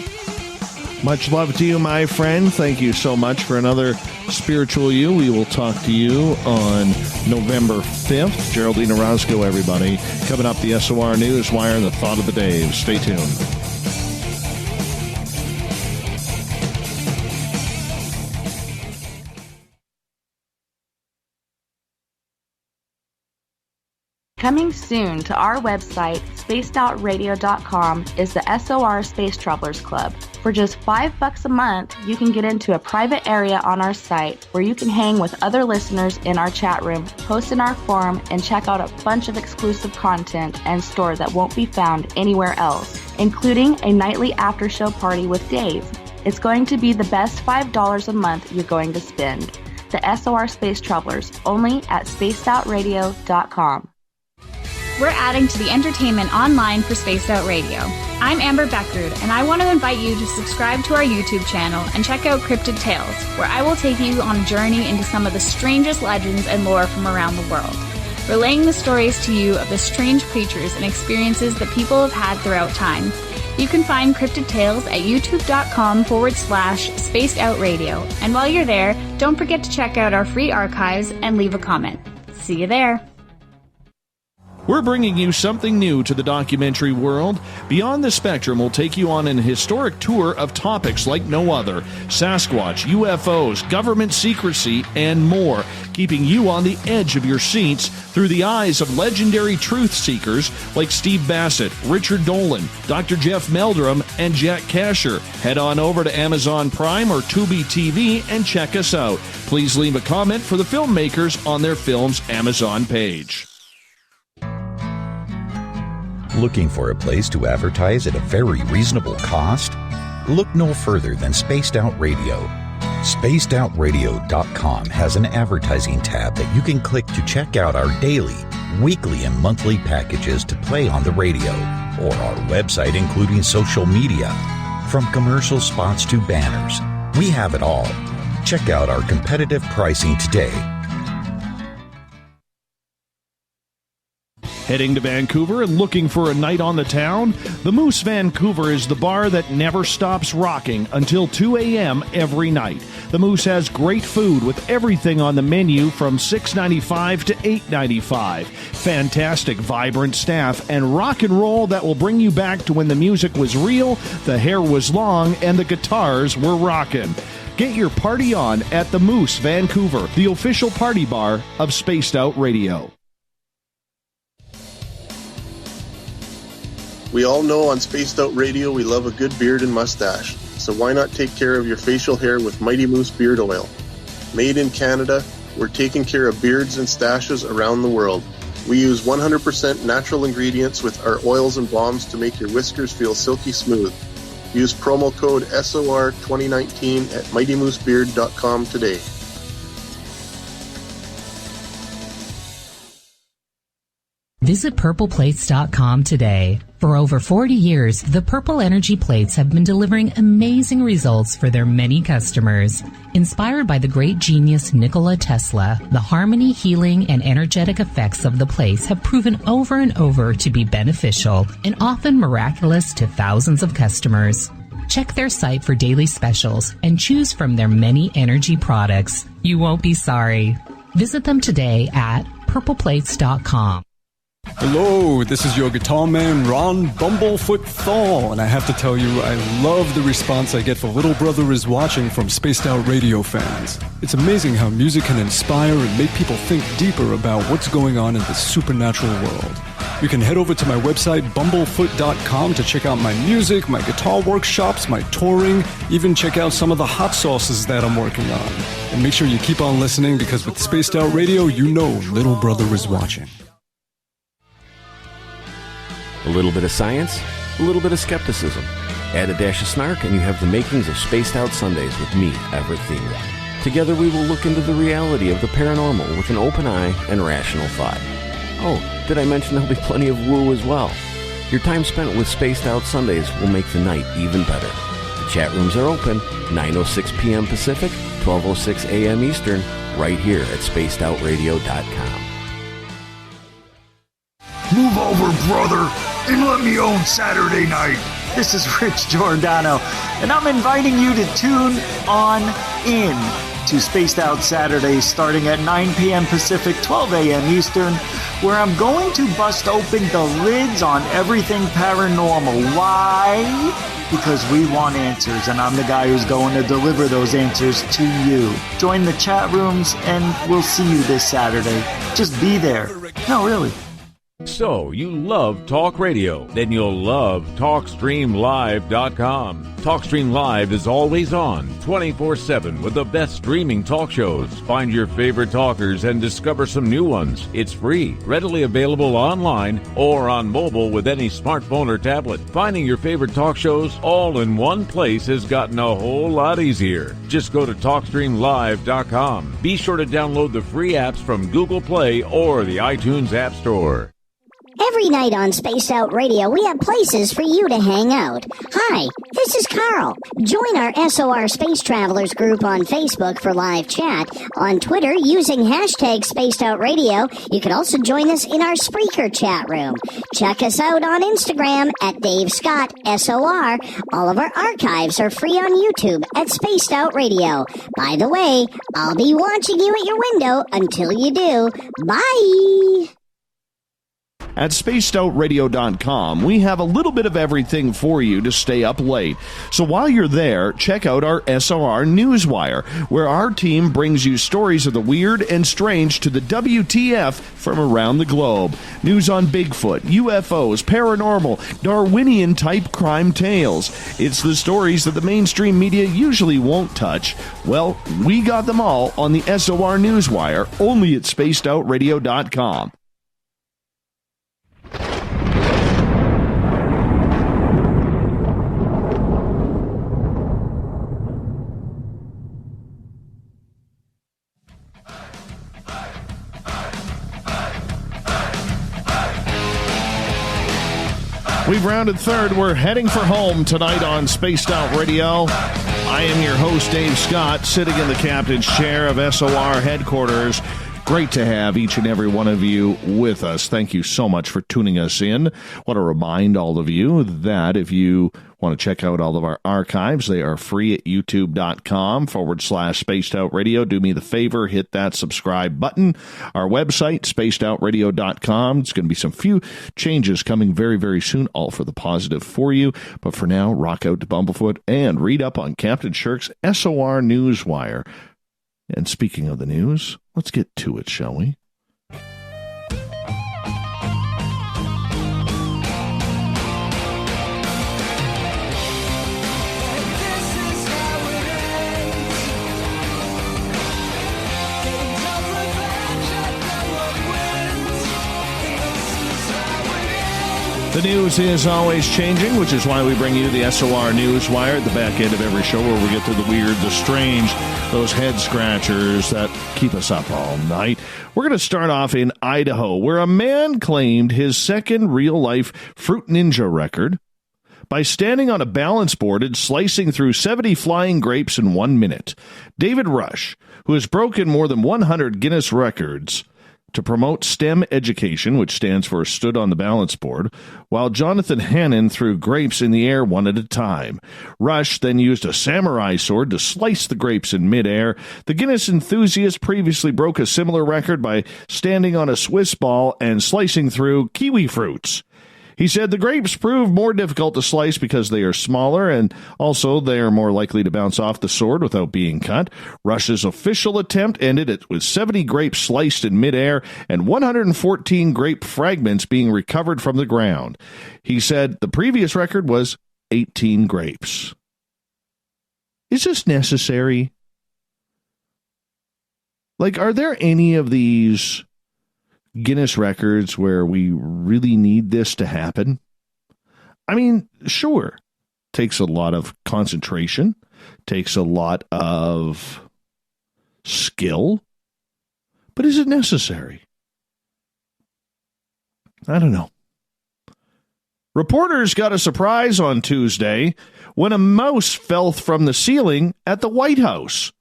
Much love to you, my friend. Thank you so much for another Spiritual You. We will talk to you on November 5th. Geraldine Orozco, everybody. Coming up, the SOR News Wire and the Thought of the Dave. Stay tuned. Coming soon to our website, spacedoutradio.com, is the SOR Space Travelers Club. For just $5 a month, you can get into a private area on our site where you can hang with other listeners in our chat room, post in our forum, and check out a bunch of exclusive content and store that won't be found anywhere else, including a nightly after-show party with Dave. It's going to be the best $5 a month you're going to spend. The SOR Space Travelers, only at spacedoutradio.com. We're adding to the entertainment online for Spaced Out Radio. I'm Amber Beckrud, and I want to invite you to subscribe to our YouTube channel and check out Cryptid Tales, where I will take you on a journey into some of the strangest legends and lore from around the world, relaying the stories to you of the strange creatures and experiences that people have had throughout time. You can find Cryptid Tales at youtube.com/Spaced Out Radio. And while you're there, don't forget to check out our free archives and leave a comment. See you there. We're bringing you something new to the documentary world. Beyond the Spectrum will take you on an historic tour of topics like no other. Sasquatch, UFOs, government secrecy, and more, keeping you on the edge of your seats through the eyes of legendary truth seekers like Steve Bassett, Richard Dolan, Dr. Jeff Meldrum, and Jack Kasher. Head on over to Amazon Prime or Tubi TV and check us out. Please leave a comment for the filmmakers on their film's Amazon page. Looking for a place to advertise at a very reasonable cost? Look no further than Spaced Out Radio. SpacedOutRadio.com has an advertising tab that you can click to check out our daily, weekly, and monthly packages to play on the radio, or our website including social media. From commercial spots to banners, we have it all. Check out our competitive pricing today. Heading to Vancouver and looking for a night on the town? The Moose Vancouver is the bar that never stops rocking until 2 a.m. every night. The Moose has great food with everything on the menu from $6.95 to $8.95. Fantastic, vibrant staff and rock and roll that will bring you back to when the music was real, the hair was long, and the guitars were rockin'. Get your party on at the Moose Vancouver, the official party bar of Spaced Out Radio. We all know on Spaced Out Radio we love a good beard and mustache, so why not take care of your facial hair with Mighty Moose Beard Oil? Made in Canada, we're taking care of beards and stashes around the world. We use 100% natural ingredients with our oils and balms to make your whiskers feel silky smooth. Use promo code SOR2019 at MightyMooseBeard.com today. Visit purpleplates.com today. For over 40 years, the Purple Energy Plates have been delivering amazing results for their many customers. Inspired by the great genius Nikola Tesla, the harmony, healing, and energetic effects of the plates have proven over and over to be beneficial and often miraculous to thousands of customers. Check their site for daily specials and choose from their many energy products. You won't be sorry. Visit them today at purpleplates.com. Hello, this is your guitar man, Ron Bumblefoot Thal, and I have to tell you, I love the response I get for Little Brother is Watching from Spaced Out Radio fans. It's amazing how music can inspire and make people think deeper about what's going on in the supernatural world. You can head over to my website, bumblefoot.com, to check out my music, my guitar workshops, my touring, even check out some of the hot sauces that I'm working on. And make sure you keep on listening, because with Spaced Out Radio, you know Little Brother is watching. A little bit of science, a little bit of skepticism. Add a dash of snark and you have the makings of Spaced Out Sundays with me, Everett Thiemer. Together we will look into the reality of the paranormal with an open eye and rational thought. Oh, did I mention there'll be plenty of woo as well? Your time spent with Spaced Out Sundays will make the night even better. The chat rooms are open, 9:06 p.m. Pacific, 12:06 a.m. Eastern, right here at spacedoutradio.com. Move over, brother, and let me own Saturday night. This is Rich Giordano, and I'm inviting you to tune on in to Spaced Out Saturdays starting at 9 p.m. Pacific, 12 a.m. Eastern, where I'm going to bust open the lids on everything paranormal. Why? Because we want answers, and I'm the guy who's going to deliver those answers to you. Join the chat rooms, and we'll see you this Saturday. Just be there. No, really. So, you love talk radio? Then you'll love TalkStreamLive.com. TalkStream Live is always on, 24/7, with the best streaming talk shows. Find your favorite talkers and discover some new ones. It's free, readily available online or on mobile with any smartphone or tablet. Finding your favorite talk shows all in one place has gotten a whole lot easier. Just go to TalkStreamLive.com. Be sure to download the free apps from Google Play or the iTunes App Store. Every night on Spaced Out Radio, we have places for you to hang out. Hi, this is Carl. Join our SOR Space Travelers group on Facebook for live chat. On Twitter, using hashtag Spaced Out Radio. You can also join us in our Spreaker chat room. Check us out on Instagram at Dave Scott SOR. All of our archives are free on YouTube at Spaced Out Radio. By the way, I'll be watching you at your window until you do. Bye! At spacedoutradio.com, we have a little bit of everything for you to stay up late. So while you're there, check out our SOR Newswire, where our team brings you stories of the weird and strange to the WTF from around the globe. News on Bigfoot, UFOs, paranormal, Darwinian-type crime tales. It's the stories that the mainstream media usually won't touch. Well, we got them all on the SOR Newswire, only at spacedoutradio.com. We've rounded third. We're heading for home tonight on Spaced Out Radio. I am your host, Dave Scott, sitting in the captain's chair of SOR headquarters. Great to have each and every one of you with us. Thank you so much for tuning us in. I want to remind all of you that if you want to check out all of our archives, they are free at youtube.com/Spaced Out Radio. Do me the favor, hit that subscribe button. Our website, spacedoutradio.com. It's going to be some few changes coming very, very soon, all for the positive for you. But for now, rock out to Bumblefoot and read up on Captain Shirk's SOR Newswire. And speaking of the news, let's get to it, shall we? The news is always changing, which is why we bring you the SOR Newswire at the back end of every show, where we get to the weird, the strange, those head scratchers that keep us up all night. We're going to start off in Idaho, where a man claimed his second real-life Fruit Ninja record by standing on a balance board and slicing through 70 flying grapes in 1 minute. David Rush, who has broken more than 100 Guinness records to promote STEM education, which stands for Stood on the Balance Board, while Jonathan Hannon threw grapes in the air one at a time. Rush then used a samurai sword to slice the grapes in midair. The Guinness enthusiast previously broke a similar record by standing on a Swiss ball and slicing through kiwi fruits. He said the grapes prove more difficult to slice because they are smaller, and also they are more likely to bounce off the sword without being cut. Rush's official attempt ended it with 70 grapes sliced in midair and 114 grape fragments being recovered from the ground. He said the previous record was 18 grapes. Is this necessary? Like, are there any of these Guinness records where we really need this to happen? I mean, sure, takes a lot of concentration, takes a lot of skill, but is it necessary? I don't know. Reporters got a surprise on Tuesday when a mouse fell from the ceiling at the White House.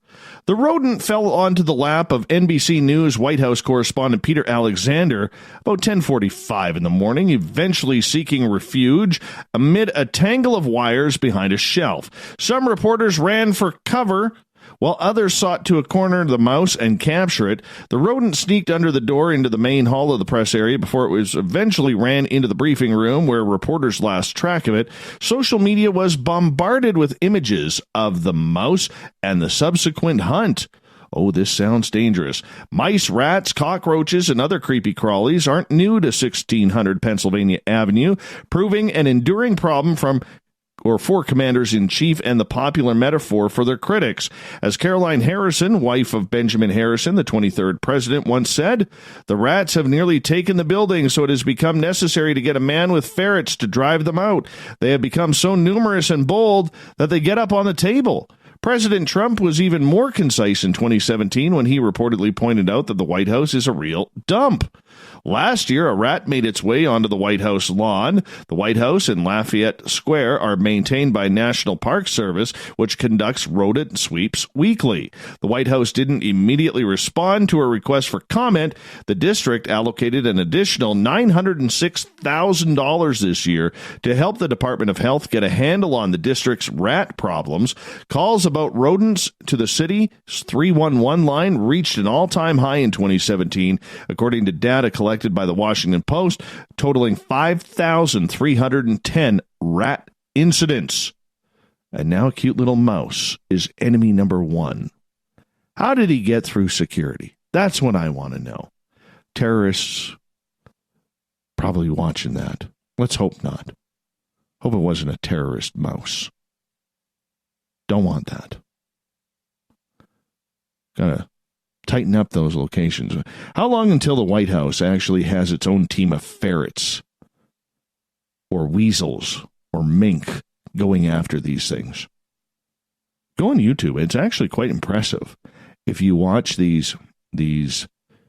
The rodent fell onto the lap of NBC News White House correspondent Peter Alexander about 10:45 in the morning, eventually seeking refuge amid a tangle of wires behind a shelf. Some reporters ran for cover, while others sought to corner the mouse and capture it. The rodent sneaked under the door into the main hall of the press area before it was eventually ran into the briefing room where reporters lost track of it. Social media was bombarded with images of the mouse and the subsequent hunt. Oh, this sounds dangerous. Mice, rats, cockroaches, and other creepy crawlies aren't new to 1600 Pennsylvania Avenue, proving an enduring problem for commanders-in-chief and the popular metaphor for their critics. As Caroline Harrison, wife of Benjamin Harrison, the 23rd president, once said, "The rats have nearly taken the building, so it has become necessary to get a man with ferrets to drive them out. They have become so numerous and bold that they get up on the table." President Trump was even more concise in 2017 when he reportedly pointed out that the White House is a real dump. Last year, a rat made its way onto the White House lawn. The White House and Lafayette Square are maintained by National Park Service, which conducts rodent sweeps weekly. The White House didn't immediately respond to a request for comment. The district allocated an additional $906,000 this year to help the Department of Health get a handle on the district's rat problems. Calls about rodents to the city's 311 line reached an all-time high in 2017, according to data collected by the Washington Post, totaling 5,310 rat incidents. And now a cute little mouse is enemy number one. How did he get through security? That's what I want to know. Terrorists probably watching that. Let's hope not. Hope it wasn't a terrorist mouse. Don't want that. Gotta tighten up those locations. How long until the White House actually has its own team of ferrets or weasels or mink going after these things? Go on YouTube. It's actually quite impressive. If you watch these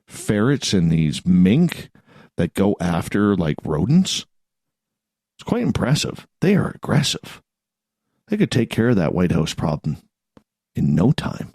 ferrets and these mink that go after like rodents, it's quite impressive. They are aggressive. They could take care of that White House problem in no time.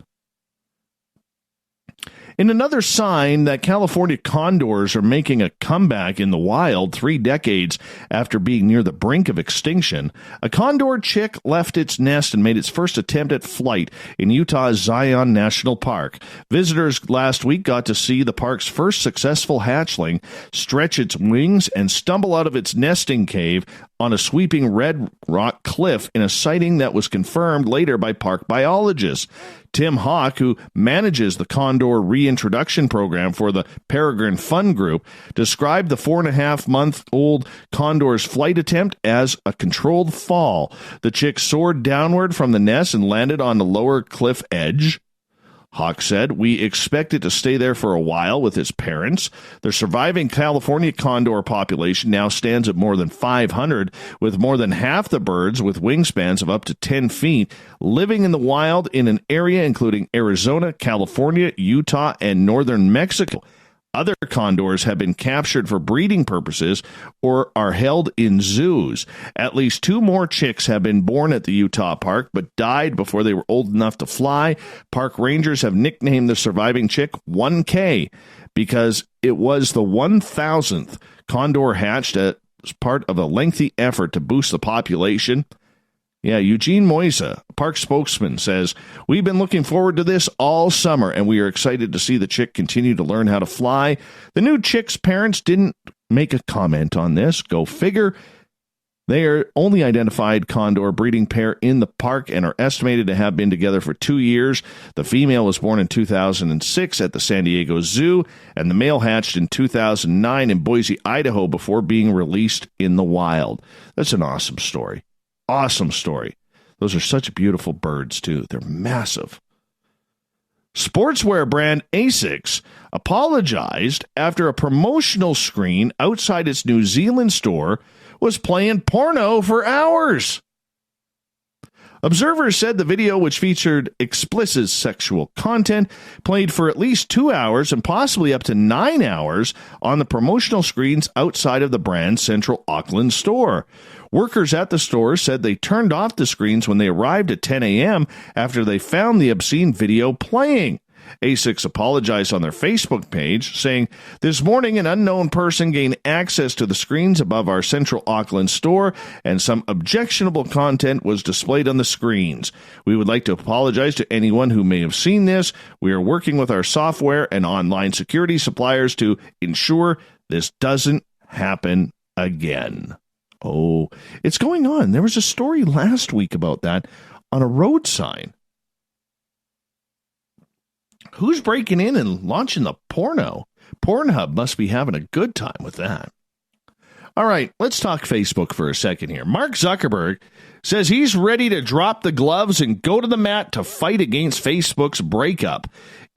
In another sign that California condors are making a comeback in the wild 3 decades after being near the brink of extinction, a condor chick left its nest and made its first attempt at flight in Utah's Zion National Park. Visitors last week got to see the park's first successful hatchling stretch its wings and stumble out of its nesting cave on a sweeping red rock cliff in a sighting that was confirmed later by park biologists. Tim Hawk, who manages the Condor Reintroduction Program for the Peregrine Fun Group, described the 4.5-month-old condor's flight attempt as a controlled fall. The chick soared downward from the nest and landed on the lower cliff edge. Hawk said, "We expect it to stay there for a while with its parents." The surviving California condor population now stands at more than 500, with more than half the birds with wingspans of up to 10 feet living in the wild in an area including Arizona, California, Utah, and northern Mexico. Other condors have been captured for breeding purposes or are held in zoos. At least 2 more chicks have been born at the Utah park, but died before they were old enough to fly. Park rangers have nicknamed the surviving chick 1K because it was the 1,000th condor hatched as part of a lengthy effort to boost the population. Yeah, Eugene Moisa, park spokesman, says, "We've been looking forward to this all summer, and we are excited to see the chick continue to learn how to fly." The new chick's parents didn't make a comment on this. Go figure. They are only identified condor breeding pair in the park and are estimated to have been together for 2 years. The female was born in 2006 at the San Diego Zoo, and the male hatched in 2009 in Boise, Idaho, before being released in the wild. That's an awesome story. Awesome story. Those are such beautiful birds, too. They're massive. Sportswear brand Asics apologized after a promotional screen outside its New Zealand store was playing porno for hours. Observers said the video, which featured explicit sexual content, played for at least 2 hours and possibly up to 9 hours on the promotional screens outside of the brand's central Auckland store. Workers at the store said they turned off the screens when they arrived at 10 a.m. after they found the obscene video playing. ASICS apologized on their Facebook page, saying, "This morning, an unknown person gained access to the screens above our central Auckland store, and some objectionable content was displayed on the screens. We would like to apologize to anyone who may have seen this. We are working with our software and online security suppliers to ensure this doesn't happen again." Oh, it's going on. There was a story last week about that on a road sign. Who's breaking in and launching the porno? Pornhub must be having a good time with that. All right, let's talk Facebook for a second here. Mark Zuckerberg says he's ready to drop the gloves and go to the mat to fight against Facebook's breakup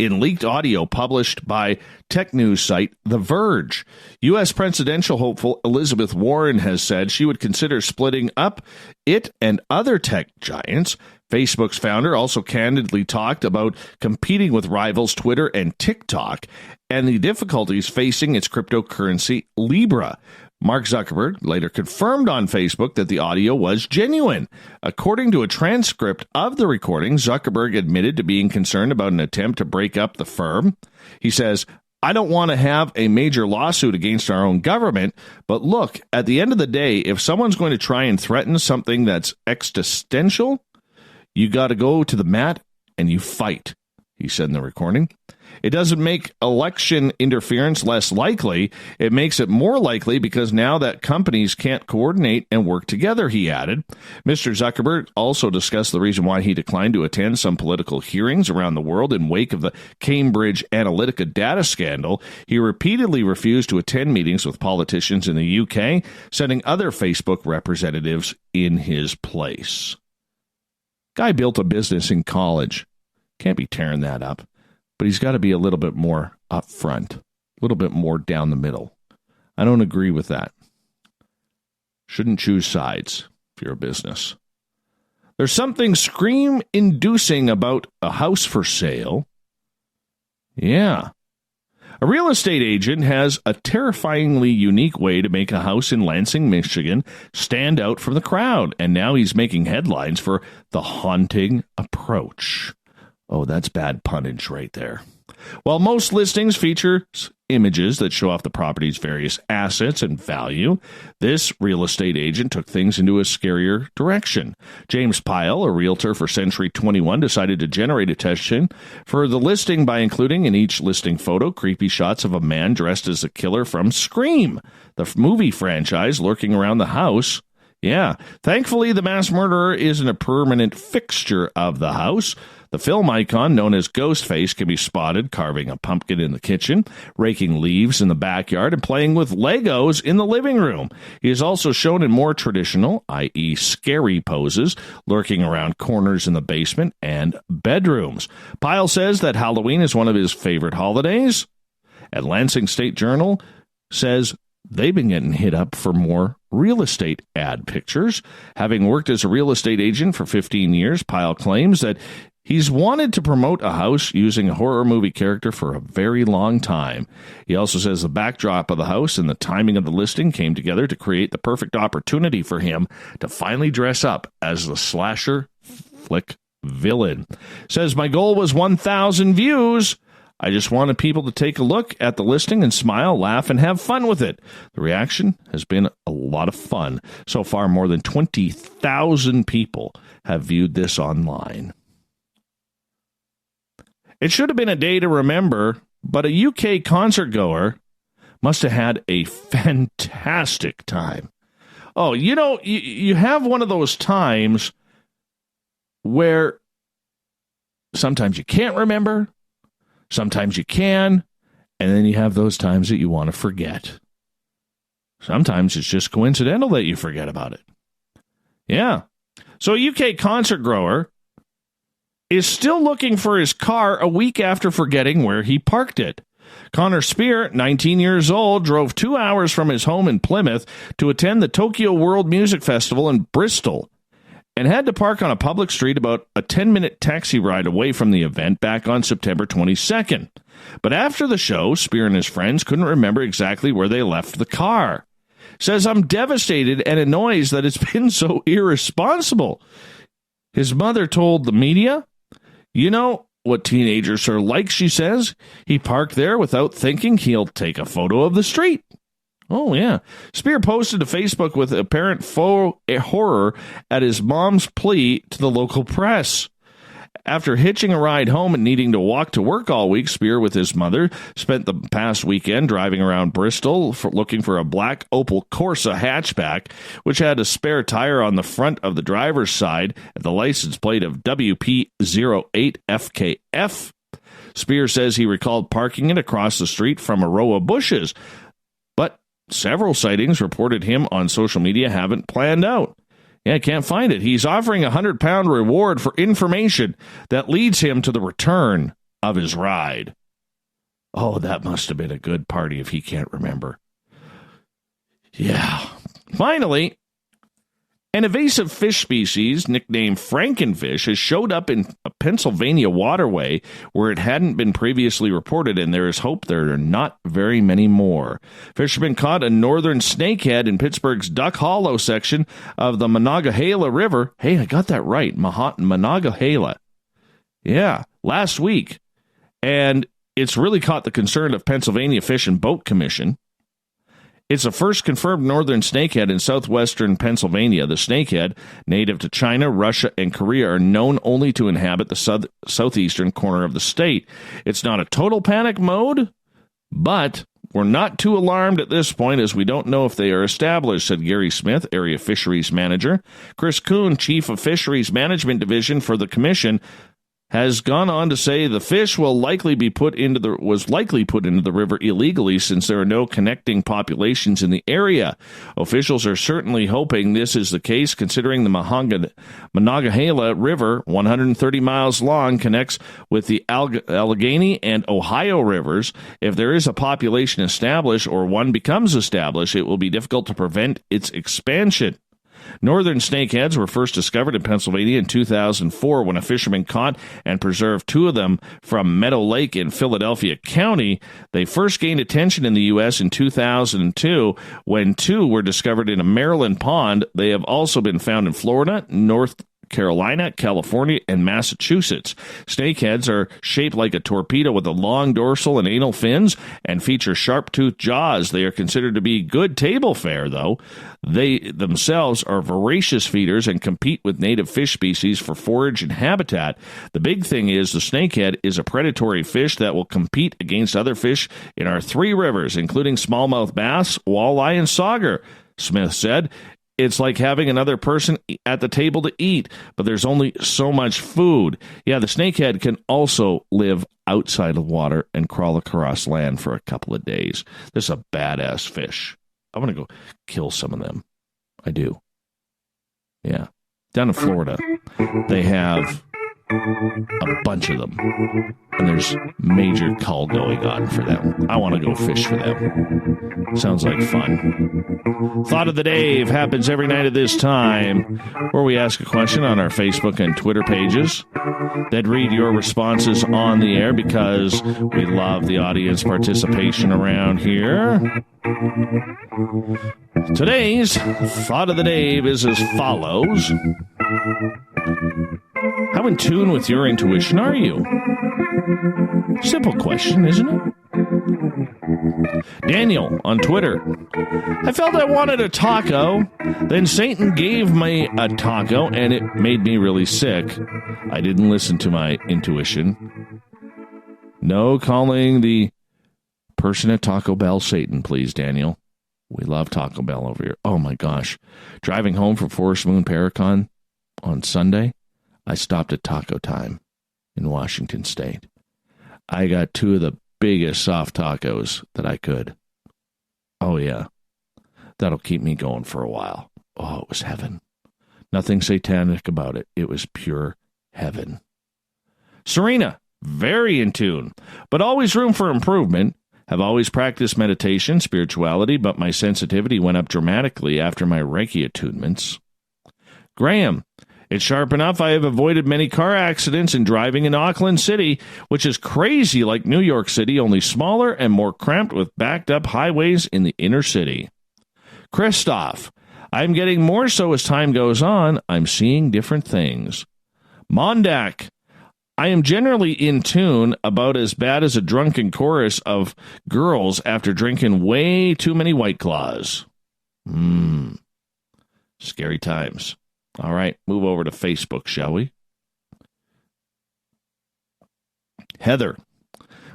in leaked audio published by tech news site The Verge. U.S. presidential hopeful Elizabeth Warren has said she would consider splitting up it and other tech giants. Facebook's founder also candidly talked about competing with rivals Twitter and TikTok and the difficulties facing its cryptocurrency Libra. Mark Zuckerberg later confirmed on Facebook that the audio was genuine. According to a transcript of the recording, Zuckerberg admitted to being concerned about an attempt to break up the firm. He says, "I don't want to have a major lawsuit against our own government, but look, at the end of the day, if someone's going to try and threaten something that's existential, you got to go to the mat and you fight," he said in the recording. It doesn't make election interference less likely. It makes it more likely because now that companies can't coordinate and work together, he added. Mr. Zuckerberg also discussed the reason why he declined to attend some political hearings around the world in wake of the Cambridge Analytica data scandal. He repeatedly refused to attend meetings with politicians in the UK, sending other Facebook representatives in his place. Guy built a business in college. Can't be tearing that up. But he's got to be a little bit more up front, a little bit more down the middle. I don't agree with that. Shouldn't choose sides if you're a business. There's something scream-inducing about a house for sale. Yeah. A real estate agent has a terrifyingly unique way to make a house in Lansing, Michigan stand out from the crowd, and now he's making headlines for the haunting approach. Oh, that's bad punnage right there. While most listings feature images that show off the property's various assets and value, this real estate agent took things into a scarier direction. James Pyle, a realtor for Century 21, decided to generate attention for the listing by including in each listing photo creepy shots of a man dressed as the killer from Scream, the movie franchise, lurking around the house. Yeah, thankfully the mass murderer isn't a permanent fixture of the house. The film icon, known as Ghostface, can be spotted carving a pumpkin in the kitchen, raking leaves in the backyard, and playing with Legos in the living room. He is also shown in more traditional, i.e. scary poses, lurking around corners in the basement and bedrooms. Pyle says that Halloween is one of his favorite holidays. And Lansing State Journal says they've been getting hit up for more real estate ad pictures. Having worked as a real estate agent for 15 years, Pyle claims that he's wanted to promote a house using a horror movie character for a very long time. He also says the backdrop of the house and the timing of the listing came together to create the perfect opportunity for him to finally dress up as the slasher flick villain. Says, "My goal was 1,000 views. I just wanted people to take a look at the listing and smile, laugh, and have fun with it. The reaction has been a lot of fun. So far, more than 20,000 people have viewed this online." It should have been a day to remember, but a UK concert goer must have had a fantastic time. Oh, you know, you have one of those times where sometimes you can't remember, sometimes you can, and then you have those times that you want to forget. Sometimes it's just coincidental that you forget about it. Yeah. So a UK concert goer is still looking for his car a week after forgetting where he parked it. Connor Spear, 19 years old, drove 2 hours from his home in Plymouth to attend the Tokyo World Music Festival in Bristol and had to park on a public street about a 10-minute taxi ride away from the event back on September 22nd. But after the show, Spear and his friends couldn't remember exactly where they left the car. says, I'm devastated and annoyed that it's been so irresponsible. His mother told the media, you know what teenagers are like, she says. He parked there without thinking he'll take a photo of the street. Oh, yeah. Spear posted to Facebook with apparent horror at his mom's plea to the local press. After hitching a ride home and needing to walk to work all week, Spear with his mother spent the past weekend driving around Bristol looking for a black Opel Corsa hatchback, which had a spare tire on the front of the driver's side and the license plate of WP08FKF. Spear says he recalled parking it across the street from a row of bushes, but several sightings reported him on social media haven't planned out. Yeah, I can't find it. He's offering a £100 reward for information that leads him to the return of his ride. Oh, that must have been a good party if he can't remember. Yeah. Finally, an invasive fish species nicknamed frankenfish has showed up in a Pennsylvania waterway where it hadn't been previously reported, and there is hope there are not very many more. Fishermen caught a northern snakehead in Pittsburgh's Duck Hollow section of the Monongahela River. Hey, I got that right. Monongahela. Yeah, last week. And it's really caught the concern of Pennsylvania Fish and Boat Commission. It's the first confirmed northern snakehead in southwestern Pennsylvania. The snakehead, native to China, Russia, and Korea, are known only to inhabit the southeastern corner of the state. It's not a total panic mode, but we're not too alarmed at this point as we don't know if they are established, said Gary Smith, area fisheries manager. Chris Kuhn, chief of fisheries management division for the commission, has gone on to say the fish was likely put into the river illegally since there are no connecting populations in the area. Officials are certainly hoping this is the case, considering the Monongahela River, 130 miles long, connects with the Allegheny and Ohio rivers. If there is a population established or one becomes established, it will be difficult to prevent its expansion. Northern snakeheads were first discovered in Pennsylvania in 2004 when a fisherman caught and preserved two of them from Meadow Lake in Philadelphia County. They first gained attention in the U.S. in 2002 when two were discovered in a Maryland pond. They have also been found in Florida, North Carolina, California, and Massachusetts. Snakeheads are shaped like a torpedo with a long dorsal and anal fins and feature sharp-toothed jaws. They are considered to be good table fare, though. They themselves are voracious feeders and compete with native fish species for forage and habitat. The big thing is the snakehead is a predatory fish that will compete against other fish in our three rivers, including smallmouth bass, walleye, and sauger, Smith said. It's like having another person at the table to eat, but there's only so much food. Yeah, the snakehead can also live outside of water and crawl across land for a couple of days. This is a badass fish. I want to go kill some of them. I do. Yeah. Down in Florida, they have a bunch of them, and there's major cull going on for them. I want to go fish for them. Sounds like fun. Thought of the Day happens every night at this time, where we ask a question on our Facebook and Twitter pages, then read your responses on the air because we love the audience participation around here. Today's Thought of the Day is as follows. How in tune with your intuition are you? Simple question, isn't it? Daniel on Twitter. I felt I wanted a taco. Then Satan gave me a taco and it made me really sick. I didn't listen to my intuition. No calling the person at Taco Bell Satan, please, Daniel. We love Taco Bell over here. Oh my gosh. Driving home from Forest Moon Paracon on Sunday, I stopped at Taco Time in Washington State. I got two of the biggest soft tacos that I could. Oh, yeah. That'll keep me going for a while. Oh, it was heaven. Nothing satanic about it. It was pure heaven. Serena, very in tune, but always room for improvement. Have always practiced meditation, spirituality, but my sensitivity went up dramatically after my Reiki attunements. Graham, it's sharp enough I have avoided many car accidents in driving in Auckland City, which is crazy like New York City, only smaller and more cramped with backed up highways in the inner city. Christoph, I'm getting more so as time goes on. I'm seeing different things. Mondak, I am generally in tune, about as bad as a drunken chorus of girls after drinking way too many White Claws. Scary times. All right, move over to Facebook, shall we? Heather,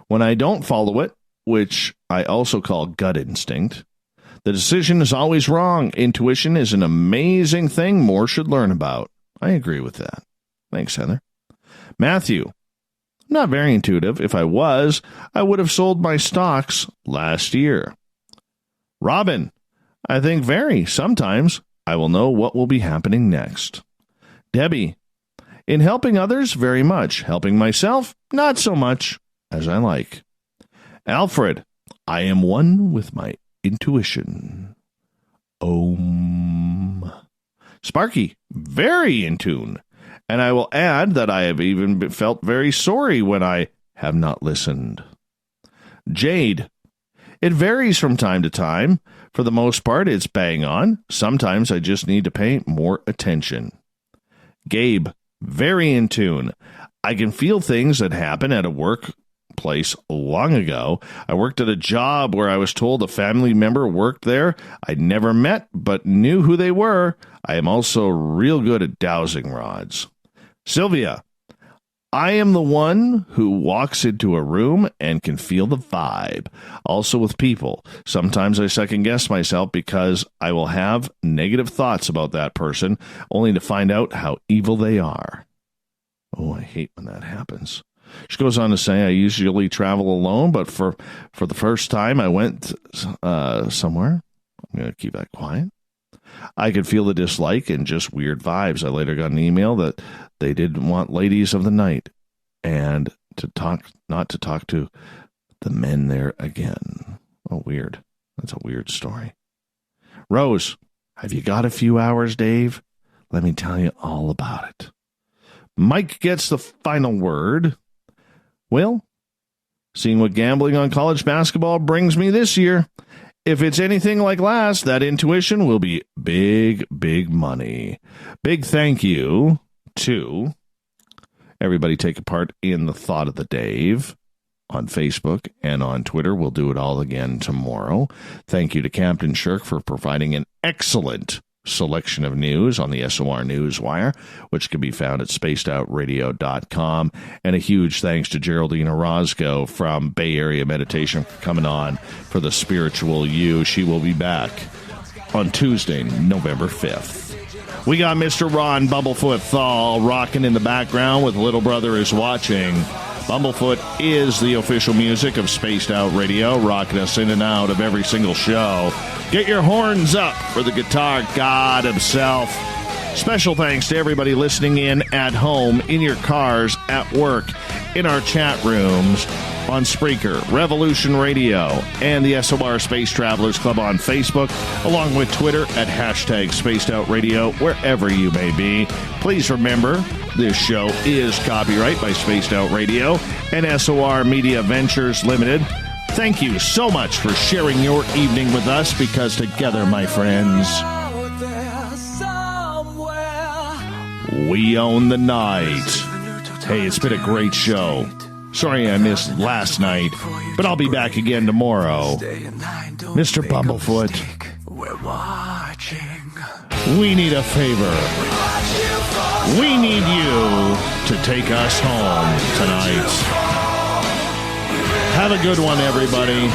when I don't follow it, which I also call gut instinct, the decision is always wrong. Intuition is an amazing thing more should learn about. I agree with that. Thanks, Heather. Matthew, not very intuitive. If I was, I would have sold my stocks last year. Robin, I think very. Sometimes I will know what will be happening next. Debbie, in helping others, very much. Helping myself, not so much as I like. Alfred, I am one with my intuition. Om. Sparky, very in tune. And I will add that I have even felt very sorry when I have not listened. Jade, it varies from time to time. For the most part, it's bang on. Sometimes I just need to pay more attention. Gabe, very in tune. I can feel things that happen at a workplace long ago. I worked at a job where I was told a family member worked there. I'd never met, but knew who they were. I am also real good at dowsing rods. Sylvia, I am the one who walks into a room and can feel the vibe. Also with people. Sometimes I second guess myself because I will have negative thoughts about that person, only to find out how evil they are. Oh, I hate when that happens. She goes on to say, I usually travel alone, but for the first time I went somewhere. I'm going to keep that quiet. I could feel the dislike and just weird vibes. I later got an email that they didn't want ladies of the night and not to talk to the men there again. Oh, weird. That's a weird story. Rose, have you got a few hours, Dave? Let me tell you all about it. Mike gets the final word. Well, seeing what gambling on college basketball brings me this year, if it's anything like last, that intuition will be big, big money. Big thank you to everybody taking part in the Thought of the Dave on Facebook and on Twitter. We'll do it all again tomorrow. Thank you to Captain Shirk for providing an excellent selection of news on the SOR Newswire, which can be found at spacedoutradio.com. And a huge thanks to Geraldine Orozco from Bay Area Meditation for coming on for the Spiritual You. She will be back on Tuesday, November 5th. We got Mr. Ron Bumblefoot Thal rocking in the background with Little Brother is Watching. Bumblefoot is the official music of Spaced Out Radio, rocking us in and out of every single show. Get your horns up for the guitar god himself. Special thanks to everybody listening in at home, in your cars, at work, in our chat rooms, on Spreaker, Revolution Radio, and the SOR Space Travelers Club on Facebook, along with Twitter at #SpacedOutRadio, wherever you may be. Please remember, this show is copyright by Spaced Out Radio and SOR Media Ventures Limited. Thank you so much for sharing your evening with us, because together, my friends, we own the night. Hey, it's been a great show. Sorry I missed last night, but I'll be back again tomorrow. Mr. Bumblefoot, we need a favor. We need you to take us home tonight. Have a good one, everybody.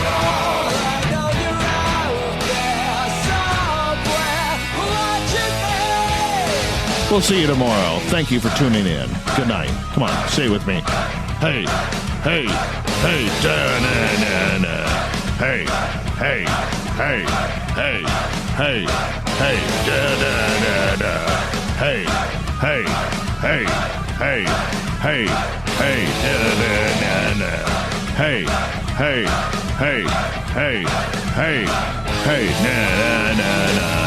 We'll see you tomorrow. Thank you for tuning in. Good night. Come on, say it with me. Hey, hey, hey, da-na-na-na. Hey, hey, hey, hey, hey, hey, da-na-na-na. Hey, hey, hey, hey, hey, hey, da-na-na-na. Hey, hey, hey, hey, hey, hey, na-na-na-na.